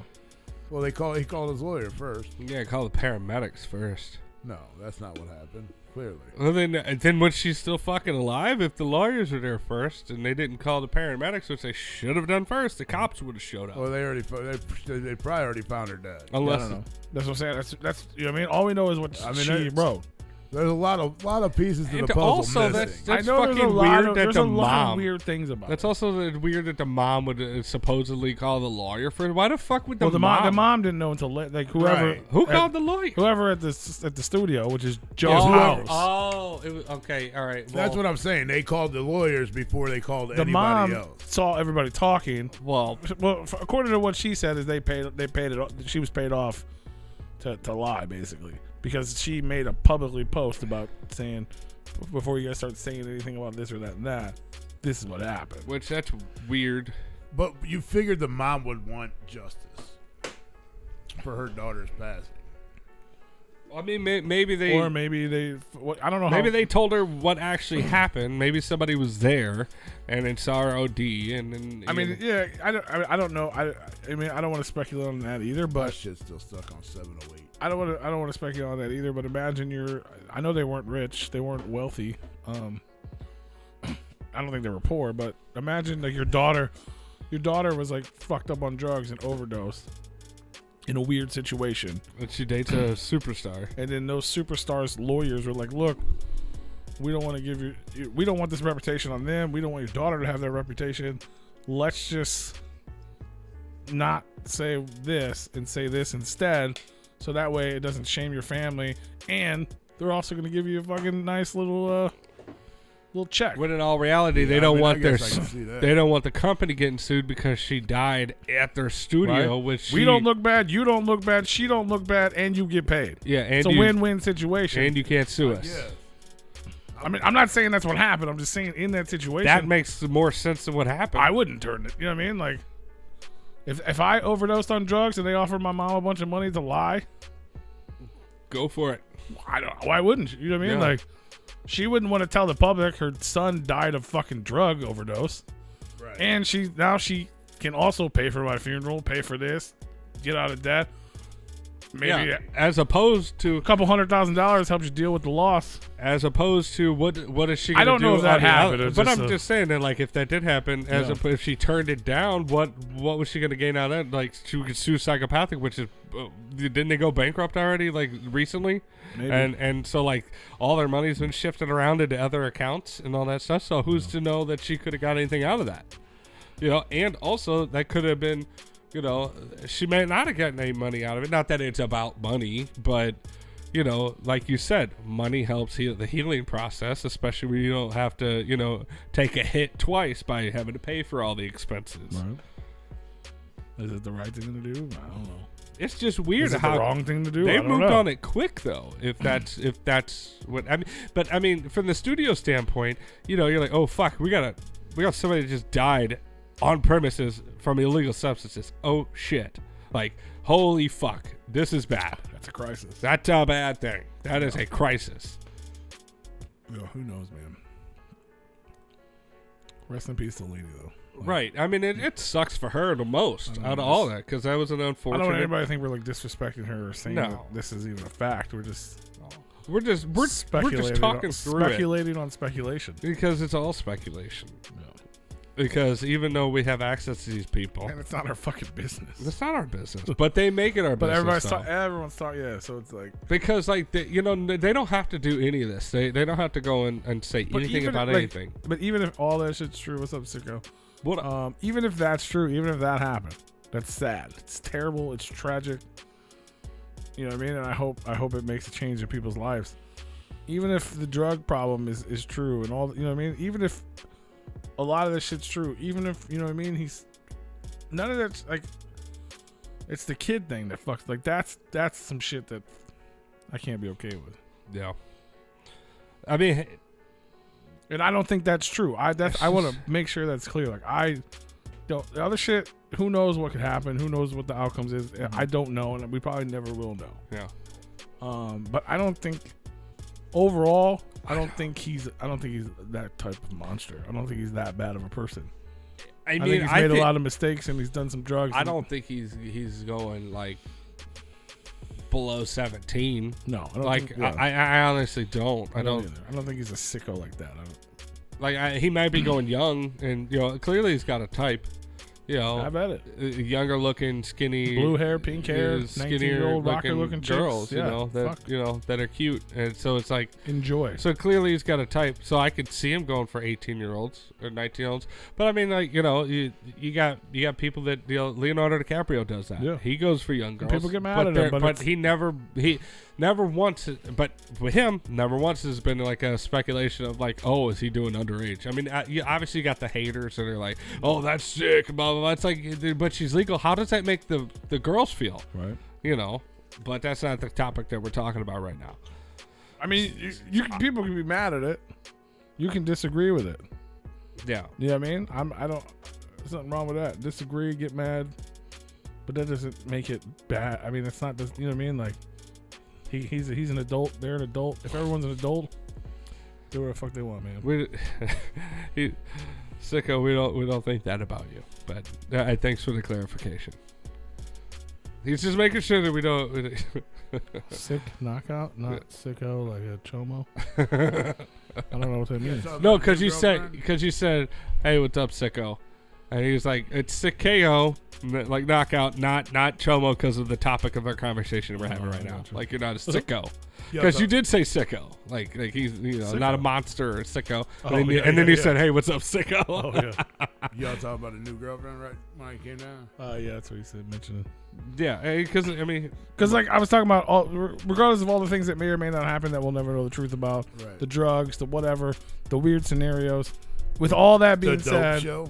Well, he called his lawyer first. Yeah, call the paramedics first. No, that's not what happened. Clearly. Well, then was she still fucking alive if the lawyers were there first and they didn't call the paramedics, which they should have done first? The cops would have showed up. Well, they probably already found her dead. Unless, I don't know. That's what I'm saying. That's you know what I mean. All we know is what she wrote. There's a lot of pieces to the puzzle also, missing. that's fucking weird that the mom. Weird things about. That's also weird that the mom would supposedly call the lawyer for. Why the fuck would the mom? The mom didn't know until like whoever. Right. Who called the lawyer? Whoever at the studio, which is Joe's house. Oh, it was, okay, all right. Well, that's what I'm saying. They called the lawyers before they called anybody mom else. Saw everybody talking. Well, according to what she said, is they paid it. She was paid off to lie basically. Because she made a publicly post about saying, before you guys start saying anything about this or that and that, this is what happened. Which, that's weird. But you figured the mom would want justice for her daughter's passing. I mean, maybe they... Or maybe they... I don't know maybe they told her what actually happened. Maybe somebody was there and then saw her OD and then... I mean, yeah, I don't know. I mean, I don't want to speculate on that either, but... That shit's still stuck on 708. I don't want to speculate on that either, but imagine I know they weren't rich, they weren't wealthy. I don't think they were poor, but imagine like your daughter was like fucked up on drugs and overdosed in a weird situation. And she dates a superstar. And then those superstars' lawyers were like, "Look, we don't want to we don't want this reputation on them. We don't want your daughter to have that reputation. Let's just not say this and say this instead." So that way it doesn't shame your family, and they're also going to give you a fucking nice little check. When in all reality, they don't want the company getting sued because she died at their studio. Right? Which we don't look bad, you don't look bad, she don't look bad, and you get paid. Yeah, and it's a win-win situation, and you can't sue us. Yeah. I mean, I'm not saying that's what happened. I'm just saying in that situation, that makes more sense than what happened. I wouldn't turn it. You know what I mean? Like. If I overdosed on drugs and they offered my mom a bunch of money to lie, go for it. Why wouldn't you? You know what I mean? Yeah. Like, she wouldn't want to tell the public her son died of fucking drug overdose, right? And she can also pay for my funeral, pay for this, get out of debt. Maybe as opposed to a couple $100,000 helps you deal with the loss. As opposed to what is she? Gonna I don't know if that happened, but I'm just saying that like if that did happen, if she turned it down, what was she going to gain out of that? Like she could sue Psychopathic, which is didn't they go bankrupt already like recently? Maybe. And so like all their money's been shifted around into other accounts and all that stuff. So who's to know that she could have got anything out of that? You know, and also that could have been. You know, she may not have gotten any money out of it. Not that it's about money, but you know, like you said, money helps the healing process, especially when you don't have to, you know, take a hit twice by having to pay for all the expenses. Right. Is it the right thing to do? I don't know. It's just weird Is it how the wrong thing to do? They I don't moved know. on it quick though. If that's what I mean, but I mean, from the studio standpoint, you know, you're like, oh fuck, we got somebody that just died on premises from illegal substances. Oh shit, like holy fuck, this is bad. That's a crisis. That's a bad thing. That is a crisis. Yeah, who knows, man. Rest in peace to Lady, though. Like, Right. I mean, it sucks for her the most out of all that because that was an I unfortunate. don't want anybody to think we're like disrespecting her or saying No. that this is even a fact. We're just We're just talking through it speculating on speculation. because it's all speculation. No. Because even though we have access to these people, And it's not our fucking business. it's not our business. But they make it our But business. everyone's talking. Yeah, so it's like. Because like you know, they don't have to do any of this. They don't have to go and say But anything even about if, like, anything. But even if all that shit's true, what's up, sicko? What? Even if that's true, even if that happened, that's sad. It's terrible. It's tragic. You know what I mean? And I hope it makes a change in people's lives. Even if the drug problem is true and all, you know what I mean? Even if a lot of this shit's true, even if, you know what I mean, he's none of that's like, it's the kid thing that fucks, like that's some shit that I can't be okay with. Yeah. I mean, And I don't think that's true. I want to make sure that's clear. Like I don't, the other shit, who knows what could happen? Who knows what the outcomes is? I don't know, and we probably never will know. yeah. But I don't think overall, I don't think he's that type of monster. I don't think he's that bad of a person. I I mean, think he's made a lot of mistakes and he's done some drugs. I don't think he's going like below 17. No, I don't Like think, yeah. I honestly don't. I don't. either. I don't think he's a sicko like that. I don't, Like he might be going young, and you know, clearly he's got a type. You know, I bet it. Younger looking, skinny, Blue hair, pink hair, skinnier 19-year-old rocker looking girls. chicks. Yeah, You know that are cute, and so it's like enjoy. So clearly he's got a type. So I could see him going for 18-year-olds or 19-year-olds. But I mean, like you know, you got people that Leonardo DiCaprio does that. Yeah. He goes for young girls. People get mad at him, but he never once. But with him, never once has been like a speculation of like, oh, is he doing underage? I mean, you obviously got the haters that are like, oh, that's sick, blah blah blah. It's like, but she's legal. How does that make the girls feel? Right. You know. But that's not the topic that we're talking about right now. I mean, people can be mad at it. You can disagree with it. Yeah. You know what I mean? I don't. There's nothing wrong with that. Disagree, get mad, but that doesn't make it bad. I mean, it's not. You know what I mean? Like, he's an adult. They're an adult. If everyone's an adult, do whatever the fuck they want, man. Sicko, we don't think that about you. But thanks for the clarification. He's just making sure that we don't. Sick knockout, not sicko like a chomo. I don't know what that means. No, because you said, "Hey, what's up, sicko?" And he was like, "It's sick-KO, like knockout, not chomo," because of the topic of our conversation we're having right now. Gotcha. like you're not a sicko. Because you did say sicko, like he's not a monster or sicko, and then you said, "Hey, what's up, sicko?" Oh yeah, Y'all talking about a new girlfriend right when I came down? yeah, that's what he said. Mention it. Yeah, because I mean, Because like I was talking about, regardless of all the things that may or may not happen that we'll never know the truth about, Right. the drugs, the whatever, the weird scenarios. With all that The being dope said, show.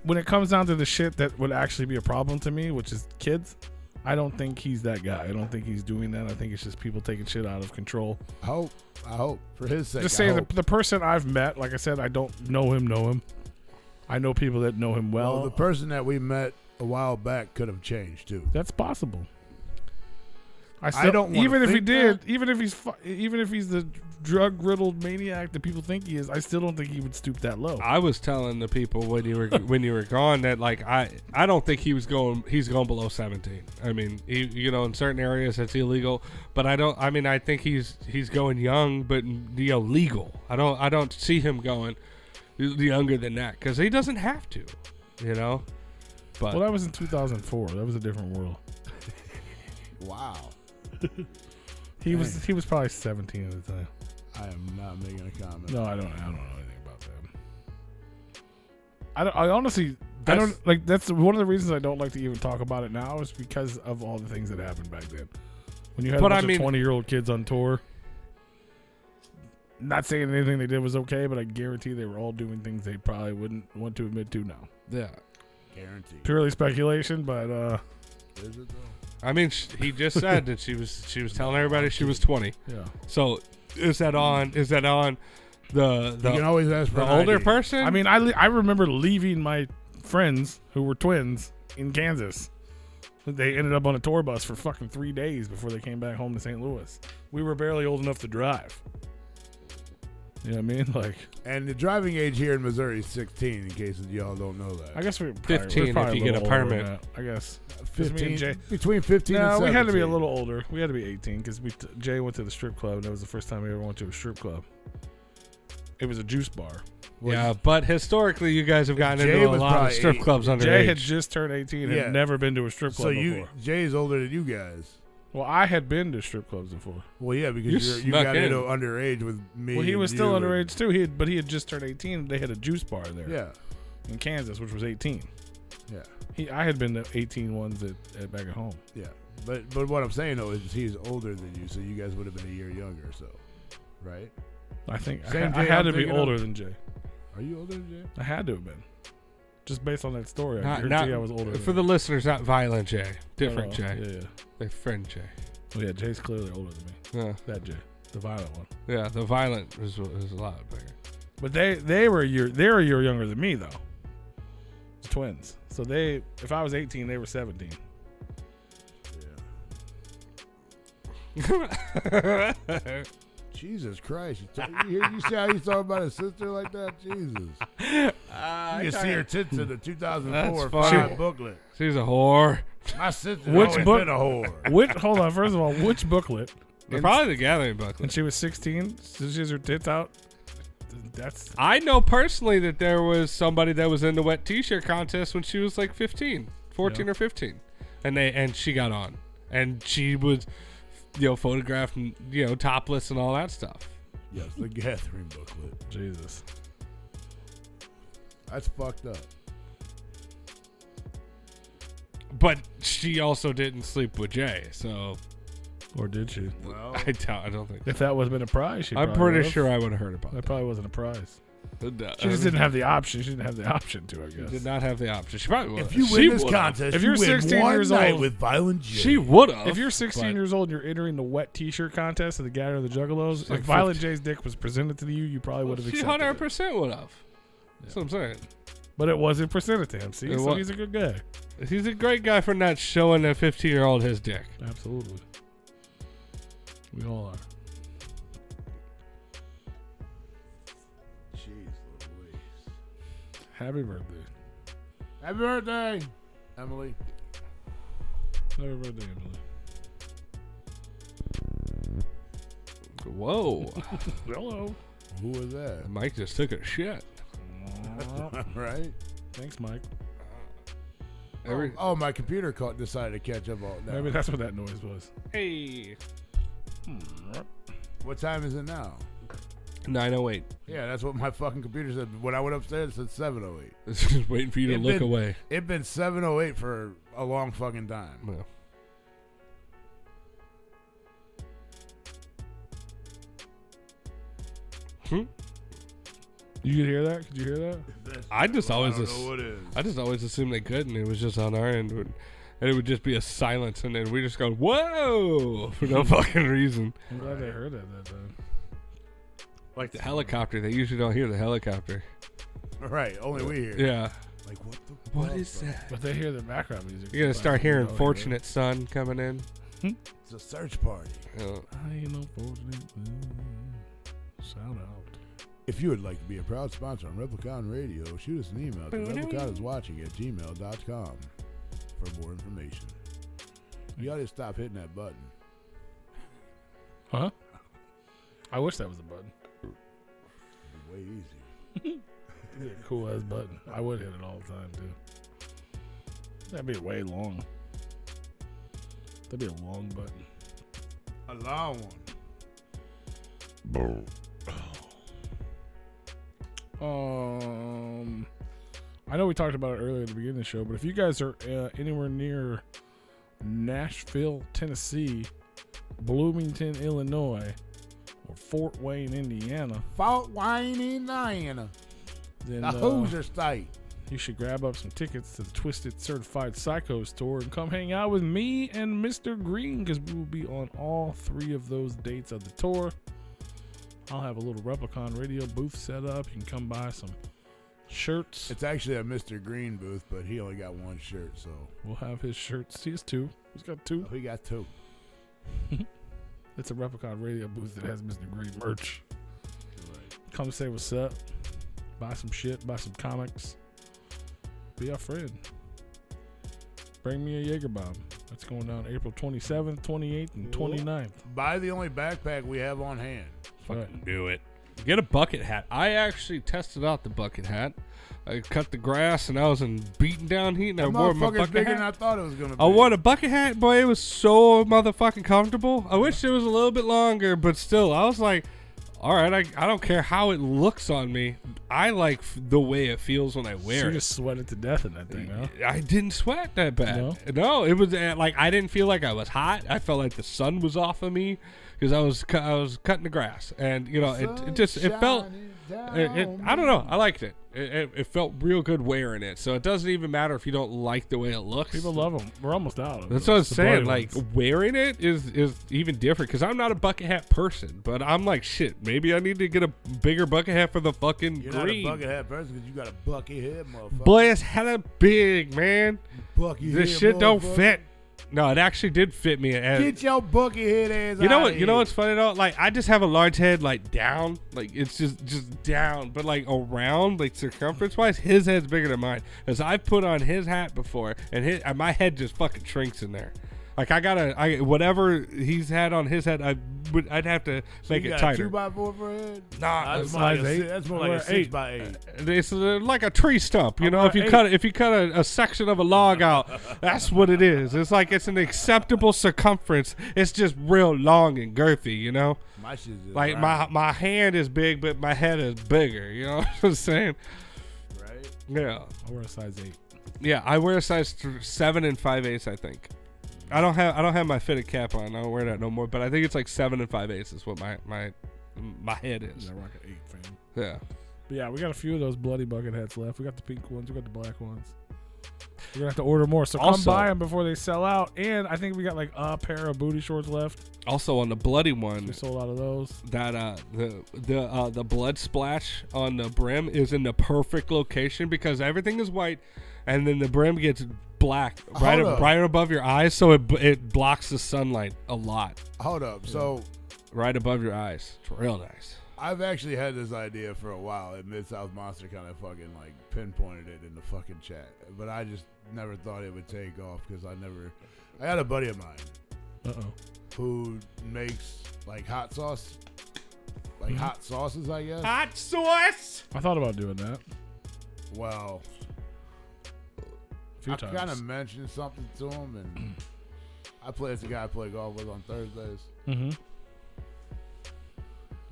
when it comes down to the shit that would actually be a problem to me, which is kids, I don't think he's that guy. I don't think he's doing that. I think it's just people taking shit out of control. I hope for his sake. Just I saying, hope. the person I've met, like I said, I don't know him. I know people that know him well. Well, the person that we met a while back could have changed too. That's possible. I don't wanna even if he think did, that. even if he's the drug-riddled maniac that people think he is, I still don't think he would stoop that low. I was telling the people when you were gone that like I don't think he's going below 17. I mean, in certain areas it's illegal, but I think he's going young, but legal. I don't see him going younger than that because he doesn't have to, But Well, that was in 2004. That was a different world. Wow. He was probably 17 at the time. I am not making a comment. No, I don't know anything about that. I honestly, I don't like. That's one of the reasons I don't like to even talk about it now is because of all the things that happened back then. When you had a bunch of 20-year-old kids on tour. Not saying anything they did was okay, but I guarantee they were all doing things they probably wouldn't want to admit to now. Yeah. Guaranteed. Purely speculation, but Is it though? I mean, he just said that she was telling everybody she was 20. yeah. So is that on the You can always ask for the an older ID. person? I mean, I remember leaving my friends who were twins in Kansas. They ended up on a tour bus for fucking 3 days before they came back home to St. Louis. We were barely old enough to drive. You know what I mean? Like, And the driving age here in Missouri is 16, in case y'all don't know that. I guess we're 15 if you get a permit. I guess 15, me and Jay- between 15 and No, 17. we had to be a little older. We had to be 18 because Jay went to the strip club. And that was the first time we ever went to a strip club. It was a juice bar. Yeah, but historically, you guys have gotten Jay into a was lot of probably strip 8. clubs underage. Jay had just turned 18 and Yeah. had never been to a strip club So before. Jay's older than you guys. Well, I had been to strip clubs before. Well, yeah, because you snuck got in. into underage with me. Well, he and was still you and- underage too. But he had just turned 18. They had a juice bar there. Yeah, In Kansas, which was 18. yeah, I had been to 18 ones at back at home. yeah. But what I'm saying though is he's older than you, so you guys would have been a year younger. So, right? I think Same I Jay had I'm to be thinking of? older than Jay. Are you older than Jay? I had to have been. Just based on that story, I Not, guarantee I was older. for than the him. listeners, not violent Jay. Different No, Jay. Yeah, yeah. My friend Jay. Well, yeah, Jay's clearly older than me. Yeah, That Jay, the violent one. yeah. The violent is a lot bigger. But they were a year younger than me though. Twins. So if I was 18, they were 17. Jesus Christ! You see how he's talking about his sister like that? Jesus! You can see her tits in the 2004 That's funny. 5 booklet. She's a whore. My sister's Which always book- been a whore. Hold on. First of all, which booklet? They're probably the gathering booklet. And she was 16. So she has her tits out. That's I know personally that there was somebody that was in the wet t-shirt contest when she was like 14 Yeah. or 15, and she got on, and she was, photographed, topless and all that stuff. Yes, the gathering booklet. Jesus. That's fucked up. But she also didn't sleep with Jay, so Or did she? Well, I don't think. If that would have been a prize, she I'm probably pretty would've. sure I would have heard about That that. probably wasn't a prize. No, She just didn't have the option. She didn't have the option to, I She guess. did not have the option. She probably would. if you She win this would've. contest, If you you're win 16 one years night old- with Violent J. she would have. If you're 16 but- years old and you're entering the wet T-shirt contest at the Gathering of the Juggalos, if like Violent J's dick was presented to you, you probably would have She accepted 100% it. would have. That's what I'm saying. But it wasn't presented to him. See, It so wa- he's a good guy. He's a great guy for not showing a 15-year-old his dick. Absolutely. We all are. Jeez Louise. Happy birthday. Happy birthday, Emily. Happy birthday, Emily. Whoa. Hello. Who was that? Mike just took a shit. Right? Thanks, Mike. Oh, my computer decided to catch up all now. Maybe that's what that noise was. Hey. What time is it now? 9:08. Yeah, that's what my fucking computer said. When I went upstairs, it said 7:08. It's just waiting for you to It look been- away. It's been 7:08 for a long fucking time. Well. You could hear that? Could you hear that? I just always I don't know what it is. I just always assumed they could, and it was just on our end, and it would just be a silence, and then we just go whoa for no fucking reason. I'm glad they heard it that time. Like the helicopter, they usually don't hear the helicopter. Right, only we hear. Yeah. Like, what the What fuck, is bro? that? But they hear the background music. You're gonna sometimes. start hearing You know, "Fortunate Son" coming in. It's a search party. I ain't no fortunate. Shout out. If you would like to be a proud sponsor on Replicon Radio, shoot us an email to repliconiswatching@gmail.com for more information. You gotta stop hitting that button. Huh? I wish that was a button. It'd be way easier. It'd be a cool ass button. I would hit it all the time too. That'd be way long. That'd be a long button. A long one. I know we talked about it earlier at the beginning of the show, but if you guys are anywhere near Nashville, Tennessee, Bloomington, Illinois, or Fort Wayne, Indiana, Fort Wayne, Indiana. then The Hoosier State. you should grab up some tickets to the Twisted Certified Psychos tour and come hang out with me and Mr. Green, because we will be on all 3 of those dates of the tour. I'll have a little Replicon Radio booth set up. You can come buy some shirts. It's actually a Mr. Green booth, but he only got 1 shirt, so. We'll have his shirts. He has 2. He's got 2. Oh, he got 2. It's a Replicon Radio booth that has Mr. Green merch. Come say what's up. Buy some shit. Buy some comics. Be our friend. Bring me a Jaeger bomb. That's going down April 27th, 28th, and 29th. Buy the only backpack we have on hand. Right. Do it. Get a bucket hat. I actually tested out the bucket hat. I cut the grass and I was in beating down heat and I That wore my motherfucker's bucket bigger hat. than I thought it was going to be. I wore a bucket hat, boy. It was so motherfucking comfortable. I wish it was a little bit longer, but still, I was like, all right, I don't care how it looks on me. I like the way it feels when I So wear you it. just sweated to death in that thing, huh? I didn't sweat that bad. No? No, it was like I didn't feel like I was hot. I felt like the sun was off of me because I was cutting the grass, and you know it felt. I don't know. I liked it. It felt real good wearing it. So it doesn't even matter if you don't like the way it looks. People love them. We're almost out of That's them. what I'm It's the saying. bloody Like ones. wearing it is even different because I'm not a bucket hat person, but I'm like shit. Maybe I need to get a bigger bucket hat for the fucking You're green. not a bucket hat person because you got a bucket head, motherfucker. Boy, it's hella big, man. Bucket This head, shit don't motherfucker. fit. No, it actually did fit me. Get your bucket head ass You know out what? of You know here. what's funny though? Like I just have a large head, like down, like it's just down, but like around, like circumference wise, his head's bigger than mine. As I've put on his hat before, and my head just fucking shrinks in there. Like whatever he's had on his head, I'd have to So make you it got tighter. A 2x4 for a head? Nah, That's it's more like size a, 8. that's more like Or a 8. 6x8. It's like a tree stump, you know. I'm If you a cut a section of a log out, that's what it is. It's like it's an acceptable circumference. It's just real long and girthy, you know. My shit's just Like round, my hand is big, but my head is bigger. You know what I'm saying? right? Yeah, I wear a size 8. yeah. I wear a size 7 and 5/8. I think. I don't have my fitted cap on. I don't wear that no more. But I think it's like 7 and 5/8 is what my head is. I rock an 8, fam. Yeah. But yeah, we got a few of those bloody bucket hats left. We got the pink ones. We got the black ones. We're gonna have to order more. So come Also- buy them before they sell out. And I think we got like a pair of booty shorts left. Also on the bloody one, We sold out of those. that the blood splash on the brim is in the perfect location because everything is white, and then the brim gets black right Hold up. right above your eyes, so it blocks the sunlight a lot Hold up. So right above your eyes. It's real nice. I've actually had this idea for a while, and Mid-South Monster kind of fucking like pinpointed it in the fucking chat, but I just never thought it would take off because I had a buddy of mine who makes like hot sauce, like hot sauces, I guess. Hot sauce. I thought about doing that Well, a few I times. kind of mentioned something to him, and it's a guy I play golf with on Thursdays. Mm-hmm.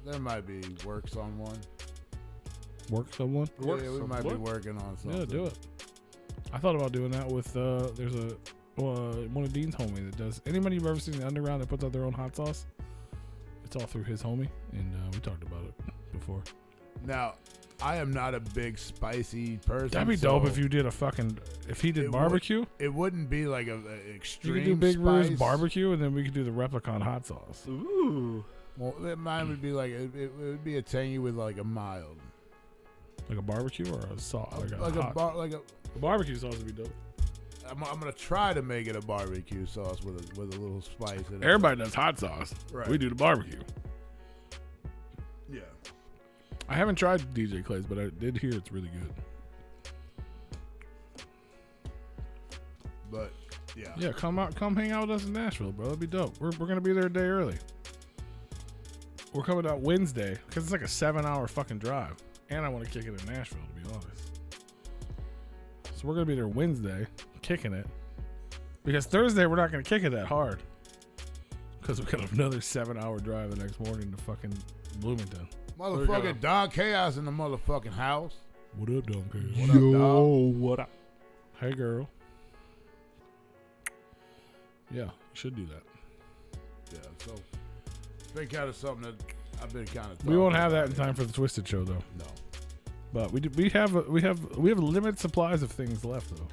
There might be works on one. Work someone. Yeah, we might be working on something. Yeah, do it. I thought about doing that with there's a one of Dean's homie that does. Anybody you've ever seen in the underground that puts out their own hot sauce? It's all through his homie, and we talked about it before. Now, I am not a big spicy person. That'd be so dope if you did if he did it barbecue. It wouldn't be like a You extreme could do Big spice. Brew's barbecue, and then we could do the Replicon hot sauce. Ooh. Well, mine would be like it would be a tangy with like a mild, Like a barbecue or a sauce? Like a a barbecue sauce would be dope. I'm gonna try to make it a barbecue sauce with a little spice in it. Everybody does hot sauce. Right. We do the barbecue. Yeah. I haven't tried DJ Clay's, but I did hear it's really good. But yeah. Yeah, come hang out with us in Nashville, bro. That'd be dope. We're gonna be there a day early. We're coming out Wednesday because it's like a 7-hour fucking drive, and I want to kick it in Nashville, to be honest. So we're gonna be there Wednesday, kicking it, because Thursday we're not gonna kick it that hard, because we got another 7-hour drive the next morning to fucking Bloomington. Motherfucking Don Chaos in the motherfucking house. What up, Donkey? What up, dog? What up? Hey, girl. Yeah, you should do that. Yeah, so it's been kind of something that I've been kind of. We won't have that in time for the Twisted show though. No. But we have limited supplies of things left though.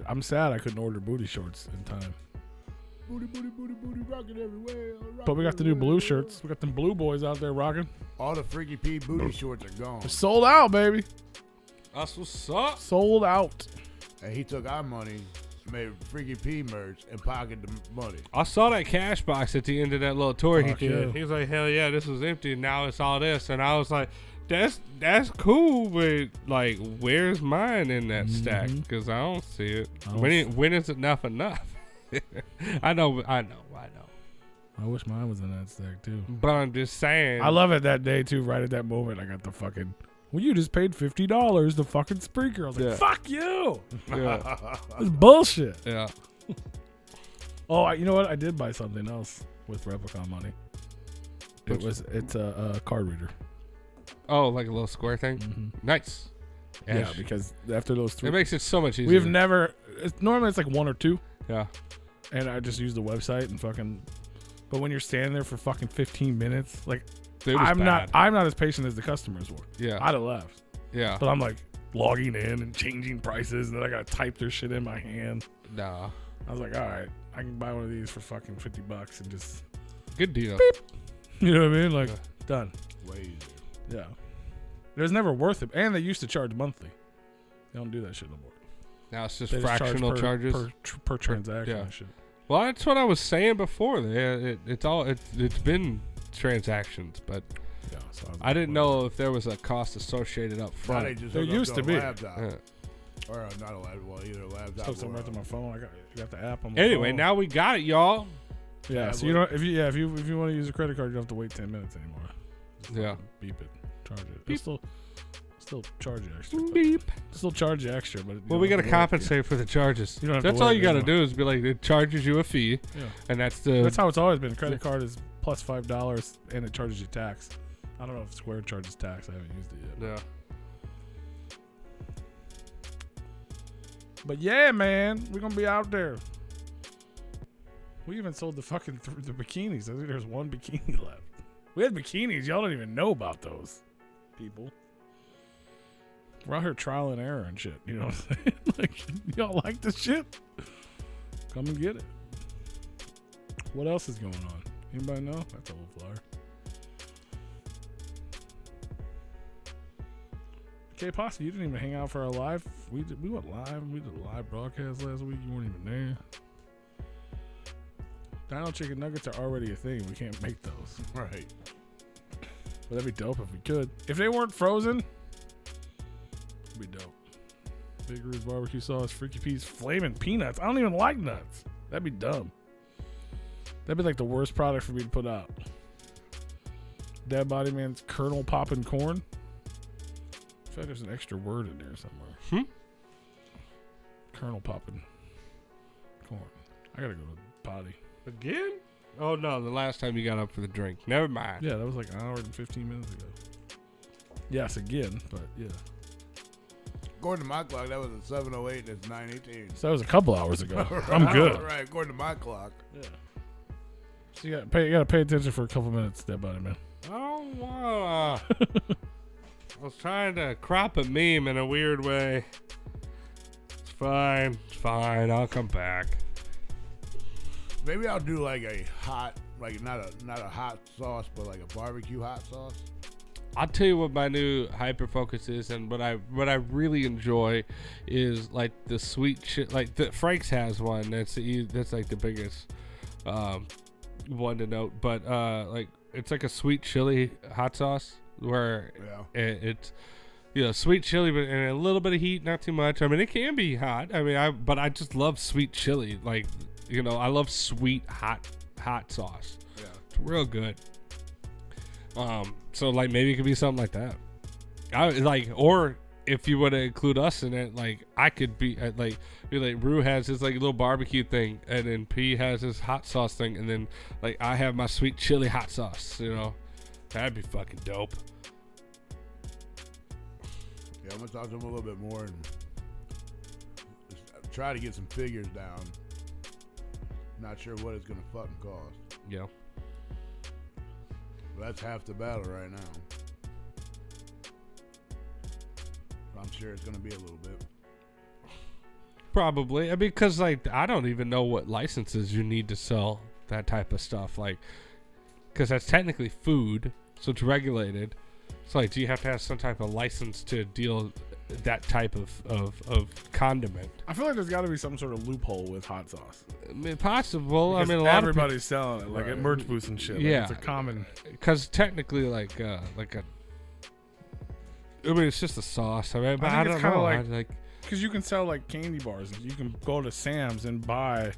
I'm sad I couldn't order booty shorts in time. Booty, rocking everywhere. But we got the new blue shirts. We got them blue boys out there rocking. All the Freaky P booty shorts are gone. They're sold out, baby. That's what's up. Sold out. And he took our money, made Freaky P merch, and pocketed the money. I saw that cash box at the end of that little tour he Fuck did. yeah. He was like, hell yeah, this was empty, and now it's all this. And I was like, that's cool, but like, where's mine in that stack? Because I don't see it. When is enough enough? I know. I wish mine was in that stack too. But I'm just saying. I love it that day too. Right at that moment, I got the fucking. Well, you just paid $50 to fucking Spreaker. I was like, Yeah. fuck you. Yeah. It's bullshit. Yeah. Oh, you know what? I did buy something else with Replicon money. It's a card reader. Oh, like a little square thing? Mm-hmm. Nice. Yeah, because after those three, it makes it so much easier. we've never. Normally it's like one or two, Yeah. and I just use the website and fucking. But when you're standing there for fucking 15 minutes, like It was I'm bad. not as patient as the customers were. Yeah. I'd have left. Yeah. But I'm like logging in and changing prices, and then I gotta type their shit in my hand. Nah. I was like, all right, I can buy one of these for fucking $50 and just, Good deal. you know what I mean? Like, Yeah. done. Way easier. Yeah. It was never worth it. And they used to charge monthly. They don't do that shit no more. Now it's just They just charge fractional charges. per transaction yeah. and shit. Well, that's what I was saying before. It's been transactions, but Yeah. So I didn't know if there was a cost associated up Now front. they just There hook up used to a be. laptop. Yeah. Or not a laptop. Well, either a laptop Stuff somewhere or to my phone. I got the app on my Anyway, phone. now we got it, y'all. Yeah. So you know, if you want to use a credit card, you don't have to wait 10 minutes anymore. Just Yeah. fucking beep it, charge it. Beep. It'll still charge you extra. but- Beep. Still charge you extra, but Well, we got to compensate for the charges. You don't have to That's all wait you got to anymore. do is be like, it charges you a fee, Yeah. and that's That's how it's always been. Credit card is plus $5, and it charges you tax. I don't know if Square charges tax. I haven't used it yet. Yeah. But yeah, man, we're gonna be out there. We even sold the fucking the bikinis. I think there's one bikini left. We had bikinis. Y'all don't even know about those, people. We're out here trial and error and shit. You know what I'm saying? Like, y'all like this shit? Come and get it. What else is going on? Anybody know? That's a whole flyer. Okay, Posse, you didn't even hang out for our live. We went live. We did a live broadcast last week. You weren't even there. Dino chicken nuggets are already a thing. We can't make those. Right. But that'd be dope if we could. If they weren't frozen, it'd be dope. Big Ruth's barbecue sauce, Freaky P's flaming peanuts. I don't even like nuts. That'd be dumb. That'd be like the worst product for me to put out. Dead Body Man's kernel popping corn. I feel like there's an extra word in there somewhere. Kernel popping corn. I gotta go to the potty. Again? Oh, no, the last time you got up for the drink. Never mind. Yeah, that was like an hour and 15 minutes ago. Yes, again, but yeah. According to my clock, that was at 7:08 and it's 9:18. So that was a couple hours ago. I'm good. Right, according to my clock. Yeah. So you gotta pay attention for a couple minutes, Dead Body Man. Oh, wow. I was trying to crop a meme in a weird way. It's fine. It's fine. I'll come back. Maybe I'll do like a hot, like not a hot sauce, but like a barbecue hot sauce. I'll tell you what my new hyper focus is, and what I really enjoy is like the sweet shit. Like Frank's has one that's like the biggest one to note, but like it's like a sweet chili hot sauce where it's sweet chili, but and a little bit of heat, not too much. I mean, it can be hot. I mean, but I just love sweet chili. Like, I love sweet hot sauce. Yeah, it's real good. So like maybe it could be something like that. Or if you want to include us in it, like I could be like Rue has his like little barbecue thing, and then P has his hot sauce thing, and then like I have my sweet chili hot sauce. That'd be fucking dope. Yeah, I'm gonna talk to him a little bit more and just try to get some figures down. Not sure what it's gonna fucking cost. Yeah. But that's half the battle right now. I'm sure it's gonna be a little bit. Probably. I mean, because, like, I don't even know what licenses you need to sell that type of stuff. Like, because that's technically food, so it's regulated. It's like, do you have to have some type of license to deal that type of condiment? I feel like there's got to be some sort of loophole with hot sauce. I mean, possible. Because I mean, a lot everybody's selling it, like at merch booths and shit. Like, Yeah. it's a common. Because technically, I mean, it's just a sauce. I mean, but I think don't it's kinda know. like- Because you can sell like candy bars. You can go to Sam's and buy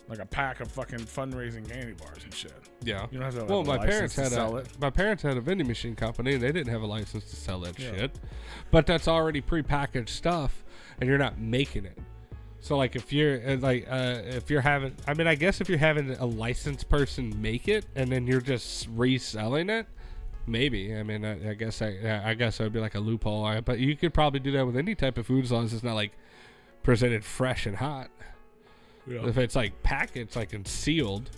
like a pack of fucking fundraising candy bars and shit. yeah. You don't have to have Well, a my license parents to had sell it. my parents had a vending machine company, and they didn't have a license to sell that Yeah. shit. But that's already prepackaged stuff, and you're not making it. So, like, if you're if you're having, I mean, I guess if you're having a licensed person make it, and then you're just reselling it, maybe. I mean, I guess it would be like a loophole. But you could probably do that with any type of food, as long as it's not like presented fresh and hot. Yeah. If it's like packaged, like and sealed,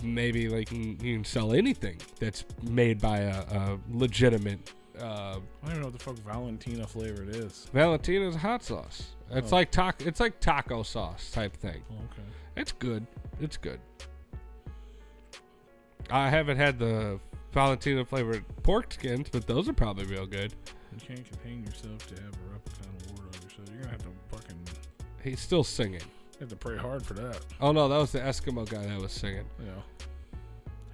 maybe like you can sell anything that's made by a legitimate. I don't even know what the fuck Valentina flavor it is. Valentina's hot sauce. It's like taco sauce type thing. Oh, okay. It's good. It's good. I haven't had the Valentina flavored pork skins, but those are probably real good. You can't contain yourself to have a Replicon award on your show. You're gonna have to fucking. He's still singing. You have to pray hard for that. Oh no, that was the Eskimo guy that was singing. Yeah.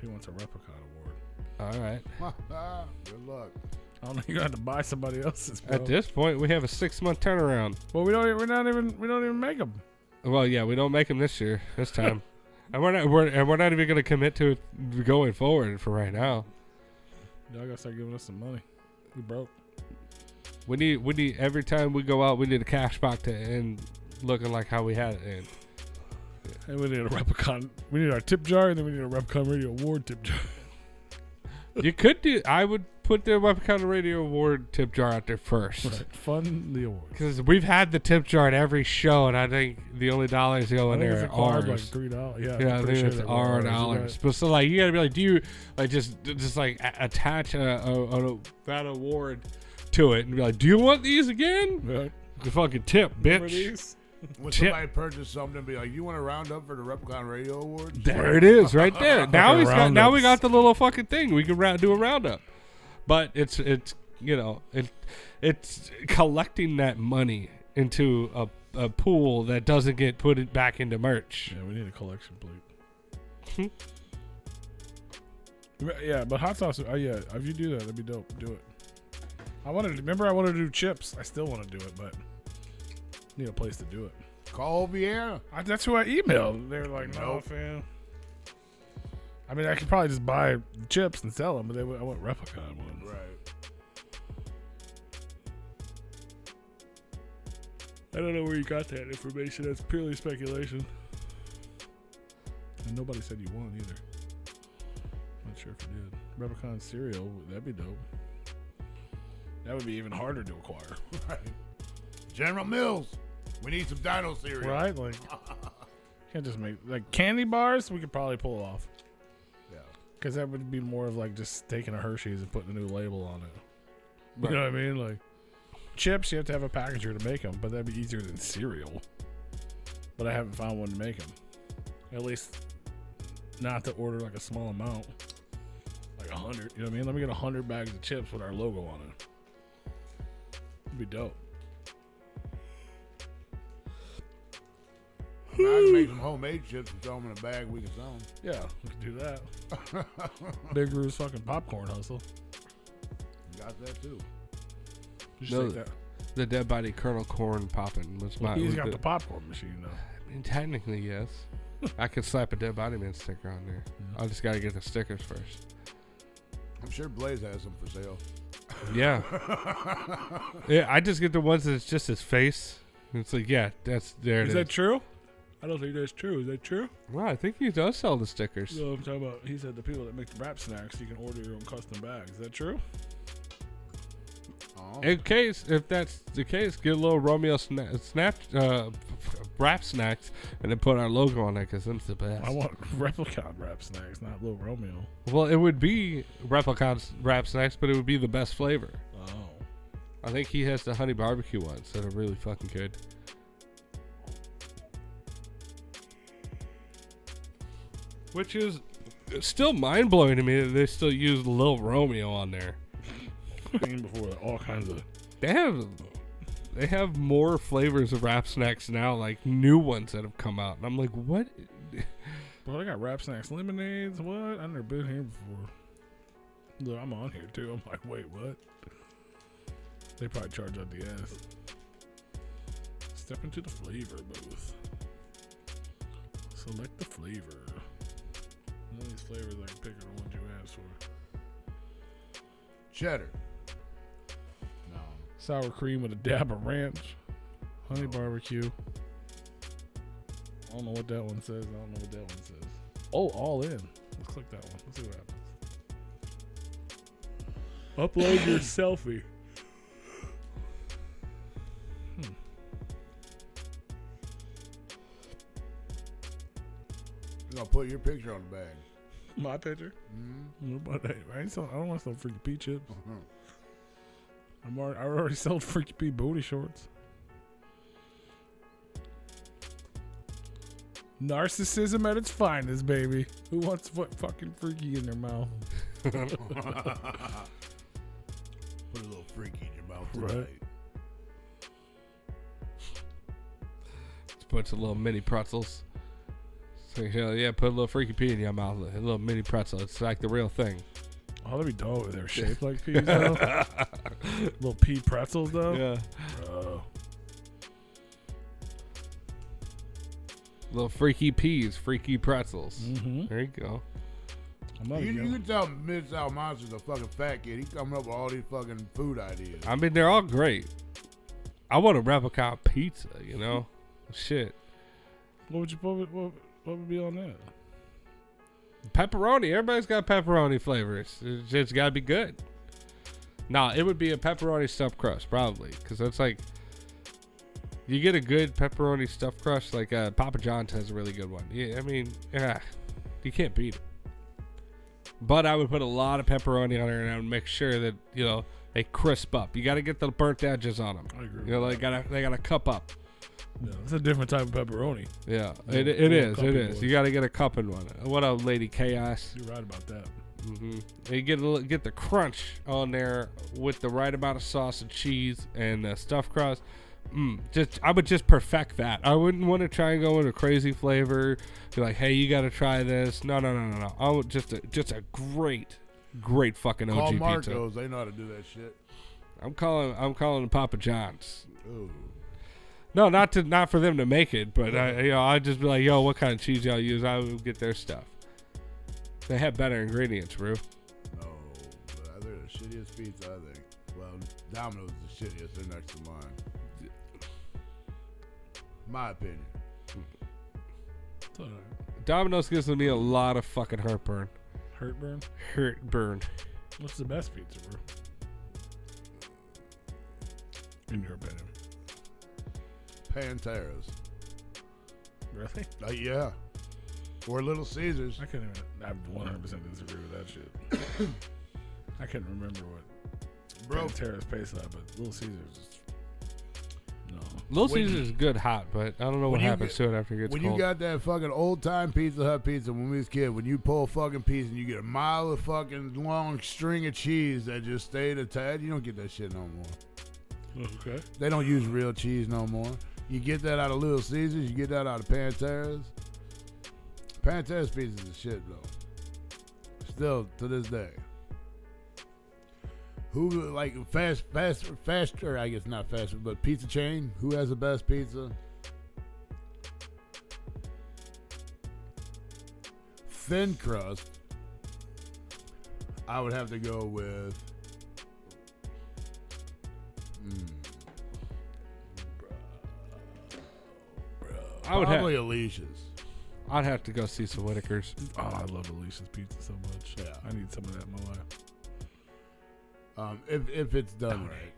He wants a Replicon award. All right. Good luck. I don't know. You're gonna have to buy somebody else's. Bro. At this point, we have a 6-month turnaround. Well, we don't even make them. Well, yeah, we don't make them this time, and we're not even gonna commit to it going forward for right now. Y'all gotta start giving us some money. We broke. We need every time we go out, we need a cash box to end looking like how we had it in. And we need a Replicon. We need our tip jar, and then we need a Replicon Radio Award tip jar. You could do. I would put the REPLICON RADIO Award tip jar out there first. Right. Fund the award. Because we've had the tip jar at every show, and I think the only dollars go in there are ours. Like $3. Yeah, Yeah, I think it's our dollars. Right. But so, like, you gotta be like, do you like just like attach that award to it and be like, do you want these again? Right. The fucking tip, Remember bitch. these? When Tip. somebody purchased something, be like, "You want to round up for the Replicon Radio Award?" There it is, right there. Now Fucking we got the little fucking thing. We can do a roundup. But it's collecting that money into a pool that doesn't get put it back into merch. Yeah, we need a collection plate. Yeah, but hot sauce. Oh yeah, if you do that, that'd be dope. Do it. I wanted to do chips. I still want to do it, but need a place to do it. Call Vienna. That's who I emailed. They were like, "No, Nope. fam." I mean, I could probably just buy chips and sell them, but I want Replicon ones. Right. I don't know where you got that information. That's purely speculation. And nobody said you won either. Not sure if you did. Replicon cereal, that'd be dope. That would be even harder to acquire. Right. General Mills. We need some Dino cereal. Right? Like, can't just make, like, candy bars, we could probably pull off. Yeah. Because that would be more of like just taking a Hershey's and putting a new label on it. Right. You know what I mean? Like, chips, you have to have a packager to make them, but that'd be easier than cereal. But I haven't found one to make them. At least not to order like a small amount. Like 100, you know what I mean? Let me get 100 bags of chips with our logo on it. It'd be dope. I can make some homemade chips and throw them in a bag. We can sell them. Yeah, we could do that. Big Ru's fucking popcorn hustle. Got that too. Just No, take that. The dead body Colonel Corn popping was my. He's got the popcorn machine though. I mean, technically, yes. I could slap a Dead Body Man sticker on there. I just got to get the stickers first. I'm sure Blaze has some for sale. Yeah. Yeah, I just get the ones that's just his face. It's like, yeah, that's there. Is it that true? I don't think that's true. Is that true? Well, I think he does sell the stickers. No, I'm talking about. He said the people that make the rap snacks, you can order your own custom bags. Is that true? Oh. In case, if that's the case, get a little Romeo wrap snacks and then put our logo on it because them's the best. I want Replicon wrap snacks, not Little Romeo. Well, it would be Replicon's wrap snacks, but it would be the best flavor. Oh. I think he has the honey barbecue ones that are really fucking good. Which is still mind blowing to me that they still use Lil Romeo on there. Before all kinds of. They have more flavors of wrap snacks now, like new ones that have come out, and I'm like, what? Bro, they got wrap snacks, lemonades. What? I've never been here before. Look, I'm on here too. I'm like, wait, what? They probably charge out the ass. Step into the flavor booth. Select the flavor. None of these flavors I can pick are the ones you asked for. Cheddar. No. Sour cream with a dab of ranch. Honey barbecue. I don't know what that one says. Oh, all in. Let's click that one. Let's see what happens. Upload your selfie. You're gonna put your picture on the bag. My picture? Nobody. I don't want some Freaky P chips. I already sold Freaky P booty shorts. Narcissism at its finest, baby. Who wants what fucking freaky in their mouth? Put a little freaky in your mouth tonight. Right. Let's put some little mini pretzels. So, yeah, put a little Freaky P in your mouth. A little mini pretzel. It's like the real thing. Oh, that'd be dope. They're shaped like peas, though. Little pea pretzels, though. Yeah. Bro. Little Freaky Peas, Freaky Pretzels. Mm-hmm. There you go. You can tell Mid-South Monster's a fucking fat kid. He coming up with all these fucking food ideas. I mean, they're all great. I want a replica pizza, you know? Shit. What would be on that? Pepperoni. Everybody's got pepperoni flavors. It's just got to be good. Nah, it would be a pepperoni stuffed crust, probably. Because that's like... You get a good pepperoni stuffed crust, like Papa John's has a really good one. Yeah, I mean, you can't beat it. But I would put a lot of pepperoni on there, and I would make sure that, you know, they crisp up. You got to get the burnt edges on them. I agree. You know, they gotta cup up. Yeah, it's a different type of pepperoni. Yeah, Yeah, it is. cupping It is. boys. You got to get a cupping one. What up, Lady Chaos? You're right about that. Mm-hmm. You get the crunch on there with the right amount of sauce and cheese and stuffed crust. I would just perfect that. I wouldn't want to try and go into crazy flavor. Be like, hey, you got to try this. No. I would just a great fucking OG Call pizza. Marco's. They know how to do that shit. I'm calling it Papa John's. Ooh. No, not for them to make it, but I'd just be like, yo, what kind of cheese y'all use? I would get their stuff. They have better ingredients, Rue. No, but they're the shittiest pizza, I think. Well, Domino's is the shittiest. They're next to mine. My opinion. It's all right. Domino's gives me a lot of fucking heartburn. Heartburn? What's the best pizza, bro? In your opinion. Pantera's. Really? Yeah. Or Little Caesars. I couldn't even. I 100% disagree with that shit. I couldn't remember what Bro. Pantera's tastes like, but Little Caesars is. No. Little When Caesars is good hot, but I don't know what when you happens get- to it after it gets When cold. you got that fucking old time Pizza Hut pizza when we was kids, when you pull a fucking piece and you get a mile of fucking long string of cheese that just stayed attached, you don't get that shit no more. Okay. They don't use real cheese no more. You get that out of Little Caesars, you get that out of Pantera's. Pantera's pizza is shit though. Still to this day. Who like fast or I guess not fast food, but pizza chain? Who has the best pizza? Thin crust. I would have to go with. I would Probably Alicia's. I'd have to go see some Whitakers. Oh, I love Alicia's pizza so much. Yeah. I need some of that in my life. If it's done right.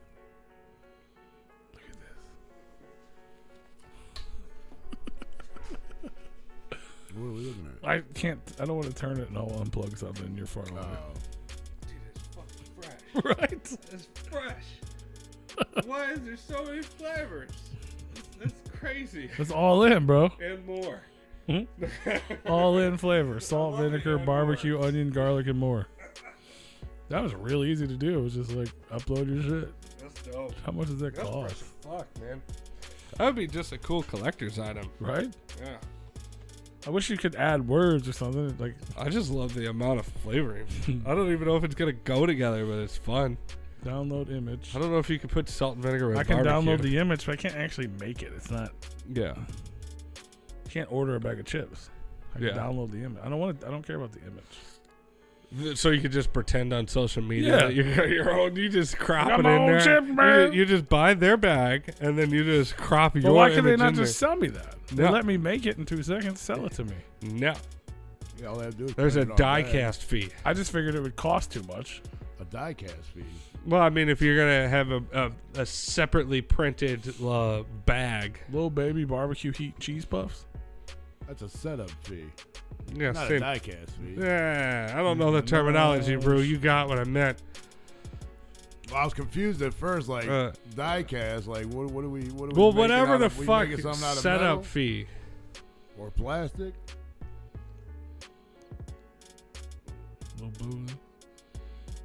Look What are we looking at? I can't. I don't want to turn it and I'll unplug something. You're far away. Oh. Dude, it's fucking fresh. Right? It's fresh. Why is there so many flavors? That's crazy. It's all in, bro. And more. All in flavor: salt, love it, vinegar, and barbecue, more. onion, garlic, and more. That was really easy to do. It was just like upload your shit. That's dope. How much does that That's fresh cost? as fuck, man. That would be just a cool collector's item. Right? Yeah. I wish you could add words or something. Like, I just love the amount of flavoring. I don't even know if it's gonna go together, but it's fun. download image. I don't know if you can put salt and vinegar with I can barbecue. download the image, but I can't actually make it. It's not. Yeah. You can't order a bag of chips. I can Yeah. download the image. I don't care about the image. So you could just pretend on social media Yeah. that you got your own. You just crop Got it my in own there. chip, man. You just buy their bag and then you just crop your But why can they image not in just sell me that? They No. let me make it in 2 seconds. Sell it to me. there. No. Yeah, all they have to do is There's a print it on die bag. cast fee. I just figured it would cost too much. A die cast fee. Well, I mean, if you're gonna have a separately printed bag, Little baby barbecue heat cheese puffs. That's a setup fee. yeah, Not a same. die cast fee. Yeah, I don't know the terminology, bro. You got what I meant. Well, I was confused at first, like die cast. Like, what do we? What do we? Well, make it whatever out the of? We fuck making something out of setup metal fee. or plastic. Little boozy.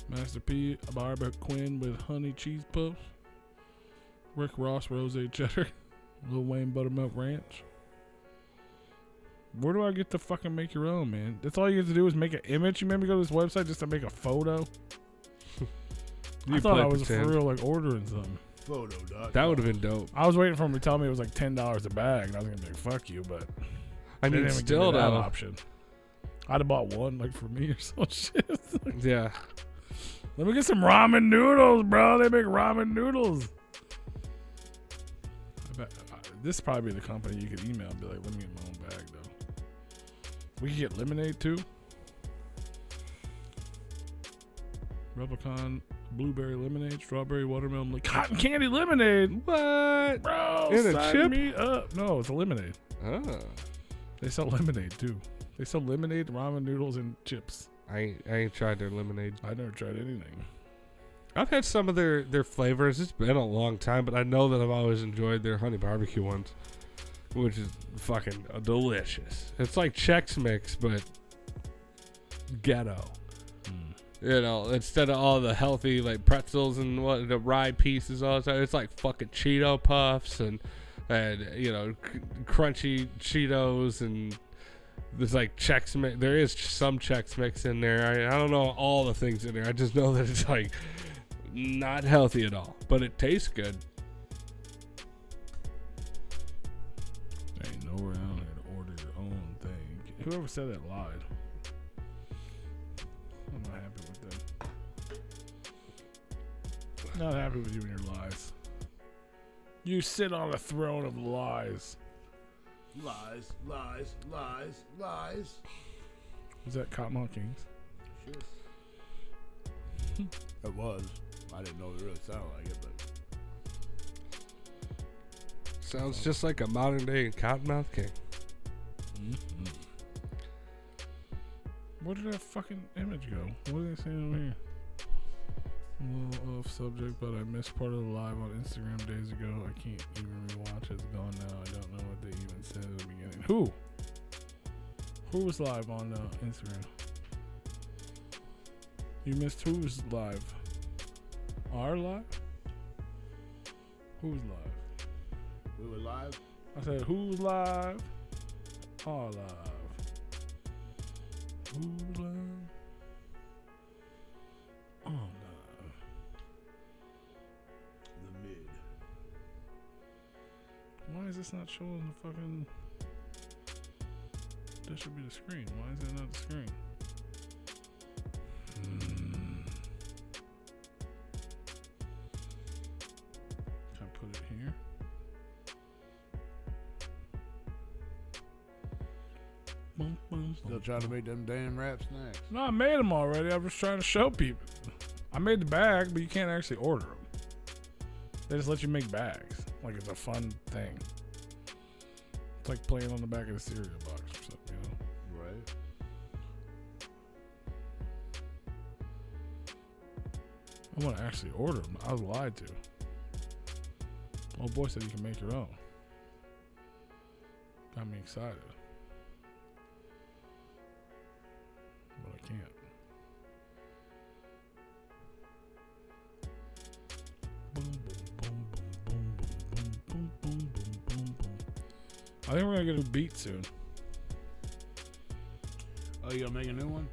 Master P, Barbara Quinn with honey cheese puffs. Rick Ross rose cheddar. Lil Wayne buttermilk ranch. Where do I get to fucking make your own, man? That's all you have to do is make an image. You maybe go to this website just to make a photo. I thought play I was pretend. for real, like ordering something. Photo. That would have been dope. I was waiting for him to tell me it was like $10 a bag, and I was gonna be like, "Fuck you," but I they mean, didn't even give me still that though. option. I'd have bought one, like for me or some shit. Yeah. Let me get some ramen noodles, bro. They make ramen noodles. This probably be the company you could email and be like, let me get my own bag, though. We could get lemonade, too. Replicon blueberry lemonade, strawberry watermelon, cotton candy lemonade. What? Bro, In a sign chip? me up. No, it's a lemonade. Oh. They sell lemonade, too. They sell lemonade, ramen noodles, and chips. I ain't tried their lemonade. I never tried anything. I've had some of their flavors. It's been a long time, but I know that I've always enjoyed their honey barbecue ones, which is fucking delicious. It's like Chex Mix, but ghetto. You know, instead of all the healthy like pretzels and what the rye pieces, all that, it's like fucking Cheeto puffs and you know crunchy Cheetos and there's like Chex Mix. There is some Chex Mix in there. I don't know all the things in there. I just know that it's like not healthy at all, but it tastes good. There ain't nowhere out here to order your own thing. Whoever said that lied. I'm not happy with them. Not happy with you and your lies. You sit on a throne of lies. Lies. Was that Cottonmouth Kings? It was. I didn't know it really sounded like it, but Sounds just like a modern day Cottonmouth King. Mm-hmm. Where did that fucking image go? What are they saying over here? A little off subject, but I missed part of the live on Instagram days ago. I can't even rewatch it. It's gone now. I don't know what they even said at the beginning. Who? Who was live on Instagram? You missed who's live? Our live? Who's live? we were live. I said who's live? Our live. Who's live? Oh, live. The mid. Why is this not showing the fucking... That should be the screen. Why is that not the screen? Can I put it here? Boom, boom, Still boom, trying to boom. make them damn rap snacks. No, I made them already. I'm just trying to show people. I made the bag, but you can't actually order them. They just let you make bags. Like it's a fun thing. It's like playing on the back of the cereal box or something, you know? I want to actually order them. I was lied to. Old boy said you can make your own. Got me excited. But I can't. Boom, boom, boom, boom, boom, boom, boom, boom, boom, boom. I think we're gonna get a beat soon. Oh, you gonna make a new one?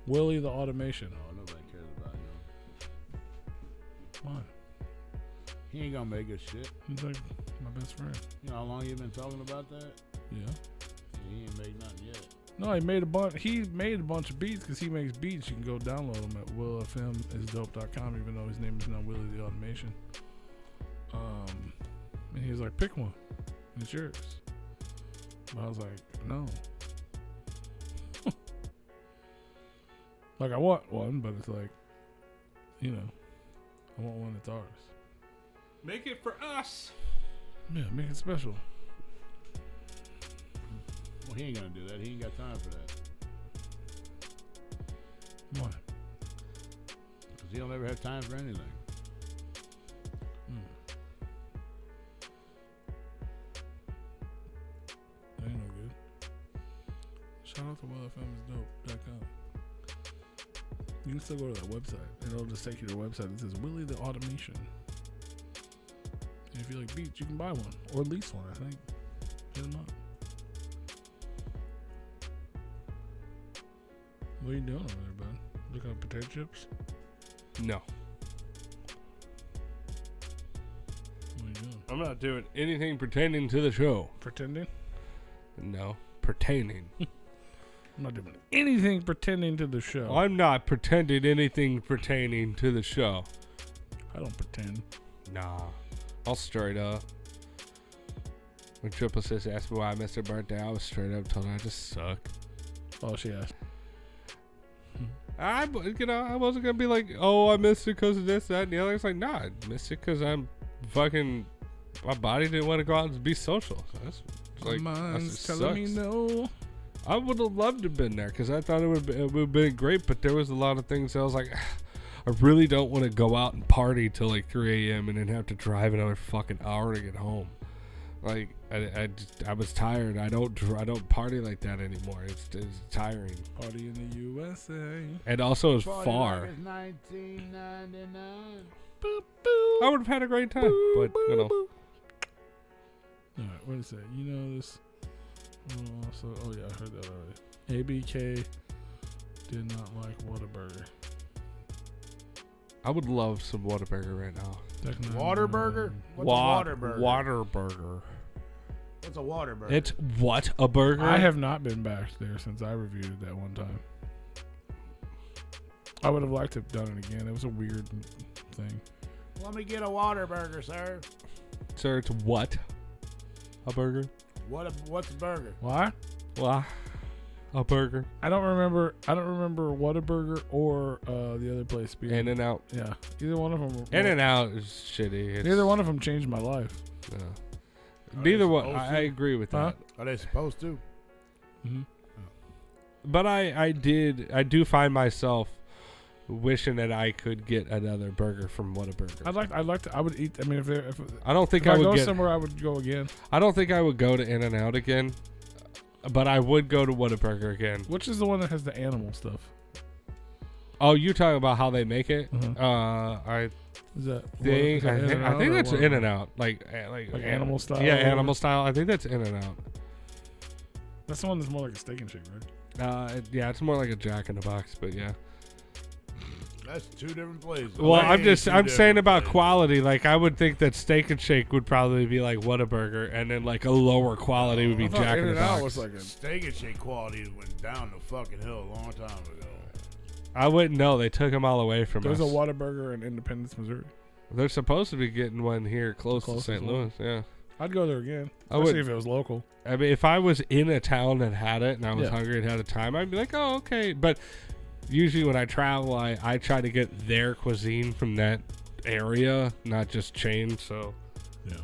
Willie the Automation. Oh, nobody cares about him. Why? He ain't gonna make us shit. He's like my best friend. You know how long you been talking about that? Yeah. He ain't made nothing yet. No, he made a bunch. He made a bunch of beats because he makes beats. You can go download them at willfmisdope.com, even though his name is not Willie the Automation. And he was like, "Pick one. It's yours." But I was like, "No." Like I want one, but it's like, you know, I want one that's ours. Make it for us. Yeah, make it special. Well, he ain't gonna do that. He ain't got time for that. Why? Because he'll never have time for anything. That ain't no good. Shout out to willfmisdope.com. You can still go to that website. It'll just take you to a website that says Willie the Automation. And if you like beats, you can buy one. Or lease one, I think. Hit them up. What are you doing over there, bud? Looking at potato chips? No. What are you doing? I'm not doing anything pertaining to the show. Pretending? No. Pertaining. I'm not doing anything pretending to the show. I'm not pretending anything pertaining to the show. I don't pretend. Nah. I'll straight up. When Triple Sis asked me why I missed her birthday, I was straight up told her I just suck. Oh, she asked. I wasn't gonna be like, oh, I missed it because of this, that, and the other. It's like, nah, I missed it because I'm fucking. My body didn't want to go out and be social. So that's like, my mind's just telling me sucks. no. I would have loved to have been there because I thought it would have been great, but there was a lot of things that I was like, I really don't want to go out and party till like 3 a.m. and then have to drive another fucking hour to get home. Like I was tired. I don't party like that anymore. It's tiring. Party in the USA. And also it's Party far. like it's 1999. Boop, boop, I would have had a great time, but you know. All right, what is that? You know this. Oh yeah, I heard that already. ABK did not like Whataburger. I would love some Whataburger right now. Waterburger? What's a Waterburger? Waterburger. What's a Waterburger? It's what? A burger? I have not been back there since I reviewed it that one time. I would have liked to have done it again. It was a weird thing. Let me get a Waterburger, sir. Sir, it's what? A burger? What's a burger? Why? What? A burger? I don't remember Whataburger or the other place being In and Out. Yeah, either one of them. In and Out is shitty. It's, Neither one of them changed my life. neither one. supposed I to? agree with Huh? that. Are they supposed to? Mm-hmm. But I do find myself wishing that I could get another burger from Whataburger. I'd like to. I would eat. I mean, if I don't think if I I would go get. somewhere, I would go again. I don't think I would go to In and Out again, but I would go to Whataburger again. Which is the one that has the animal stuff? Oh, you're talking about how they make it? Uh-huh. I Is that? think I think that's In and Out, like animal style. Yeah, animal style. I think that's In and Out. That's the one that's more like a Steak and Shake, right? Yeah, it's more like a Jack in the Box, but yeah. That's two different places. Well, Way I'm two saying different about places. quality. Like, I would think that Steak and Shake would probably be like Whataburger, and then like a lower quality would be I thought Jack in the In-N-Out Box. was like a. Steak and Shake quality went down the fucking hill a long time ago. I wouldn't know. They took them all away from There's us. a Whataburger in Independence, Missouri. They're supposed to be getting one here close to Close St. as well. Louis. Yeah. I'd go there again, I especially would- if it was local. I mean, if I was in a town that had it and I was Yeah. hungry and had a time, I'd be like, oh, okay. But usually when I travel, I try to get their cuisine from that area, not just chain. So Yeah.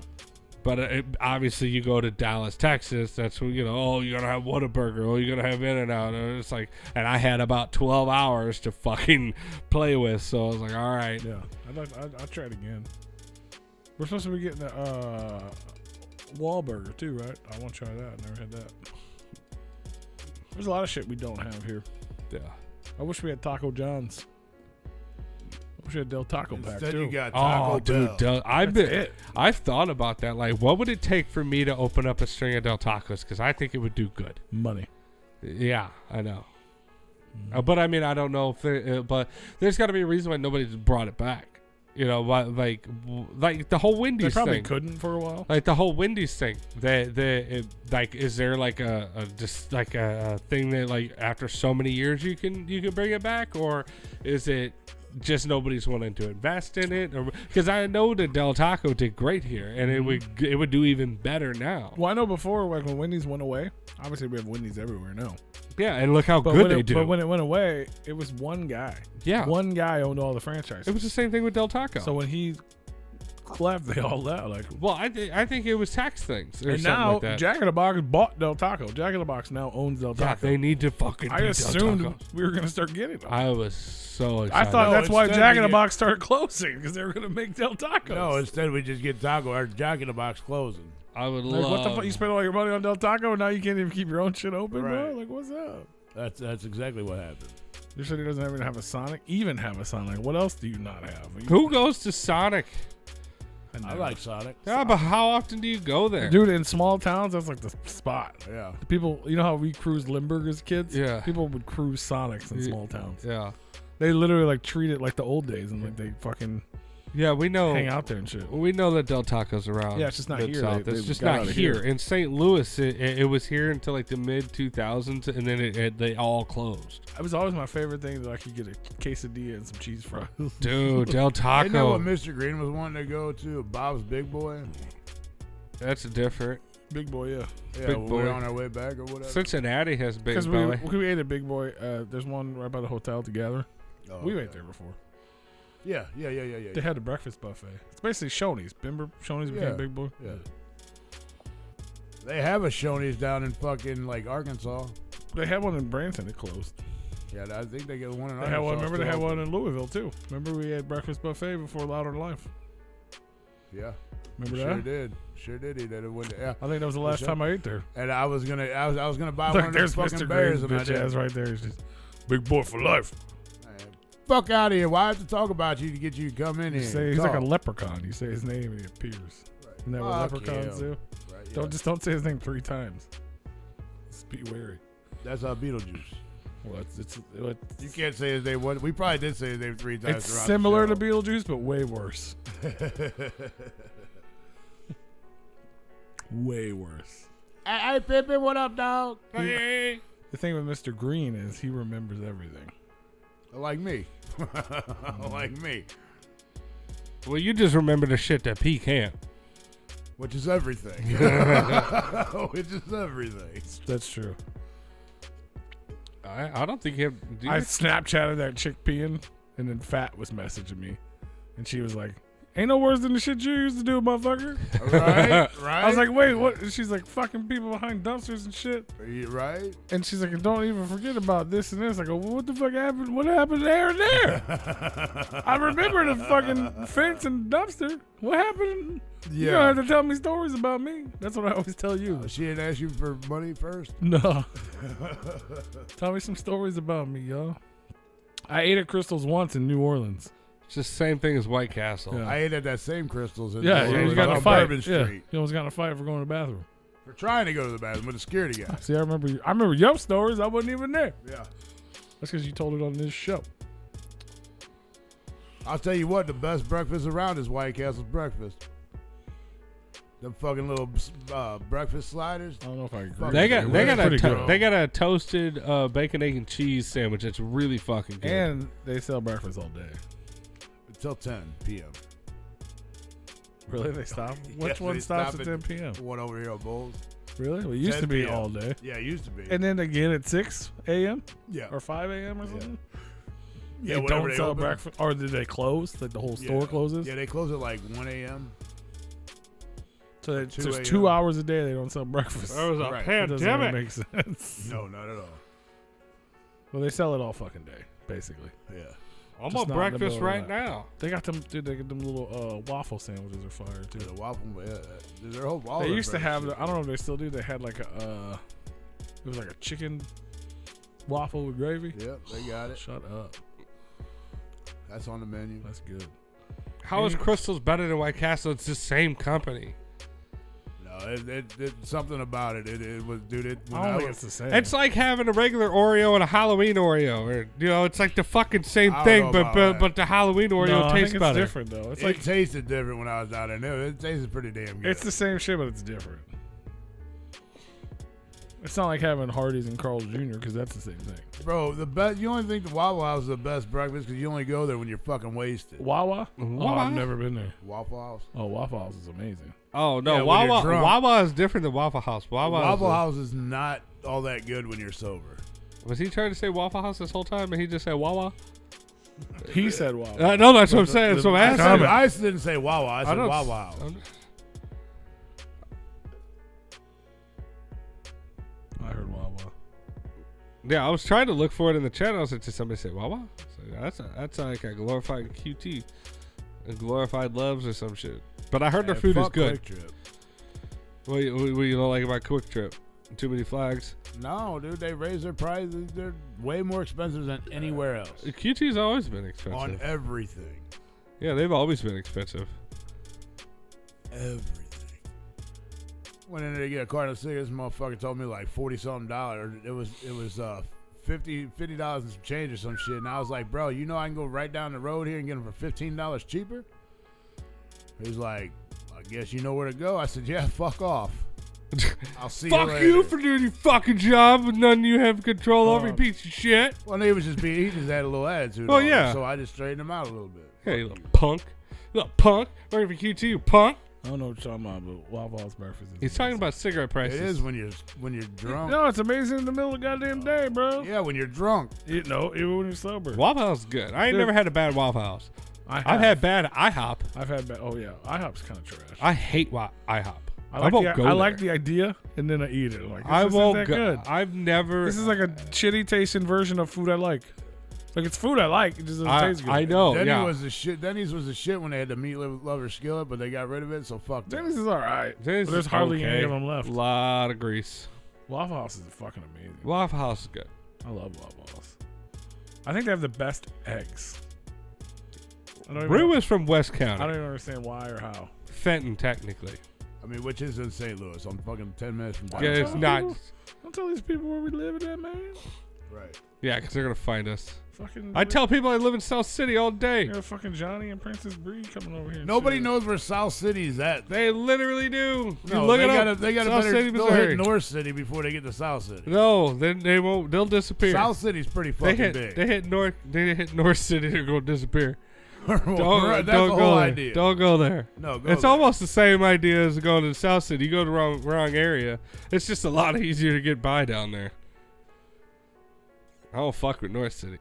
But obviously, you go to Dallas, Texas. That's when oh, you're gonna have Whataburger. Oh, you're gonna have In-N-Out. And it's like, and I had about 12 hours to fucking play with. So I was like, all right. Yeah, I'll try it again. We're supposed to be getting the Wahlburger too, right? I want to try that. I never had that. There's a lot of shit we don't have here. Yeah. I wish we had Taco John's. I wish we had Del Taco back Instead too. you got Taco Oh, dude, Bell. I've thought about that. Like, what would it take for me to open up a string of Del Tacos? Because I think it would do good. Money. Yeah, I know. But I mean, I don't know if but there's got to be a reason why nobody's brought it back. Like the whole Wendy's They probably thing. couldn't for a while. Like the whole Wendy's thing. Like, is there like a thing that like after so many years you can bring it back, or is it just nobody's wanting to invest in it? Because I know that Del Taco did great here, and it would do even better now. Well, I know before, like when Wendy's went away. Obviously, we have Wendy's everywhere now. Yeah, and look how But good when they it, do. But when it went away, it was one guy. Yeah, One guy owned all the franchises. it was the same thing with Del Taco. So when he left, they all left. Like, well, I think it was tax things or and something now like that. Jack in the Box bought Del Taco. Jack in the Box now owns Del Yeah, Taco. they need to fucking. I do Del assumed Tacos. we were gonna start getting them. I was so I excited. thought No, that's why instead Jack we in the get- Box started closing because they were gonna make Del Tacos. No, instead we just get Taco or Jack in the Box closing. I would like, love. what the fuck? You spent all your money on Del Taco and now you can't even keep your own shit open, bro? Right. Like, what's up? That's exactly what happened. Your city doesn't even have a Sonic. Even have a Sonic. What else do you not have? Who goes to Sonic? I like Sonic. Yeah, but how often do you go there? Dude, in small towns, that's like the spot. Yeah. People, you know how we cruised Limburg as kids? Yeah. People would cruise Sonics in Yeah. small towns. Yeah. They literally like treat it like the old days and like they fucking Yeah, we know. hang out there and shit. We know that Del Taco's around. Yeah, it's just not here. South. They It's just got not out of here. here. In St. Louis, it was here until like the mid 2000s, and then they all closed. It was always my favorite thing that I could get a quesadilla and some cheese fries. Dude, Del Taco. You know what Mr. Green was wanting to go to? Bob's Big Boy? That's different. Big Boy, yeah. Yeah, Big when Boy. we're on our way back or whatever. Cincinnati has big Because belly. we ate at Big Boy. There's one right by the hotel together. Oh, We okay. ate there before. Yeah. They had a breakfast buffet. It's basically Shoney's. Remember Shoney's became Yeah. Big Boy? Yeah. They have a Shoney's down in fucking like Arkansas. They had one in Branson. It closed. Yeah, I think they get one in They Arkansas. had one. Remember, they had still. one in Louisville too. Remember, we had breakfast buffet before Louder Life. Yeah. Remember Sure that? did. Sure did. He did it. Yeah. I think that was the last sure. time I ate there. And I was gonna buy Like, one of there's those fucking Mr. bears, Green's and I bitch didn't. ass right there. He's just Big Boy for life. Man, fuck out of here! Why I have to talk about you to get you to come in You here? say and he's like a talk? leprechaun. You say his name and he appears. Isn't that what Fuck leprechauns him. do? Right, yeah. Don't say his name 3 times. Just be wary. That's Beetlejuice. Well, You can't say his name. We probably did say his name 3 times. it's throughout similar to the Beetlejuice, but way worse. Way worse. Hey, Pippin, what up, dog? The thing with Mr. Green is he remembers everything. Like me. Like me. Well, you just remember the shit that P can't. Which is everything. Which is everything. That's true. I don't think him. I Snapchatted that chick peeing, and then Fat was messaging me, and she was like, "Ain't no worse than the shit you used to do, motherfucker." Right? I was like, "Wait, what?" And she's like, "Fucking people behind dumpsters and shit." Right? And she's like, "Don't even forget about this and this." I go, "Well, what the fuck happened? What happened there and there?" I remember the fucking fence and dumpster. What happened? You don't have to tell me stories about me. That's what I always tell you. She didn't ask you for money first? No. Tell me some stories about me, y'all. I ate at Crystal's once in New Orleans. It's the same thing as White Castle. Yeah. I ate at that same Crystal's in Yeah, New you Orleans got in a on fight. Bourbon Yeah, Street. you almost got in a fight for going to the bathroom. For trying to go to the bathroom with a security guy. See, I remember your stories. I wasn't even there. Yeah. That's because you told it on this show. I'll tell you what, the best breakfast around is White Castle's breakfast. Them fucking little breakfast sliders. I don't know if I agree. They got a toasted bacon, egg, and cheese sandwich that's really fucking good. And they sell breakfast all day. Until 10 p.m. Really? They stop? Which Yes, one they stops stop at 10 p.m.? One over here on Bowles. Really? Well, it used 10 to be p.m. all day. Yeah, it used to be. And then again at 6 a.m. yeah. or 5 a.m. or something? Yeah, They whenever don't they sell open. breakfast? Or did they close? Like the whole store closes? Yeah, they close at like 1 a.m. So So it's 2 just a.m. 2 hours a day they don't sell breakfast. There was a Right. That doesn't really pandemic. make sense. No, not at all. Well, they sell it all fucking day, basically. Yeah. I'm Just on not in the breakfast middle of right that. now. They got them, dude. They get them little waffle sandwiches are fire too. The waffle, yeah. Their whole all They their used to have. breakfast I don't know if they still do. They had like a. It was like a chicken waffle with gravy. shit. Yep, they got it. Shut up. That's on the menu. That's good. How is Crystal's better than White Castle? It's the same company. No, it something about it. It was, dude. When I don't I think was, it's the same. It's like having a regular Oreo and a Halloween Oreo, or it's like the fucking same I don't thing, know but about but, that. but the Halloween Oreo no, I tastes think it's better. different though. It's it like tasted different when I was down there. No, it tasted pretty damn good. it's the same shit, but it's different. It's not like having Hardee's and Carl's Jr. because that's the same thing. Bro, the best. You only think the Waffle House is the best breakfast because you only go there when you're fucking wasted. Wawa? Oh, Wawa? I've never been there. Waffle House. Oh, Waffle House is amazing. Oh no, Yeah, when you're Wawa drunk. Wawa is different than Waffle House. Waffle House is not all that good when you're sober. Was he trying to say Waffle House this whole time, and he just said Wawa? He said Wawa. No, that's what I'm saying. the- So I'm the asking. comment. I didn't say Wawa. I said don't- Waffle House. I heard Wawa. Yeah, I was trying to look for it in the chat. I was like, did somebody say Wawa? So that's like a glorified QT, a glorified Loves or some shit. But I heard their Hey, food is fuck good. Quick Trip. What you don't like about Quick Trip? Too many flags. No, dude, they raise their prices. They're way more expensive than anywhere else QT's always been expensive. on everything. Yeah, they've always been expensive. Everything. Went in there to get a carton of cigarettes. Motherfucker told me like $40-something. It was $50 and some change or some shit. And I was like, bro, you know I can go right down the road here and get them for $15 cheaper. He's like, I guess you know where to go. I said, yeah, fuck off. I'll see you Fuck later. you for doing your fucking job, and none of you have control over, you piece of shit. Well, he was just he just had a little attitude. Oh, on him, yeah. So I just straightened him out a little bit. Hey, you little punk. You little punk. Working for QT, you punk. I don't know what you're talking about, but Waffle House breakfast is He's talking amazing. about cigarette It prices. is when you're drunk. No, it's amazing in the middle of the goddamn day, bro. Yeah, when you're drunk. No, even when you're sober. Waffle House is good. I ain't Dude. never had a bad Waffle House. I've had bad IHOP. I've had bad. Oh yeah, IHOP's kind of trash. I hate IHOP. I like, won't go I like there. the idea, and then I eat it. Like this I isn't won't that go. good. I've never. This is like a shitty tasting version of food I like. Like it's food I like. It just doesn't taste good. I know. Denny's was the shit when they had the meat lover skillet, but they got rid of it. So fuck that. Denny's is all right. Denny's But there's is hardly okay. any of them left. Lot of grease. Waffle House is fucking amazing. Waffle House is good. I love Waffle House. I think they have the best eggs. I don't even Rue know- is from West I County. don't even understand why or how. Fenton, technically. I mean, which is in St. Louis. I'm fucking 10 minutes from Yeah, downtown. it's not. Don't tell these people where we live at, man. Right. Yeah, because they're gonna find us. Fucking. I tell people I live in South City all day. you got fucking Johnny and Princess Bree coming over here. and Nobody shit. knows where South City's at. They literally do. No, you look they it gotta, up. they gotta South better City, go Missouri. hit North City before they get to South City. No, then they won't. They'll disappear. South City's pretty they fucking hit. big. They hit North. They hit North City. They're gonna disappear. That's Don't the go whole there. idea. Don't go there. No, go It's there. almost the same idea as going to the South City. You go to the wrong area. It's just a lot easier to get by down there. I don't fuck with North City.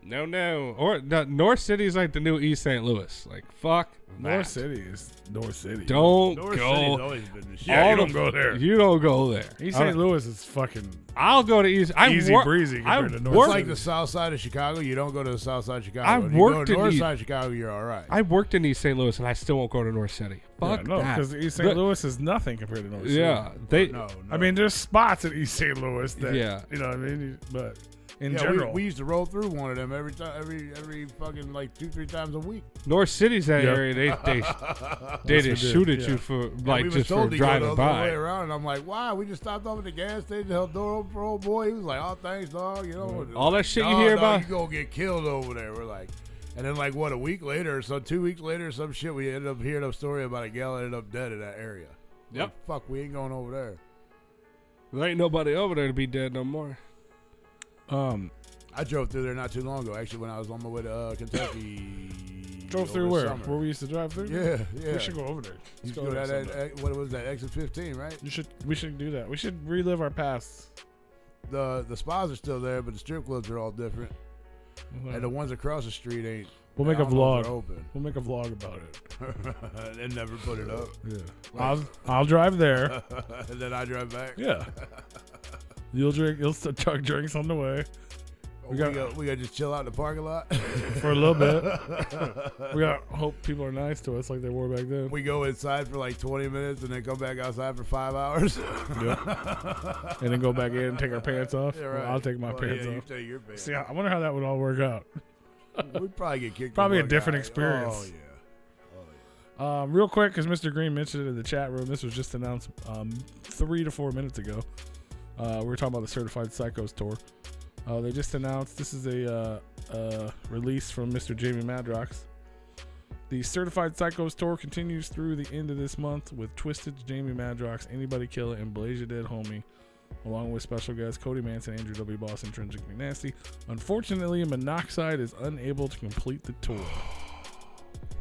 No. Or North City is like the new East St. Louis. Like fuck. North that. City is North City. Don't North City's go. always been the shit. Yeah, you all don't the- go there. You don't go there. East All St. right. Louis is fucking I'll go to East. easy breezy compared to North It's City. like the south side of Chicago. You don't go to the south side of Chicago. I If you worked go to in north the- side of Chicago, you're all right. I worked in East St. Louis and I still won't go to North City. Fuck no, that. because East St. But- Louis is nothing compared to North City. Yeah, they. no. I mean, there's spots at East St. Louis that, Yeah. you know what I mean? But in yeah, general. we used to roll through one of them every time, every fucking like 2-3 times a week. North City's that Yep. area. They we just did, shoot at yeah. you for Yeah, like we was just for told to go driving the other way by. around, and I'm like, why? We just stopped off at the gas station, held the door open for old boy. He was like, oh, thanks, dog. You know, All that shit you "Dog, hear dog, about- you gonna get killed over there. We're like, and then like what, a week later or so, 2 weeks later or some shit, we ended up hearing a story about a gal that ended up dead in that area. Yep. Like, fuck, we ain't going over there. There ain't nobody over there to be dead no more. I drove through there not too long ago, actually, when I was on my way to Kentucky. drove over through the where? summer. Where we used to drive through? Yeah, yeah. We should go over there. You Let's go there that, sometime. what was that, exit 15, right? We should do that. We should relive our past. The spas are still there, but the strip clubs are all different. And the ones across the street ain't We'll make a I don't know if vlog. they're open. We'll make a vlog about it. And never put it up. Yeah. I'll drive there. And then I drive back. Yeah. You'll drink. You'll chug drinks on the way. We got just chill out in the parking lot for a little bit. We got hope people are nice to us like they were back then. We go inside for like 20 minutes and then come back outside for 5 hours. Yep. And then go back in and take our pants off. Yeah, right. I'll take my pants You off. take your pants. See, I wonder how that would all work out. We'd probably get kicked. Probably the a fuck different out. experience. Oh yeah. Real quick, because Mr. Green mentioned it in the chat room. This was just announced 3 to 4 minutes ago. We were talking about the Certified Psychos tour. They just announced this is a release from Mr. Jamie Madrox. The Certified Psychos tour continues through the end of this month with Twisted, Jamie Madrox, Anybody Kill It, and Blaze Your Dead Homie, along with special guests Cody Manson, Andrew W. Boss, and Intrinsically Nasty. Unfortunately, Monoxide is unable to complete the tour.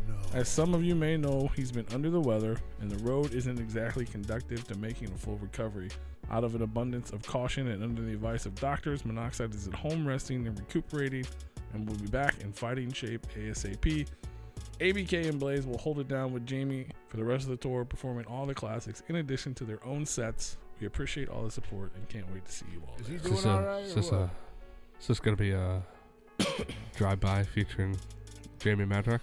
No. As some of you may know, he's been under the weather, and the road isn't exactly conducive to making a full recovery. Out of an abundance of caution and under the advice of doctors, Monoxide is at home resting and recuperating and will be back in fighting shape ASAP. ABK and Blaze will hold it down with Jamie for the rest of the tour, performing all the classics in addition to their own sets. We appreciate all the support and can't wait to see you all Is there. he doing all right? Is this going to be a drive-by featuring Jamie Madrox?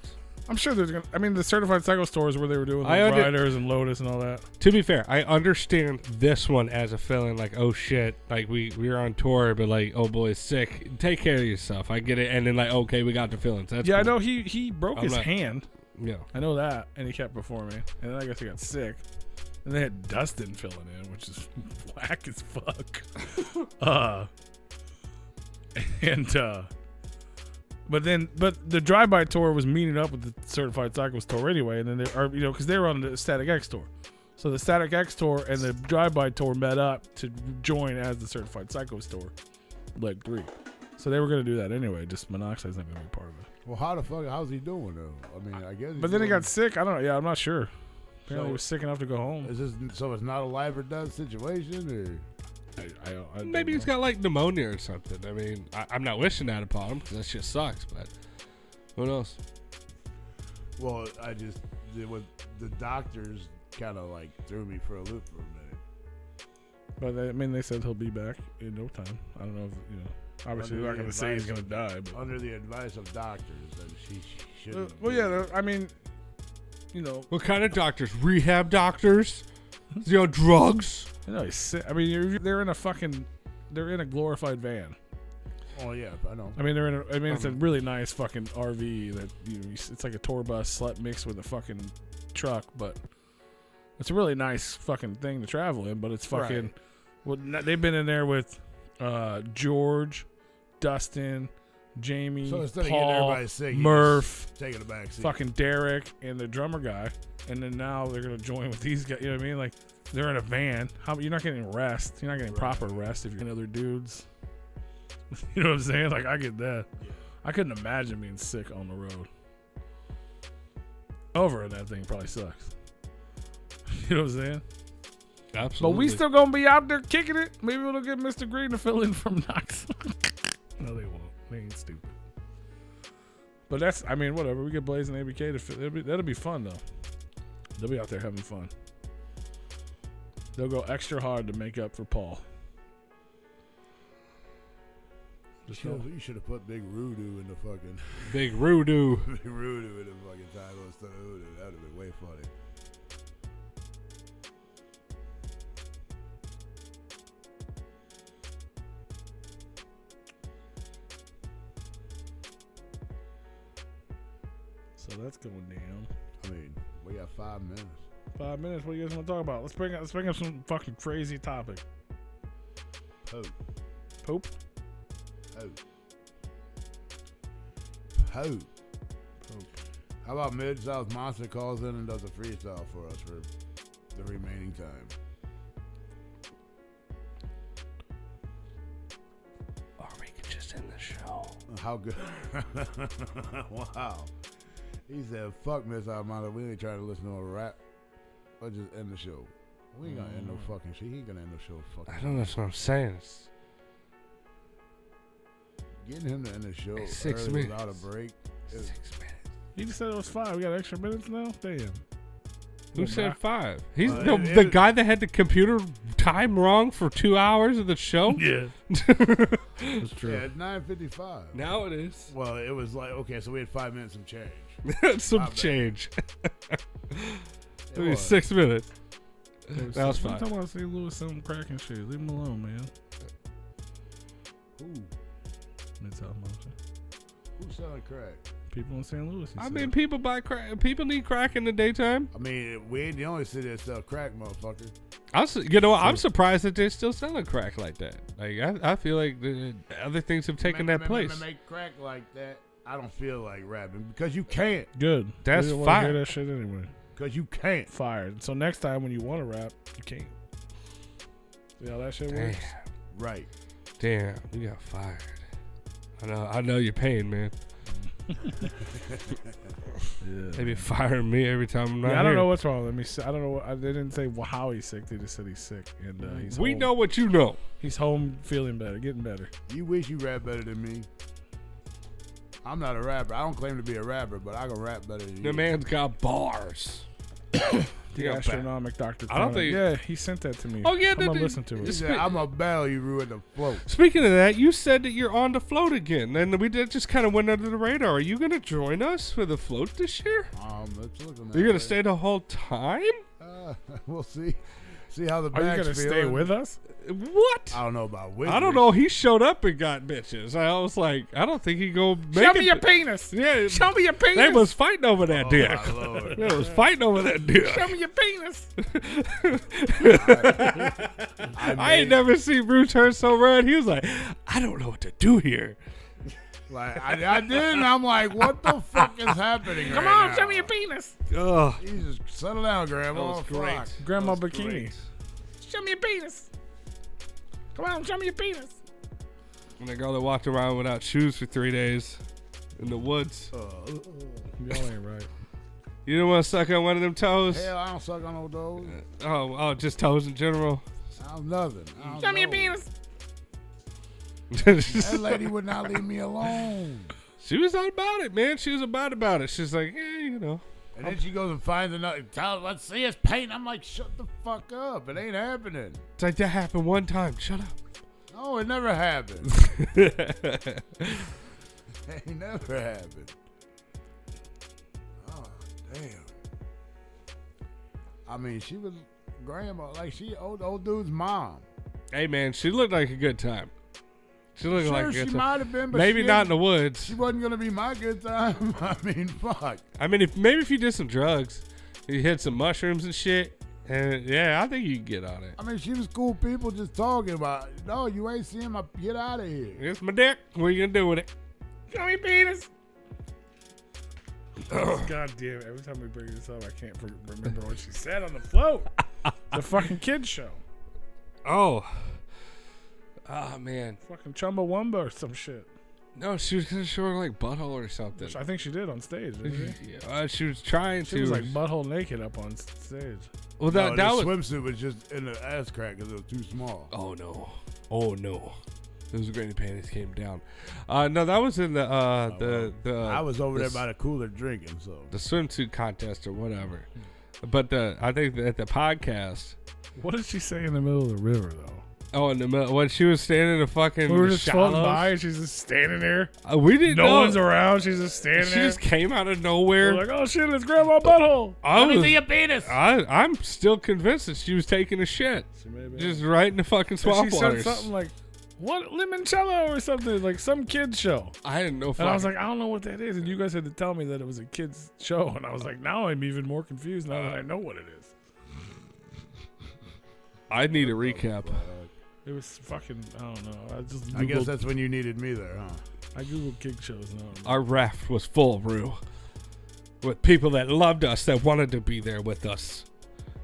I'm sure there's gonna. I mean, the Certified Psycho stores where they were doing the Riders and Lotus and all that. To be fair, I understand this one as a feeling like, oh shit, like we're on tour, but like, oh boy, sick. Take care of yourself. I get it. And then like, okay, we got the feelings. That's yeah, cool. I know he broke his hand. Yeah, I know that, and he kept performing. And then I guess he got sick. And they had Dustin filling in, which is whack as fuck. But the drive-by tour was meeting up with the Certified Psychos tour anyway, and then because they were on the Static X tour, so the Static X tour and the drive-by tour met up to join as the Certified Psychos tour, leg 3. So they were gonna do that anyway. Just Monoxide's not gonna be part of it. Well, how's he doing though? I mean, I guess. But then he got sick. I don't know. Yeah, I'm not sure. Apparently, So- he was sick enough to go home. Is this so? It's not a life or death situation, or I maybe he's got like pneumonia or something. I mean, I'm not wishing that upon him because that shit sucks. But who knows? well, with the doctors kind of like threw me for a loop for a minute. But they said he'll be back in no time. I don't know if Obviously, they're not going to say he's going to die. But Under the advice of doctors, that she shouldn't. well, yeah. I mean, What kind of doctors? Rehab doctors? Drugs? he's sick. I mean, they're in a glorified van. Oh yeah, I know. I mean, it's a really nice fucking RV that it's like a tour bus slut mixed with a fucking truck, but it's a really nice fucking thing to travel in. But it's fucking. Right. Well, they've been in there with George, Dustin, Jamie, So instead of getting Paul, everybody sick, you Murph, just taking a back seat. fucking Derek, and the drummer guy, and then now they're gonna join with these guys. You know what I mean? Like they're in a van. You're not getting rest. You're not getting proper rest if you're in other dudes. You know what I'm saying? Like I get that. Yeah. I couldn't imagine being sick on the road. Over that thing probably sucks. You know what I'm saying? Absolutely. But we still gonna be out there kicking it. Maybe we'll get Mr. Green to fill in from Knox. No, they won't. They ain't stupid. But whatever. We get Blaze and ABK to fill. That'll be fun though. They'll be out there having fun. They'll go extra hard to make up for Paul. You should have put Big Hoodoo in the fucking Big Hoodoo. Big Hoodoo in the fucking title instead of Hoodoo. That would have been way funny. So that's going down. I mean, we got 5 minutes. 5 minutes. What do you guys want to talk about? Let's bring up some fucking crazy topic. Pope. Pope. Pope. How about Mid-South Monster calls in and does a freestyle for us for the remaining time? Or we could just end the show. How good. Wow. He said, fuck Mid-South Monster. We ain't trying to listen to a rap. Let's just end the show. We ain't gonna end no fucking shit. He ain't gonna end no show. Fucking I don't know what I'm saying. Getting him to end the show It's 6 early minutes. without a break. 6 minutes. He just said it was 5. We got extra minutes now? Damn. Who Well, said nah. 5? He's Well, the guy that had the computer time wrong for 2 hours of the show? Yeah. That's true. Yeah, it's 9:55. Now it is. Well, it was like, okay, so we had 5 minutes and change. Some bad. change. It Maybe was. 6 minutes. That was I'm fine. talking about St. Louis selling crack and shit. Leave him alone, man. Ooh, Mid-South Motion. who's selling crack? People in St. Louis. he I said. mean, people buy crack. People need crack in the daytime. I mean, we ain't the only city that sell crack, motherfucker. You know what? I'm surprised that they're still selling crack like that. Like I feel like the other things have taken that place. Make crack like that. I don't feel like rapping because you can't. Good. That's we didn't wanna fire. hear that shit anyway. Because you can't. Fired. So next time when you want to rap, you can't. See how that shit Damn, works? Right. damn, you got fired. I know your pain, man. Yeah. They be firing me every time I'm not Yeah, I don't here. know what's wrong. Let me. I don't know. They didn't say how he's sick. They just said he's sick, and he's. We home. know what you know. He's home, feeling better, getting better. You wish you rap better than me. I'm not a rapper. I don't claim to be a rapper, but I can rap better than you. The man's got bars. The got astronomic Dr. I don't Chronic. think- Yeah, he sent that to me. Oh, yeah, I'm gonna the- listen to He it. said, I'm a battle you ruined the float. Speaking of that, you said that you're on the float again, and we did just kind of went under the radar. Are you going to join us for the float this year? Let's look on that. You're going way. to stay the whole time? We'll see. See how the Are you back's gonna stay feeling. with us? What? I don't know about with I don't know. He showed up and got bitches. I was like, I don't think he go make Show it. me your penis. Yeah, Show me your penis. they was fighting over that Oh, dick. my Lord. They was fighting over that dick. Show me your penis. I ain't never seen Bruce turn so red. He was like, I don't know what to do here. Like I did, and I'm like, what the fuck is happening? Come right on, now? show me your penis. Ugh. Jesus, settle down, Grandma. That was great. Fuck. Grandma That was bikini. great. Show me your penis. Come on, show me your penis. And the girl that walked around without shoes for 3 days in the woods. Y'all ain't right. You don't want to suck on one of them toes? Hell, I don't suck on no toes. Oh, just toes in general. I'm nothing. I don't Show me your know. penis. That lady would not leave me alone. She was all about it, man. She was about it. She's like, you know. And then she goes and finds another. Let's see us paint. I'm like, shut the fuck up. It ain't happening. It's like, that happened one time. Shut up. No, it never happened. It ain't never happened. Oh, damn. I mean, she was grandma. Like, she old dude's mom. Hey, man, she looked like a good time. She looked Sure, like a she good time. might have been, but Maybe she not in didn't- the woods. She wasn't gonna be my good time. I mean, fuck. I mean, if you did some drugs, you hit some mushrooms and shit, and yeah, I think you could get on it. I mean, she was cool people just talking about. No, you ain't seeing my. Get out of here. It's my dick. What are you gonna do with it? Show me penis. God damn it. Every time we bring this up, I can't remember what she said on the float. The fucking kids show. Oh man. Fucking Chumbawamba or some shit. No, she was gonna show her like butthole or something. Which I think she did on stage, didn't she? Yeah, she was trying She to. was like butthole naked up on stage. well, that No, was. the swimsuit was just in the ass crack because it was too small. Oh no! Oh no! Those granny panties came down. No, that was in the I was over there the by the cooler drinking, so. the swimsuit contest or whatever. But I think at the podcast. What did she say in the middle of the river, though? Oh, in the middle when she was standing in the fucking. We were just floating shallows. by and she's just standing there. We didn't know. No one's around. She's just standing She there. just came out of nowhere. We're like, oh shit, let's grab my butthole. I Let me was- see your penis. I'm still convinced that she was taking a shit, She may have been. just right in the fucking And swamp she waters. said something like, what, limoncello or something, like some kid's show. I didn't know. And I was like, I don't know what that is. And you guys had to tell me that it was a kid's show. And I was like, now I'm even more confused now that I know what it is. I need a recap. It was fucking, I don't know. I just Googled, I guess that's when you needed me there, huh? I Googled kid shows. And I don't know. Our raft was full, Rue, with people that loved us, that wanted to be there with us,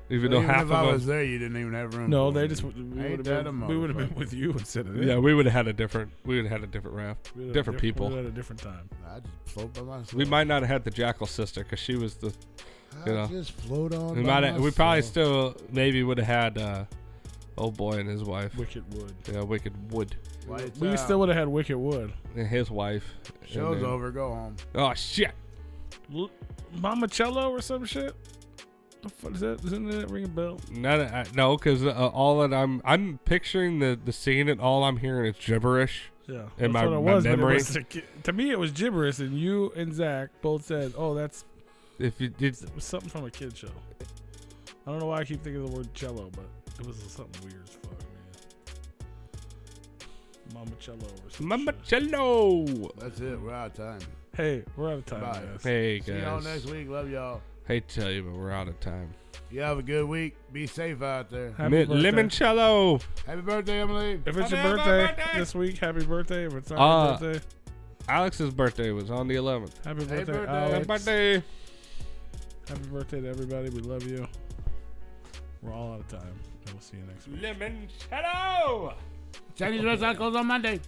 even though Even half if of I them. was there, you didn't even have room. No, for they me. just we Ain't would that a have been motherfucker. with you instead of them. Yeah, we would have had a different. We would have had a different raft, We would've different people. We had a different time. I just float by myself. We might not have had the Jackal sister because she was the. I you know. just float on. We by might. We probably myself. still maybe would have had Old boy and his wife. Wicked Wood. Yeah, Wicked Wood. Lights We out. still would have had Wicked Wood. And his wife. Show's And then- over. Go home. Oh, shit. Mama Cello or some shit. The fuck is that? Doesn't that ring a bell? No, because all that I'm picturing the scene and all I'm hearing is gibberish. Yeah, In that's my- what it my was. But it memory. was to me, it was gibberish, and you and Zach both said, "Oh, that's If you did, it was something from a kid show." I don't know why I keep thinking of the word cello, but it was something weird as fuck, man. Mama Cello or something. Mama Cello. That's it. We're out of time. Hey, we're out of time, Bye. guys. Hey See y'all guys. next week. Love y'all. Hate to tell you, but we're out of time. You have a good week. Be safe out there. Happy birthday. Limoncello. Happy birthday, Emily. If it's your Happy birthday, birthday. this week, happy birthday. If it's not your birthday, Alex's birthday was on the 11th. happy Hey, birthday, birthday. Alex. Happy birthday. Happy birthday to everybody. We love you. We're all out of time. And we'll see you next week. Limoncello. Chinese restaurant closed on Monday.